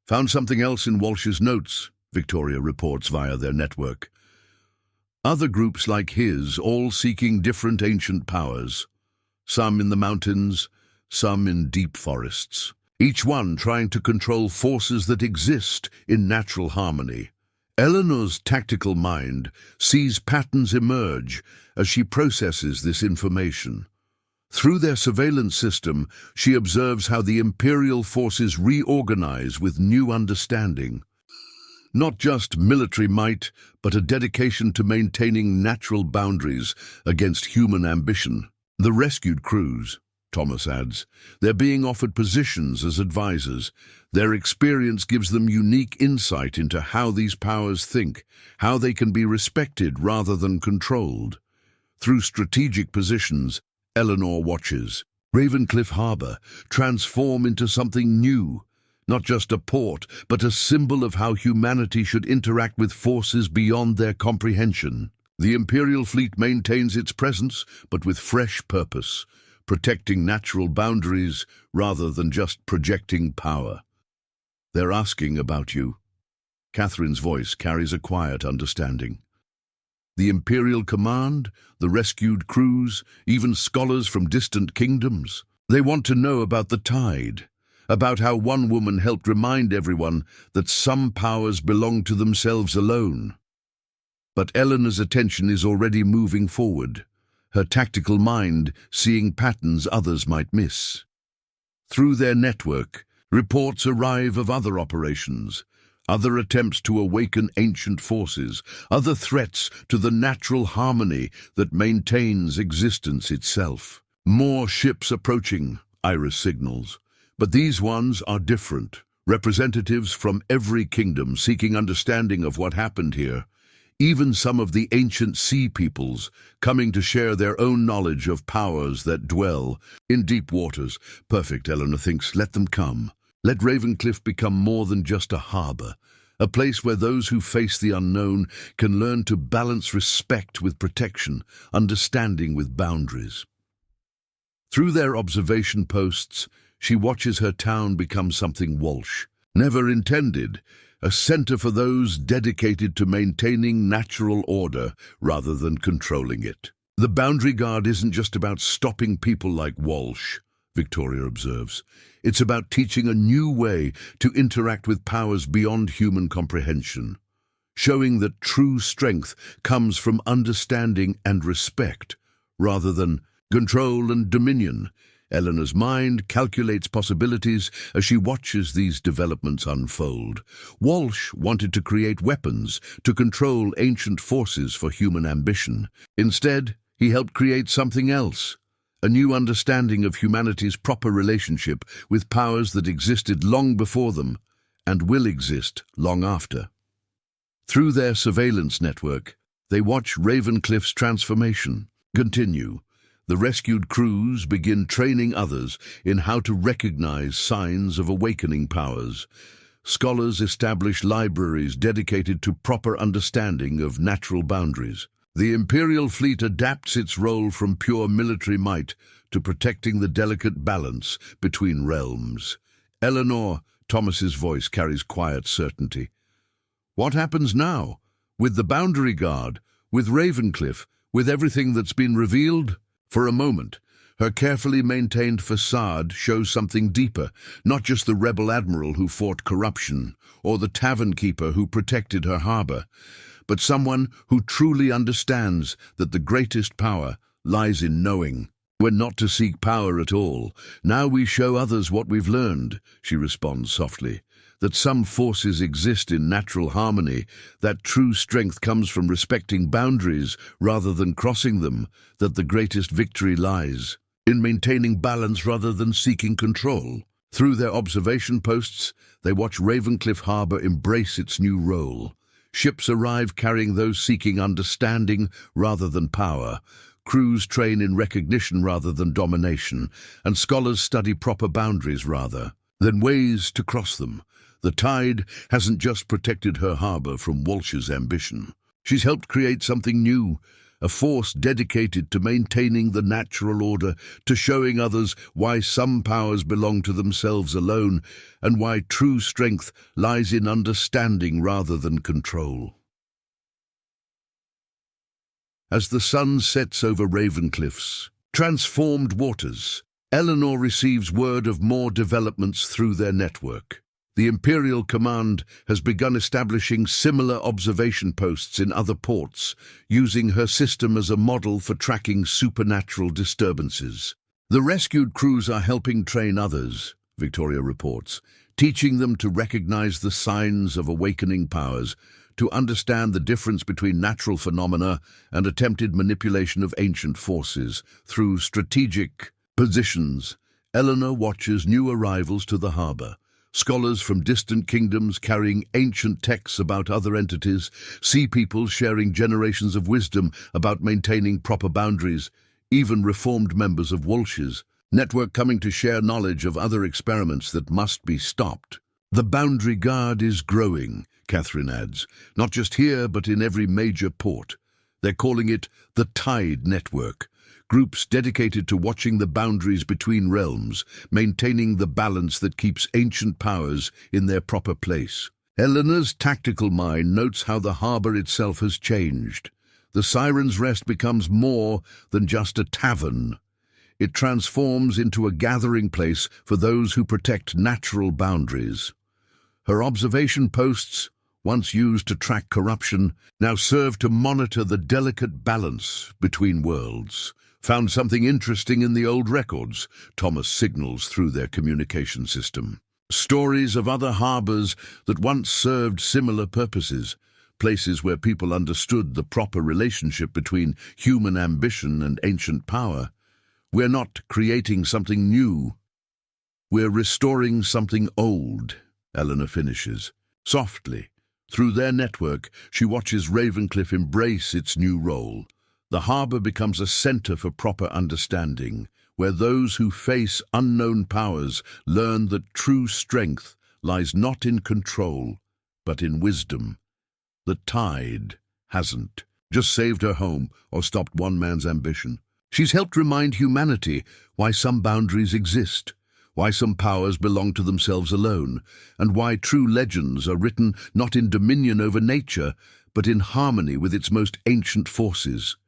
Found something else in Walsh's notes, Victoria reports via their network. Other groups like his, all seeking different ancient powers. Some in the mountains, some in deep forests. Each one trying to control forces that exist in natural harmony. Eleanor's tactical mind sees patterns emerge as she processes this information. Through their surveillance system, she observes how the Imperial forces reorganize with new understanding. Not just military might, but a dedication to maintaining natural boundaries against human ambition. The rescued crews, Thomas adds, they're being offered positions as advisors. Their experience gives them unique insight into how these powers think, how they can be respected rather than controlled. Through strategic positions, Eleanor watches Ravencliff Harbour transform into something new, not just a port, but a symbol of how humanity should interact with forces beyond their comprehension. The Imperial fleet maintains its presence, but with fresh purpose, protecting natural boundaries rather than just projecting power. They're asking about you. Catherine's voice carries a quiet understanding. The Imperial command, the rescued crews, even scholars from distant kingdoms. They want to know about the tide, about how one woman helped remind everyone that some powers belong to themselves alone. But Eleanor's attention is already moving forward, her tactical mind seeing patterns others might miss. Through their network, reports arrive of other operations, other attempts to awaken ancient forces, other threats to the natural harmony that maintains existence itself. More ships approaching, Iris signals. But these ones are different, representatives from every kingdom seeking understanding of what happened here. Even some of the ancient sea peoples coming to share their own knowledge of powers that dwell in deep waters. Perfect, Eleanor thinks. Let them come. Let Ravencliff become more than just a harbour, a place where those who face the unknown can learn to balance respect with protection, understanding with boundaries. Through their observation posts, she watches her town become something Walsh never intended, a centre for those dedicated to maintaining natural order rather than controlling it. The boundary guard isn't just about stopping people like Walsh, Victoria observes. It's about teaching a new way to interact with powers beyond human comprehension, showing that true strength comes from understanding and respect, rather than control and dominion. Eleanor's mind calculates possibilities as she watches these developments unfold. Walsh wanted to create weapons to control ancient forces for human ambition. Instead, he helped create something else, a new understanding of humanity's proper relationship with powers that existed long before them and will exist long after. Through their surveillance network, they watch Ravencliff's transformation continue. The rescued crews begin training others in how to recognize signs of awakening powers. Scholars establish libraries dedicated to proper understanding of natural boundaries. The Imperial fleet adapts its role from pure military might to protecting the delicate balance between realms. Eleanor, Thomas's voice carries quiet certainty. What happens now? With the boundary guard, with Ravencliff, with everything that's been revealed? For a moment, her carefully maintained facade shows something deeper, not just the rebel admiral who fought corruption, or the tavern keeper who protected her harbour, but someone who truly understands that the greatest power lies in knowing. We're not to seek power at all. Now we show others what we've learned, she responds softly, that some forces exist in natural harmony, that true strength comes from respecting boundaries rather than crossing them, that the greatest victory lies in maintaining balance rather than seeking control. Through their observation posts, they watch Ravencliff Harbour embrace its new role. Ships arrive carrying those seeking understanding rather than power. Crews train in recognition rather than domination, and scholars study proper boundaries rather than ways to cross them. The tide hasn't just protected her harbour from Walsh's ambition. She's helped create something new, a force dedicated to maintaining the natural order, to showing others why some powers belong to themselves alone, and why true strength lies in understanding rather than control. As the sun sets over Ravencliff's transformed waters, Eleanor receives word of more developments through their network. The Imperial Command has begun establishing similar observation posts in other ports, using her system as a model for tracking supernatural disturbances. The rescued crews are helping train others, Victoria reports, teaching them to recognize the signs of awakening powers, to understand the difference between natural phenomena and attempted manipulation of ancient forces. Through strategic positions, Eleanor watches new arrivals to the harbour. Scholars from distant kingdoms carrying ancient texts about other entities, sea people sharing generations of wisdom about maintaining proper boundaries, even reformed members of Walsh's network coming to share knowledge of other experiments that must be stopped. The boundary guard is growing, Catherine adds, not just here but in every major port. They're calling it the Tide Network, groups dedicated to watching the boundaries between realms, maintaining the balance that keeps ancient powers in their proper place. Eleanor's tactical mind notes how the harbour itself has changed. The Siren's Rest becomes more than just a tavern. It transforms into a gathering place for those who protect natural boundaries. Her observation posts, once used to track corruption, now serve to monitor the delicate balance between worlds. Found something interesting in the old records, Thomas signals through their communication system. Stories of other harbours that once served similar purposes, places where people understood the proper relationship between human ambition and ancient power. We're not creating something new. We're restoring something old, Eleanor finishes. Softly, through their network, she watches Ravencliff embrace its new role. The harbour becomes a centre for proper understanding, where those who face unknown powers learn that true strength lies not in control, but in wisdom. The Tide hasn't just saved her home or stopped one man's ambition. She's helped remind humanity why some boundaries exist, why some powers belong to themselves alone, and why true legends are written not in dominion over nature, but in harmony with its most ancient forces.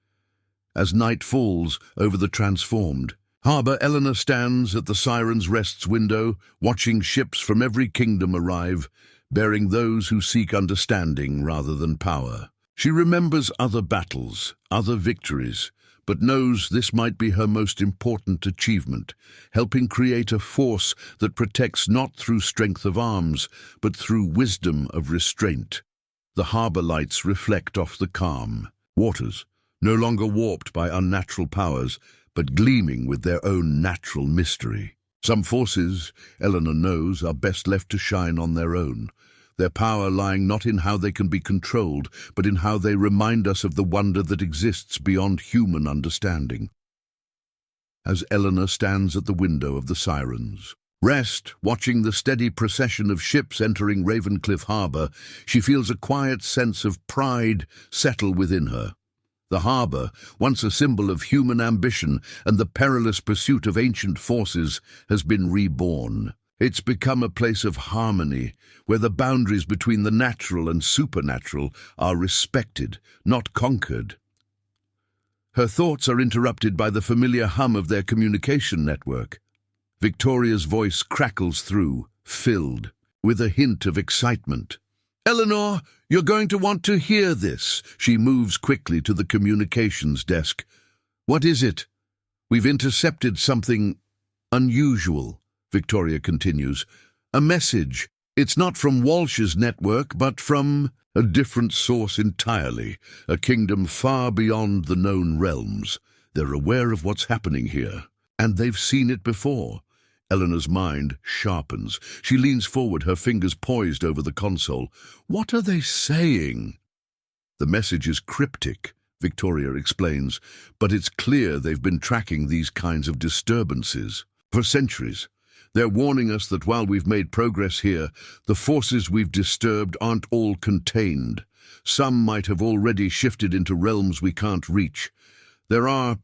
As night falls over the transformed harbour, Eleanor stands at the Siren's Rest's window, watching ships from every kingdom arrive, bearing those who seek understanding rather than power. She remembers other battles, other victories, but knows this might be her most important achievement, helping create a force that protects not through strength of arms, but through wisdom of restraint. The harbour lights reflect off the calm waters, no longer warped by unnatural powers, but gleaming with their own natural mystery. Some forces, Eleanor knows, are best left to shine on their own, their power lying not in how they can be controlled, but in how they remind us of the wonder that exists beyond human understanding. As Eleanor stands at the window of the Sirens' Rest, watching the steady procession of ships entering Ravencliff harbour, she feels a quiet sense of pride settle within her. The harbour, once a symbol of human ambition and the perilous pursuit of ancient forces, has been reborn. It's become a place of harmony, where the boundaries between the natural and supernatural are respected, not conquered. Her thoughts are interrupted by the familiar hum of their communication network. Victoria's voice crackles through, filled with a hint of excitement. "Eleanor, you're going to want to hear this." She moves quickly to the communications desk. "What is it?" "We've intercepted something unusual," Victoria continues. "A message. It's not from Walsh's network, but from a different source entirely, a kingdom far beyond the known realms. They're aware of what's happening here, and they've seen it before." Eleanor's mind sharpens. She leans forward, her fingers poised over the console. "What are they saying?" "The message is cryptic," Victoria explains, "but it's clear they've been tracking these kinds of disturbances for centuries. They're warning us that while we've made progress here, the forces we've disturbed aren't all contained. Some might have already shifted into realms we can't reach. There are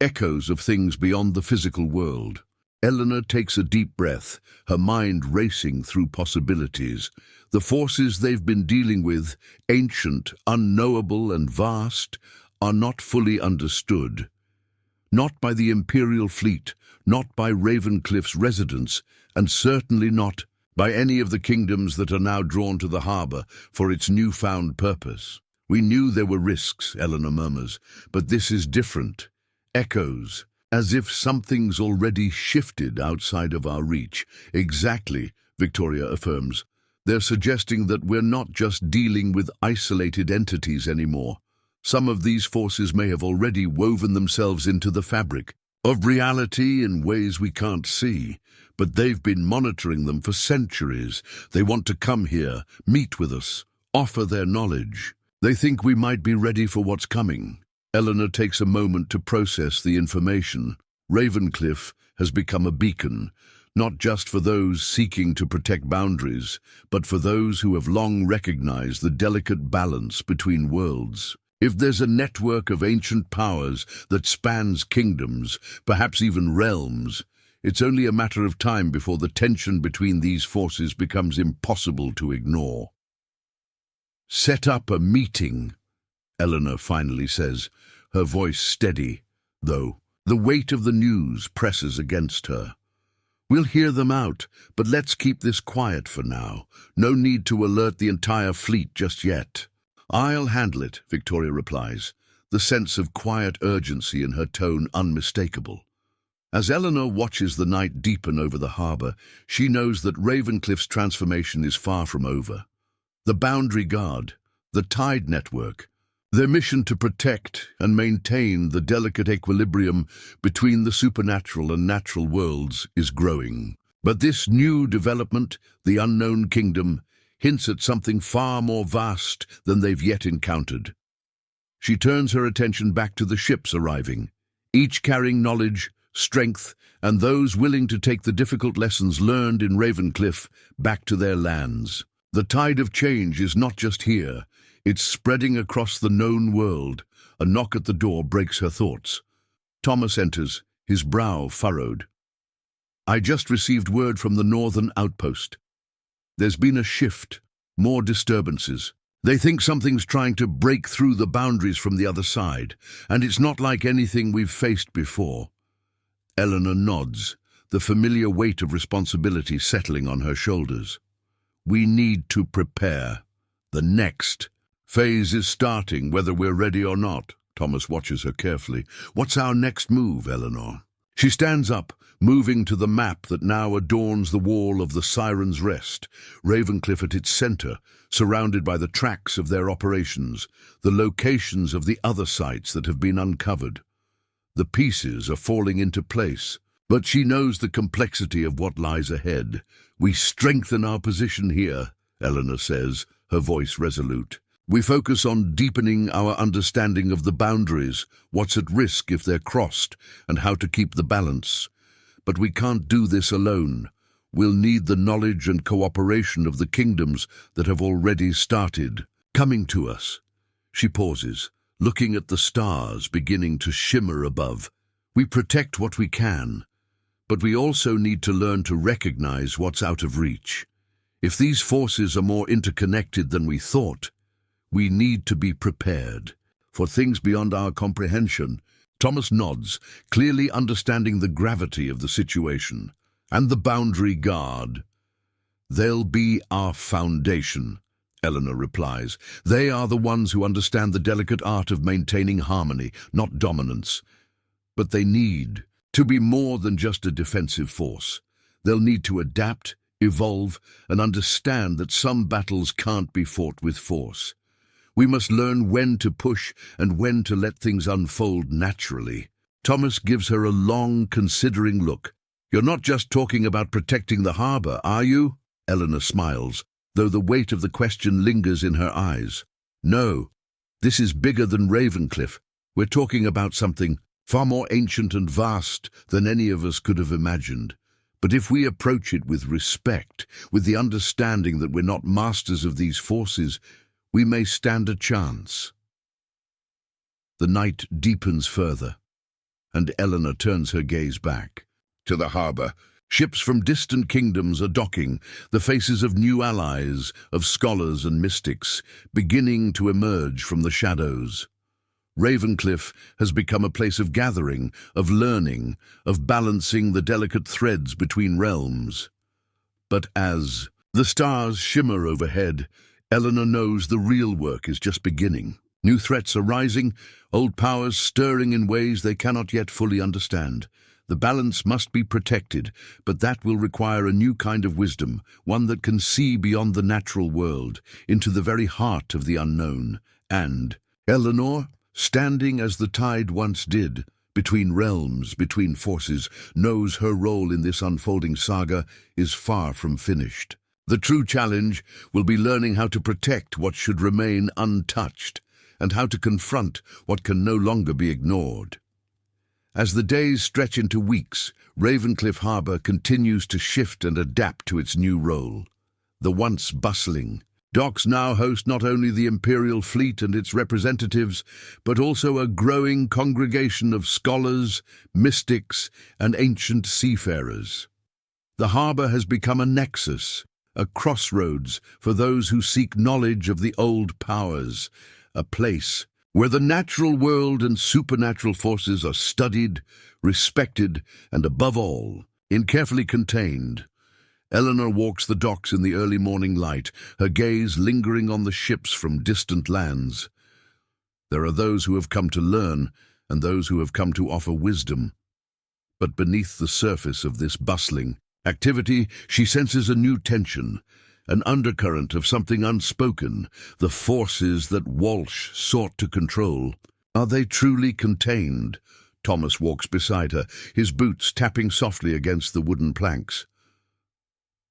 echoes of things beyond the physical world." Eleanor takes a deep breath, her mind racing through possibilities. The forces they've been dealing with, ancient, unknowable and vast, are not fully understood. Not by the Imperial fleet, not by Ravencliff's residents, and certainly not by any of the kingdoms that are now drawn to the harbor for its newfound purpose. We knew there were risks, Eleanor murmurs, but this is different. Echoes, as if something's already shifted outside of our reach. Exactly, Victoria affirms. They're suggesting that we're not just dealing with isolated entities anymore. Some of these forces may have already woven themselves into the fabric of reality in ways we can't see, but they've been monitoring them for centuries. They want to come here, meet with us, offer their knowledge. They think we might be ready for what's coming. Eleanor takes a moment to process the information. Ravencliff has become a beacon, not just for those seeking to protect boundaries, but for those who have long recognized the delicate balance between worlds. If there's a network of ancient powers that spans kingdoms, perhaps even realms, it's only a matter of time before the tension between these forces becomes impossible to ignore. "Set up a meeting," Eleanor finally says, her voice steady, though the weight of the news presses against her. "We'll hear them out, but let's keep this quiet for now. No need to alert the entire fleet just yet." "I'll handle it," Victoria replies, the sense of quiet urgency in her tone unmistakable. As Eleanor watches the night deepen over the harbor, she knows that Ravencliff's transformation is far from over. The Boundary Guard, the Tide Network, their mission to protect and maintain the delicate equilibrium between the supernatural and natural worlds is growing. But this new development, the Unknown Kingdom, hints at something far more vast than they've yet encountered. She turns her attention back to the ships arriving, each carrying knowledge, strength, and those willing to take the difficult lessons learned in Ravencliff back to their lands. The tide of change is not just here, it's spreading across the known world. A knock at the door breaks her thoughts. Thomas enters, his brow furrowed. "I just received word from the northern outpost. There's been a shift, more disturbances. They think something's trying to break through the boundaries from the other side, and it's not like anything we've faced before." Eleanor nods, the familiar weight of responsibility settling on her shoulders. "We need to prepare. The next phase is starting, whether we're ready or not." Thomas watches her carefully. "What's our next move, Eleanor?" She stands up, moving to the map that now adorns the wall of the Siren's Rest, Ravencliff at its center, surrounded by the tracks of their operations, the locations of the other sites that have been uncovered. The pieces are falling into place, but she knows the complexity of what lies ahead. "We strengthen our position here," Eleanor says, her voice resolute. "We focus on deepening our understanding of the boundaries, what's at risk if they're crossed, and how to keep the balance. But we can't do this alone. We'll need the knowledge and cooperation of the kingdoms that have already started coming to us." She pauses, looking at the stars beginning to shimmer above. "We protect what we can, but we also need to learn to recognize what's out of reach. If these forces are more interconnected than we thought, we need to be prepared for things beyond our comprehension." Thomas nods, clearly understanding the gravity of the situation. "And the Boundary Guard?" "They'll be our foundation," Eleanor replies. "They are the ones who understand the delicate art of maintaining harmony, not dominance. But they need to be more than just a defensive force. They'll need to adapt, evolve, and understand that some battles can't be fought with force. We must learn when to push and when to let things unfold naturally." Thomas gives her a long, considering look. "You're not just talking about protecting the harbor, are you?" Eleanor smiles, though the weight of the question lingers in her eyes. "No, this is bigger than Ravencliff. We're talking about something far more ancient and vast than any of us could have imagined. But if we approach it with respect, with the understanding that we're not masters of these forces, we may stand a chance." The night deepens further, and Eleanor turns her gaze back to the harbor. Ships from distant kingdoms are docking, the faces of new allies, of scholars and mystics, beginning to emerge from the shadows. Ravencliff has become a place of gathering, of learning, of balancing the delicate threads between realms. But as the stars shimmer overhead, Eleanor knows the real work is just beginning. New threats are rising, old powers stirring in ways they cannot yet fully understand. The balance must be protected, but that will require a new kind of wisdom, one that can see beyond the natural world, into the very heart of the unknown. And Eleanor, standing as the tide once did, between realms, between forces, knows her role in this unfolding saga is far from finished. The true challenge will be learning how to protect what should remain untouched, and how to confront what can no longer be ignored. As the days stretch into weeks, Ravencliff Harbour continues to shift and adapt to its new role. The once bustling docks now host not only the Imperial fleet and its representatives, but also a growing congregation of scholars, mystics, and ancient seafarers. The harbour has become a nexus, a crossroads for those who seek knowledge of the old powers, a place where the natural world and supernatural forces are studied, respected, and above all, carefully contained. Eleanor walks the docks in the early morning light, her gaze lingering on the ships from distant lands. There are those who have come to learn, and those who have come to offer wisdom. But beneath the surface of this bustling activity, she senses a new tension, an undercurrent of something unspoken, the forces that Walsh sought to control. Are they truly contained? Thomas walks beside her, his boots tapping softly against the wooden planks.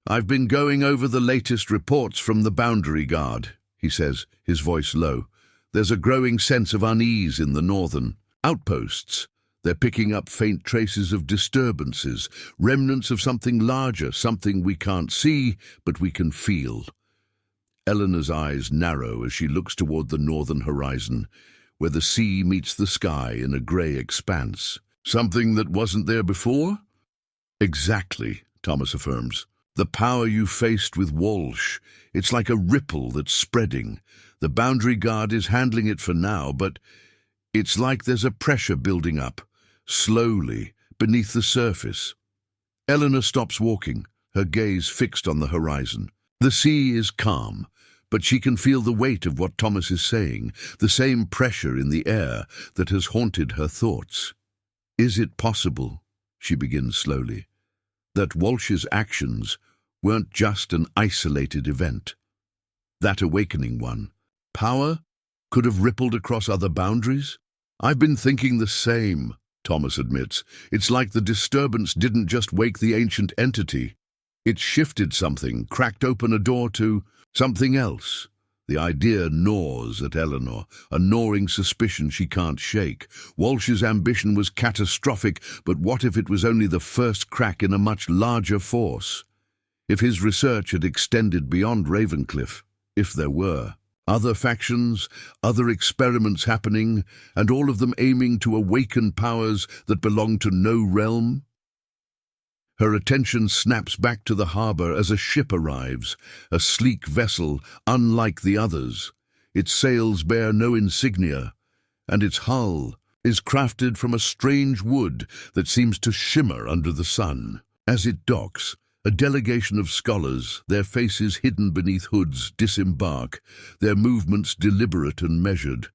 "I've been going over the latest reports from the Boundary Guard," he says, his voice low. "There's a growing sense of unease in the northern outposts. They're picking up faint traces of disturbances, remnants of something larger, something we can't see, but we can feel." Eleanor's eyes narrow as she looks toward the northern horizon, where the sea meets the sky in a grey expanse. "Something that wasn't there before?" "Exactly," Thomas affirms. "The power you faced with Walsh, it's like a ripple that's spreading. The Boundary Guard is handling it for now, but it's like there's a pressure building up, slowly, beneath the surface." Eleanor stops walking, her gaze fixed on the horizon. The sea is calm, but she can feel the weight of what Thomas is saying, the same pressure in the air that has haunted her thoughts. "Is it possible," she begins slowly, "that Walsh's actions weren't just an isolated event? That awakening one, power, could have rippled across other boundaries?" "I've been thinking the same," Thomas admits. "It's like the disturbance didn't just wake the ancient entity. It shifted something, cracked open a door to something else." The idea gnaws at Eleanor, a gnawing suspicion she can't shake. Walsh's ambition was catastrophic, but what if it was only the first crack in a much larger force? If his research had extended beyond Ravencliff, if there were other factions, other experiments happening, and all of them aiming to awaken powers that belong to no realm? Her attention snaps back to the harbour as a ship arrives, a sleek vessel unlike the others. Its sails bear no insignia, and its hull is crafted from a strange wood that seems to shimmer under the sun. As it docks, a delegation of scholars, their faces hidden beneath hoods, disembark, their movements deliberate and measured.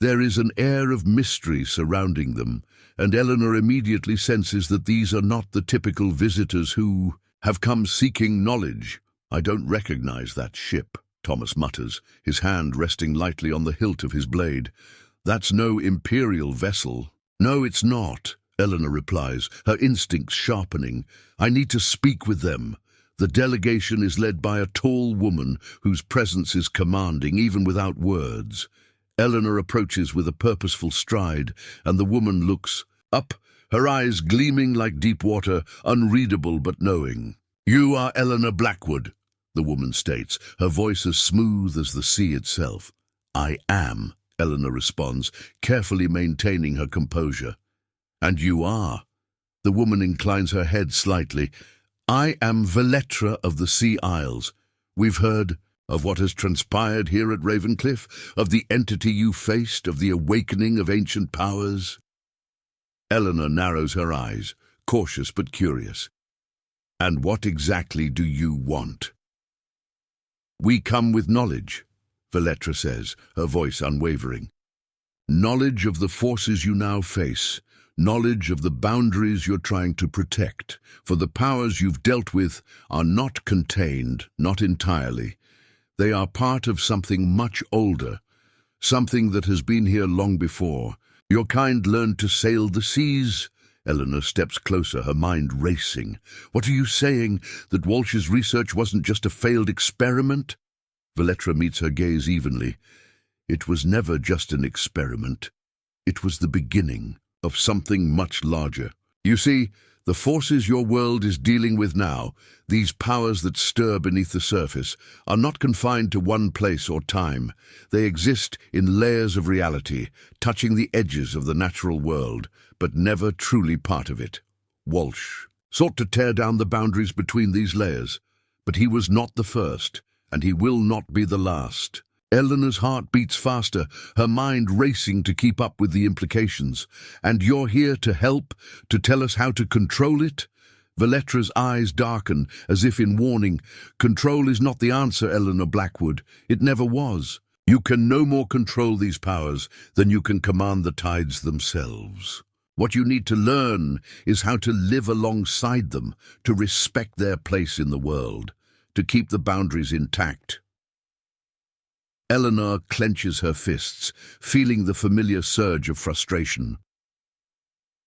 There is an air of mystery surrounding them, and Eleanor immediately senses that these are not the typical visitors who have come seeking knowledge. "I don't recognize that ship," Thomas mutters, his hand resting lightly on the hilt of his blade. "That's no Imperial vessel." "No, it's not," Eleanor replies, her instincts sharpening. "I need to speak with them." The delegation is led by a tall woman whose presence is commanding, even without words. Eleanor approaches with a purposeful stride, and the woman looks up, her eyes gleaming like deep water, unreadable but knowing. "You are Eleanor Blackwood," the woman states, her voice as smooth as the sea itself. "I am," Eleanor responds, carefully maintaining her composure. "And you are?" The woman inclines her head slightly. "I am Valetra of the Sea Isles. We've heard of what has transpired here at Ravencliff, of the entity you faced, of the awakening of ancient powers." Eleanor narrows her eyes, cautious but curious. And what exactly do you want? We come with knowledge, Valetra says, her voice unwavering. Knowledge of the forces you now face, knowledge of the boundaries you're trying to protect, for the powers you've dealt with are not contained, not entirely. They are part of something much older, something that has been here long before. Your kind learned to sail the seas. Eleanor steps closer, her mind racing. What are you saying? That Walsh's research wasn't just a failed experiment? Valetra meets her gaze evenly. It was never just an experiment. It was the beginning of something much larger. You see, the forces your world is dealing with now, these powers that stir beneath the surface, are not confined to one place or time. They exist in layers of reality, touching the edges of the natural world, but never truly part of it. Walsh sought to tear down the boundaries between these layers, but he was not the first, and he will not be the last. Eleanor's heart beats faster, her mind racing to keep up with the implications. And you're here to help, to tell us how to control it? Valetra's eyes darken, as if in warning. Control is not the answer, Eleanor Blackwood. It never was. You can no more control these powers than you can command the tides themselves. What you need to learn is how to live alongside them, to respect their place in the world, to keep the boundaries intact. Eleanor clenches her fists, feeling the familiar surge of frustration.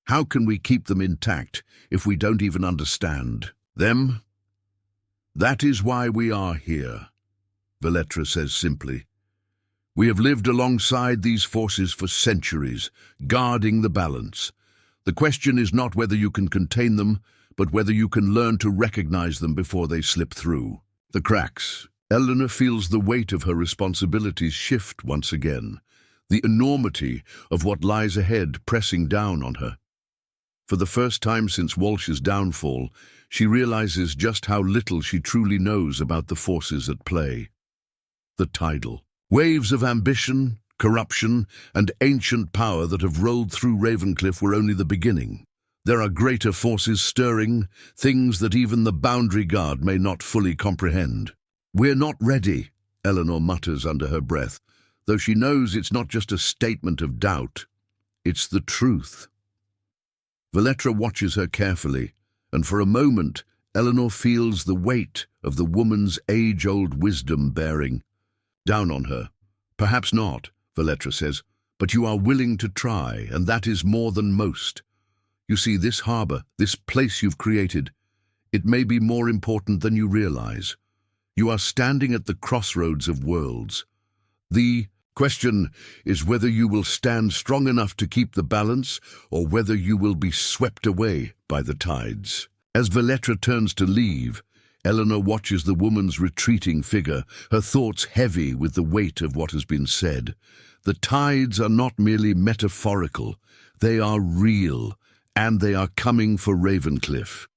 How can we keep them intact if we don't even understand them? That is why we are here, Valetra says simply. We have lived alongside these forces for centuries, guarding the balance. The question is not whether you can contain them, but whether you can learn to recognize them before they slip through the cracks. Eleanor feels the weight of her responsibilities shift once again, the enormity of what lies ahead pressing down on her. For the first time since Walsh's downfall, she realizes just how little she truly knows about the forces at play. The tidal waves of ambition, corruption, and ancient power that have rolled through Ravencliff were only the beginning. There are greater forces stirring, things that even the Boundary Guard may not fully comprehend. We're not ready, Eleanor mutters under her breath, though she knows it's not just a statement of doubt. It's the truth. Valetra watches her carefully, and for a moment, Eleanor feels the weight of the woman's age-old wisdom bearing down on her. Perhaps not, Valetra says, but you are willing to try, and that is more than most. You see, this harbor, this place you've created, it may be more important than you realize. You are standing at the crossroads of worlds. The question is whether you will stand strong enough to keep the balance or whether you will be swept away by the tides. As Valetra turns to leave, Eleanor watches the woman's retreating figure, her thoughts heavy with the weight of what has been said. The tides are not merely metaphorical, they are real, and they are coming for Ravencliff.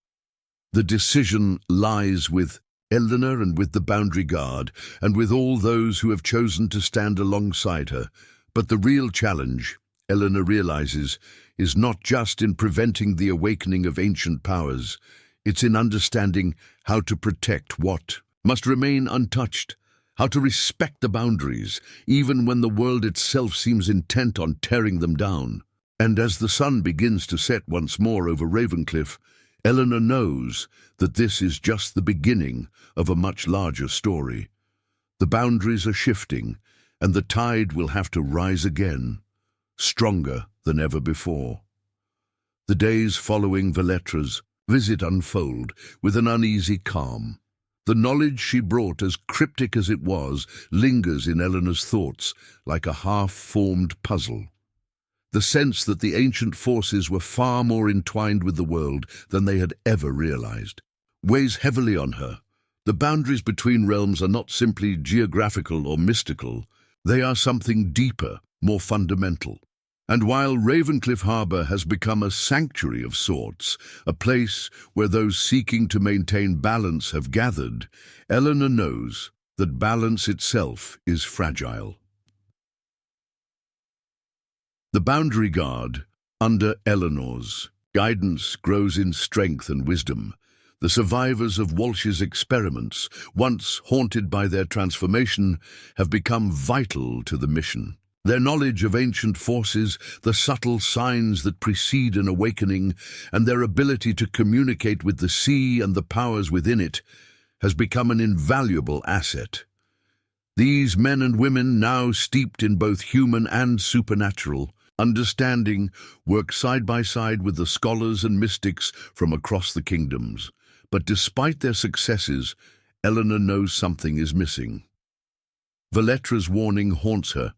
The decision lies with Eleanor and with the Boundary Guard, and with all those who have chosen to stand alongside her. But the real challenge, Eleanor realizes, is not just in preventing the awakening of ancient powers. It's in understanding how to protect what must remain untouched, how to respect the boundaries, even when the world itself seems intent on tearing them down. And as the sun begins to set once more over Ravencliff, Eleanor knows that this is just the beginning of a much larger story. The boundaries are shifting, and the tide will have to rise again, stronger than ever before. The days following Valetra's visit unfold with an uneasy calm. The knowledge she brought, as cryptic as it was, lingers in Eleanor's thoughts like a half-formed puzzle. The sense that the ancient forces were far more entwined with the world than they had ever realized weighs heavily on her. The boundaries between realms are not simply geographical or mystical. They are something deeper, more fundamental. And while Ravencliff Harbor has become a sanctuary of sorts, a place where those seeking to maintain balance have gathered, Eleanor knows that balance itself is fragile. The Boundary Guard, under Eleanor's guidance, grows in strength and wisdom. The survivors of Walsh's experiments, once haunted by their transformation, have become vital to the mission. Their knowledge of ancient forces, the subtle signs that precede an awakening, and their ability to communicate with the sea and the powers within it, has become an invaluable asset. These men and women, now steeped in both human and supernatural understanding, work side by side with the scholars and mystics from across the kingdoms. But despite their successes, Eleanor knows something is missing. Valetra's warning haunts her.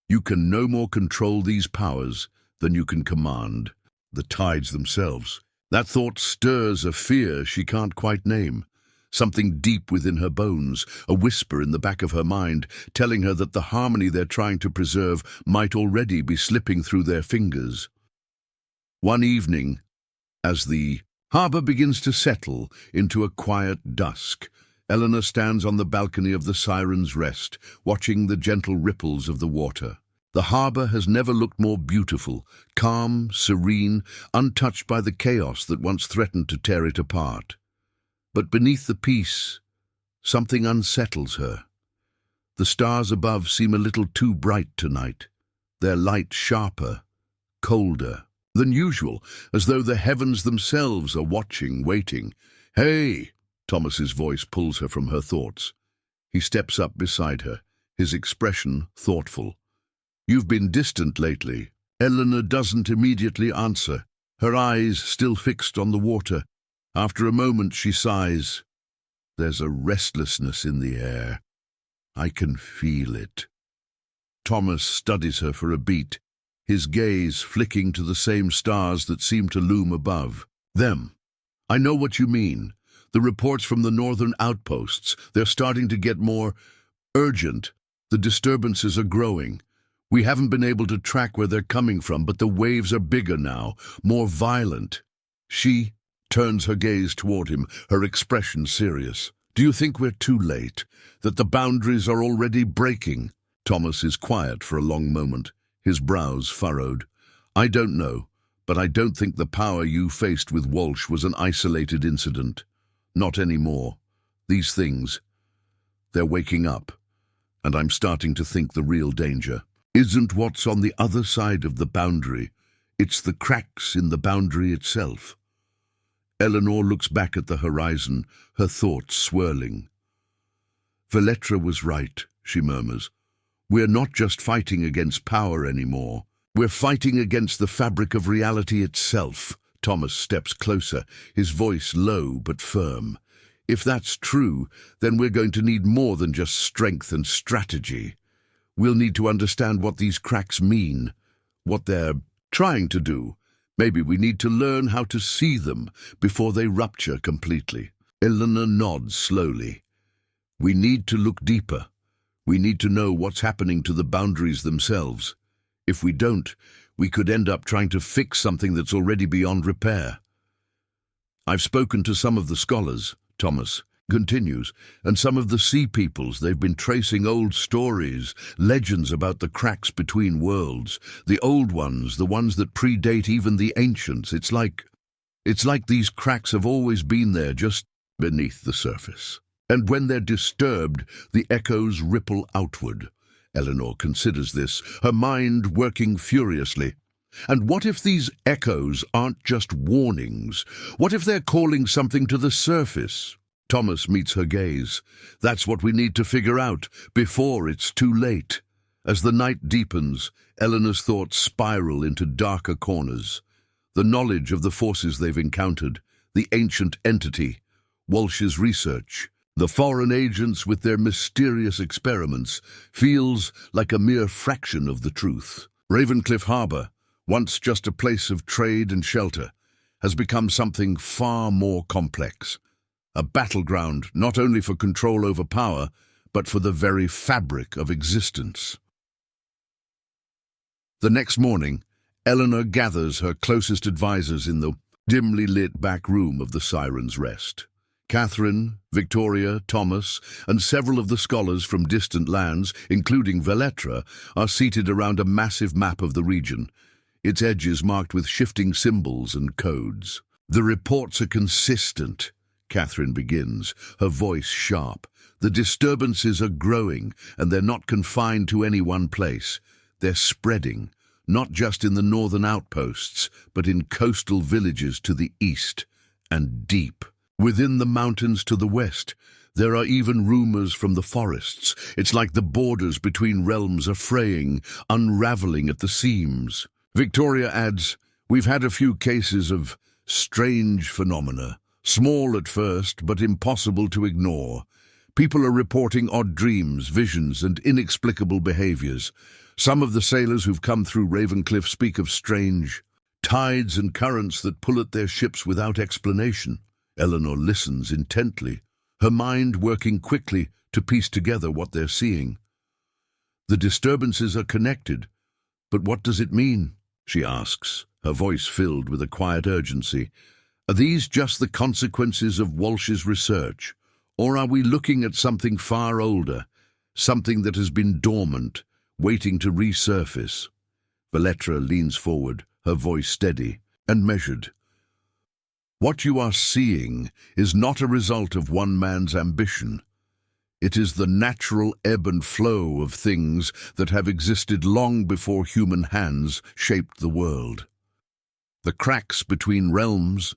You can no more control these powers than you can command the tides themselves. That thought stirs a fear she can't quite name. Something deep within her bones, a whisper in the back of her mind, telling her that the harmony they're trying to preserve might already be slipping through their fingers. One evening, as the harbour begins to settle into a quiet dusk, Eleanor stands on the balcony of the Siren's Rest, watching the gentle ripples of the water. The harbour has never looked more beautiful, calm, serene, untouched by the chaos that once threatened to tear it apart. But beneath the peace, something unsettles her. The stars above seem a little too bright tonight, their light sharper, colder than usual, as though the heavens themselves are watching, waiting. "Hey!" Thomas's voice pulls her from her thoughts. He steps up beside her, his expression thoughtful. "You've been distant lately." Eleanor doesn't immediately answer, her eyes still fixed on the water. After a moment she sighs. "There's a restlessness in the air. I can feel it." Thomas studies her for a beat, his gaze flicking to the same stars that seem to loom above. "Them. I know what you mean. The reports from the northern outposts, they're starting to get more urgent. The disturbances are growing. We haven't been able to track where they're coming from, but the waves are bigger now, more violent." She turns her gaze toward him, her expression serious. "Do you think we're too late? That the boundaries are already breaking?" Thomas is quiet for a long moment, his brows furrowed. "I don't know, but I don't think the power you faced with Walsh was an isolated incident. Not anymore. These things, they're waking up, and I'm starting to think the real danger isn't what's on the other side of the boundary. It's the cracks in the boundary itself." Eleanor looks back at the horizon, her thoughts swirling. "Valetra was right," she murmurs. "We're not just fighting against power anymore. We're fighting against the fabric of reality itself." Thomas steps closer, his voice low but firm. "If that's true, then we're going to need more than just strength and strategy. We'll need to understand what these cracks mean, what they're trying to do. Maybe we need to learn how to see them before they rupture completely." Eleanor nods slowly. "We need to look deeper. We need to know what's happening to the boundaries themselves. If we don't, we could end up trying to fix something that's already beyond repair." "I've spoken to some of the scholars," Thomas continues, "and some of the sea peoples. They've been tracing old stories, legends about the cracks between worlds. The old ones, the ones that predate even the ancients. It's like these cracks have always been there, just beneath the surface. And when they're disturbed, the echoes ripple outward." Eleanor considers this, her mind working furiously. And what if these echoes aren't just warnings? What if they're calling something to the surface? Thomas meets her gaze. "That's what we need to figure out, before it's too late." As the night deepens, Eleanor's thoughts spiral into darker corners. The knowledge of the forces they've encountered, the ancient entity, Walsh's research, the foreign agents with their mysterious experiments, feels like a mere fraction of the truth. Ravencliff Harbour, once just a place of trade and shelter, has become something far more complex. A battleground not only for control over power, but for the very fabric of existence. The next morning, Eleanor gathers her closest advisors in the dimly lit back room of the Siren's Rest. Catherine, Victoria, Thomas, and several of the scholars from distant lands, including Valetra, are seated around a massive map of the region, its edges marked with shifting symbols and codes. The reports are consistent. Catherine begins, her voice sharp. The disturbances are growing, and they're not confined to any one place. They're spreading, not just in the northern outposts, but in coastal villages to the east, and deep within the mountains to the west. There are even rumors from the forests. It's like the borders between realms are fraying, unraveling at the seams. Victoria adds, "We've had a few cases of strange phenomena, small at first, but impossible to ignore. People are reporting odd dreams, visions, and inexplicable behaviors. Some of the sailors who've come through Ravencliff speak of strange tides and currents that pull at their ships without explanation." Eleanor listens intently, her mind working quickly to piece together what they're seeing. The disturbances are connected, but what does it mean? She asks, her voice filled with a quiet urgency. Are these just the consequences of Walsh's research, or are we looking at something far older, something that has been dormant, waiting to resurface? Valetra leans forward, her voice steady and measured. What you are seeing is not a result of one man's ambition. It is the natural ebb and flow of things that have existed long before human hands shaped the world. The cracks between realms,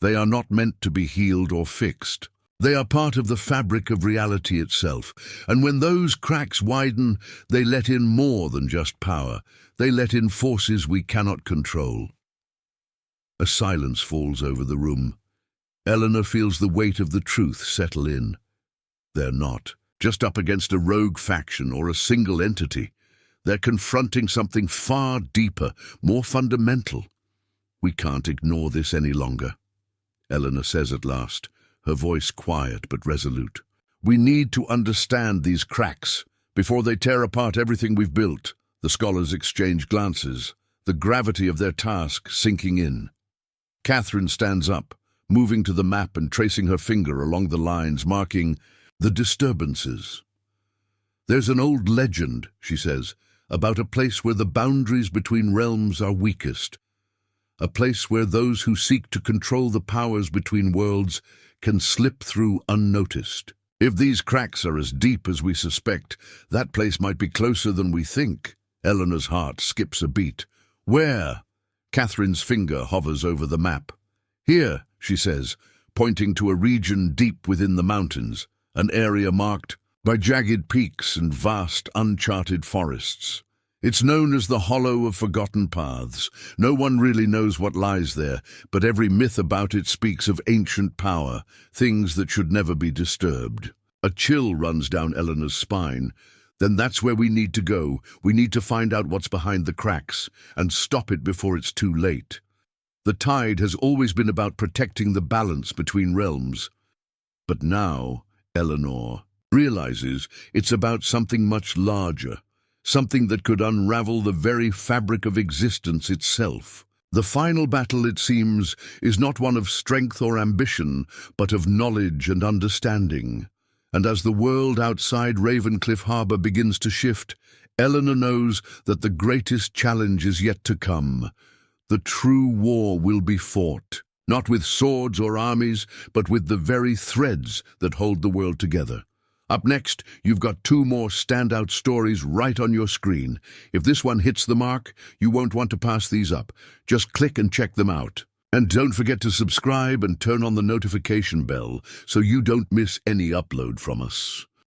they are not meant to be healed or fixed. They are part of the fabric of reality itself, and when those cracks widen, they let in more than just power. They let in forces we cannot control. A silence falls over the room. Eleanor feels the weight of the truth settle in. They're not just up against a rogue faction or a single entity. They're confronting something far deeper, more fundamental. We can't ignore this any longer, Eleanor says at last, her voice quiet but resolute. We need to understand these cracks before they tear apart everything we've built. The scholars exchange glances, the gravity of their task sinking in. Catherine stands up, moving to the map and tracing her finger along the lines marking the disturbances. There's an old legend, she says, about a place where the boundaries between realms are weakest. A place where those who seek to control the powers between worlds can slip through unnoticed. If these cracks are as deep as we suspect, that place might be closer than we think. Eleanor's heart skips a beat. Where? Catherine's finger hovers over the map. Here, she says, pointing to a region deep within the mountains, an area marked by jagged peaks and vast uncharted forests. It's known as the Hollow of Forgotten Paths. No one really knows what lies there, but every myth about it speaks of ancient power, things that should never be disturbed. A chill runs down Eleanor's spine. Then that's where we need to go. We need to find out what's behind the cracks and stop it before it's too late. The tide has always been about protecting the balance between realms. But now, Eleanor realizes it's about something much larger, something that could unravel the very fabric of existence itself. The final battle, it seems, is not one of strength or ambition, but of knowledge and understanding. And as the world outside Ravencliff Harbor begins to shift, Eleanor knows that the greatest challenge is yet to come. The true war will be fought, not with swords or armies, but with the very threads that hold the world together. Up next, you've got two more standout stories right on your screen. If this one hits the mark, you won't want to pass these up. Just click and check them out. And don't forget to subscribe and turn on the notification bell so you don't miss any upload from us.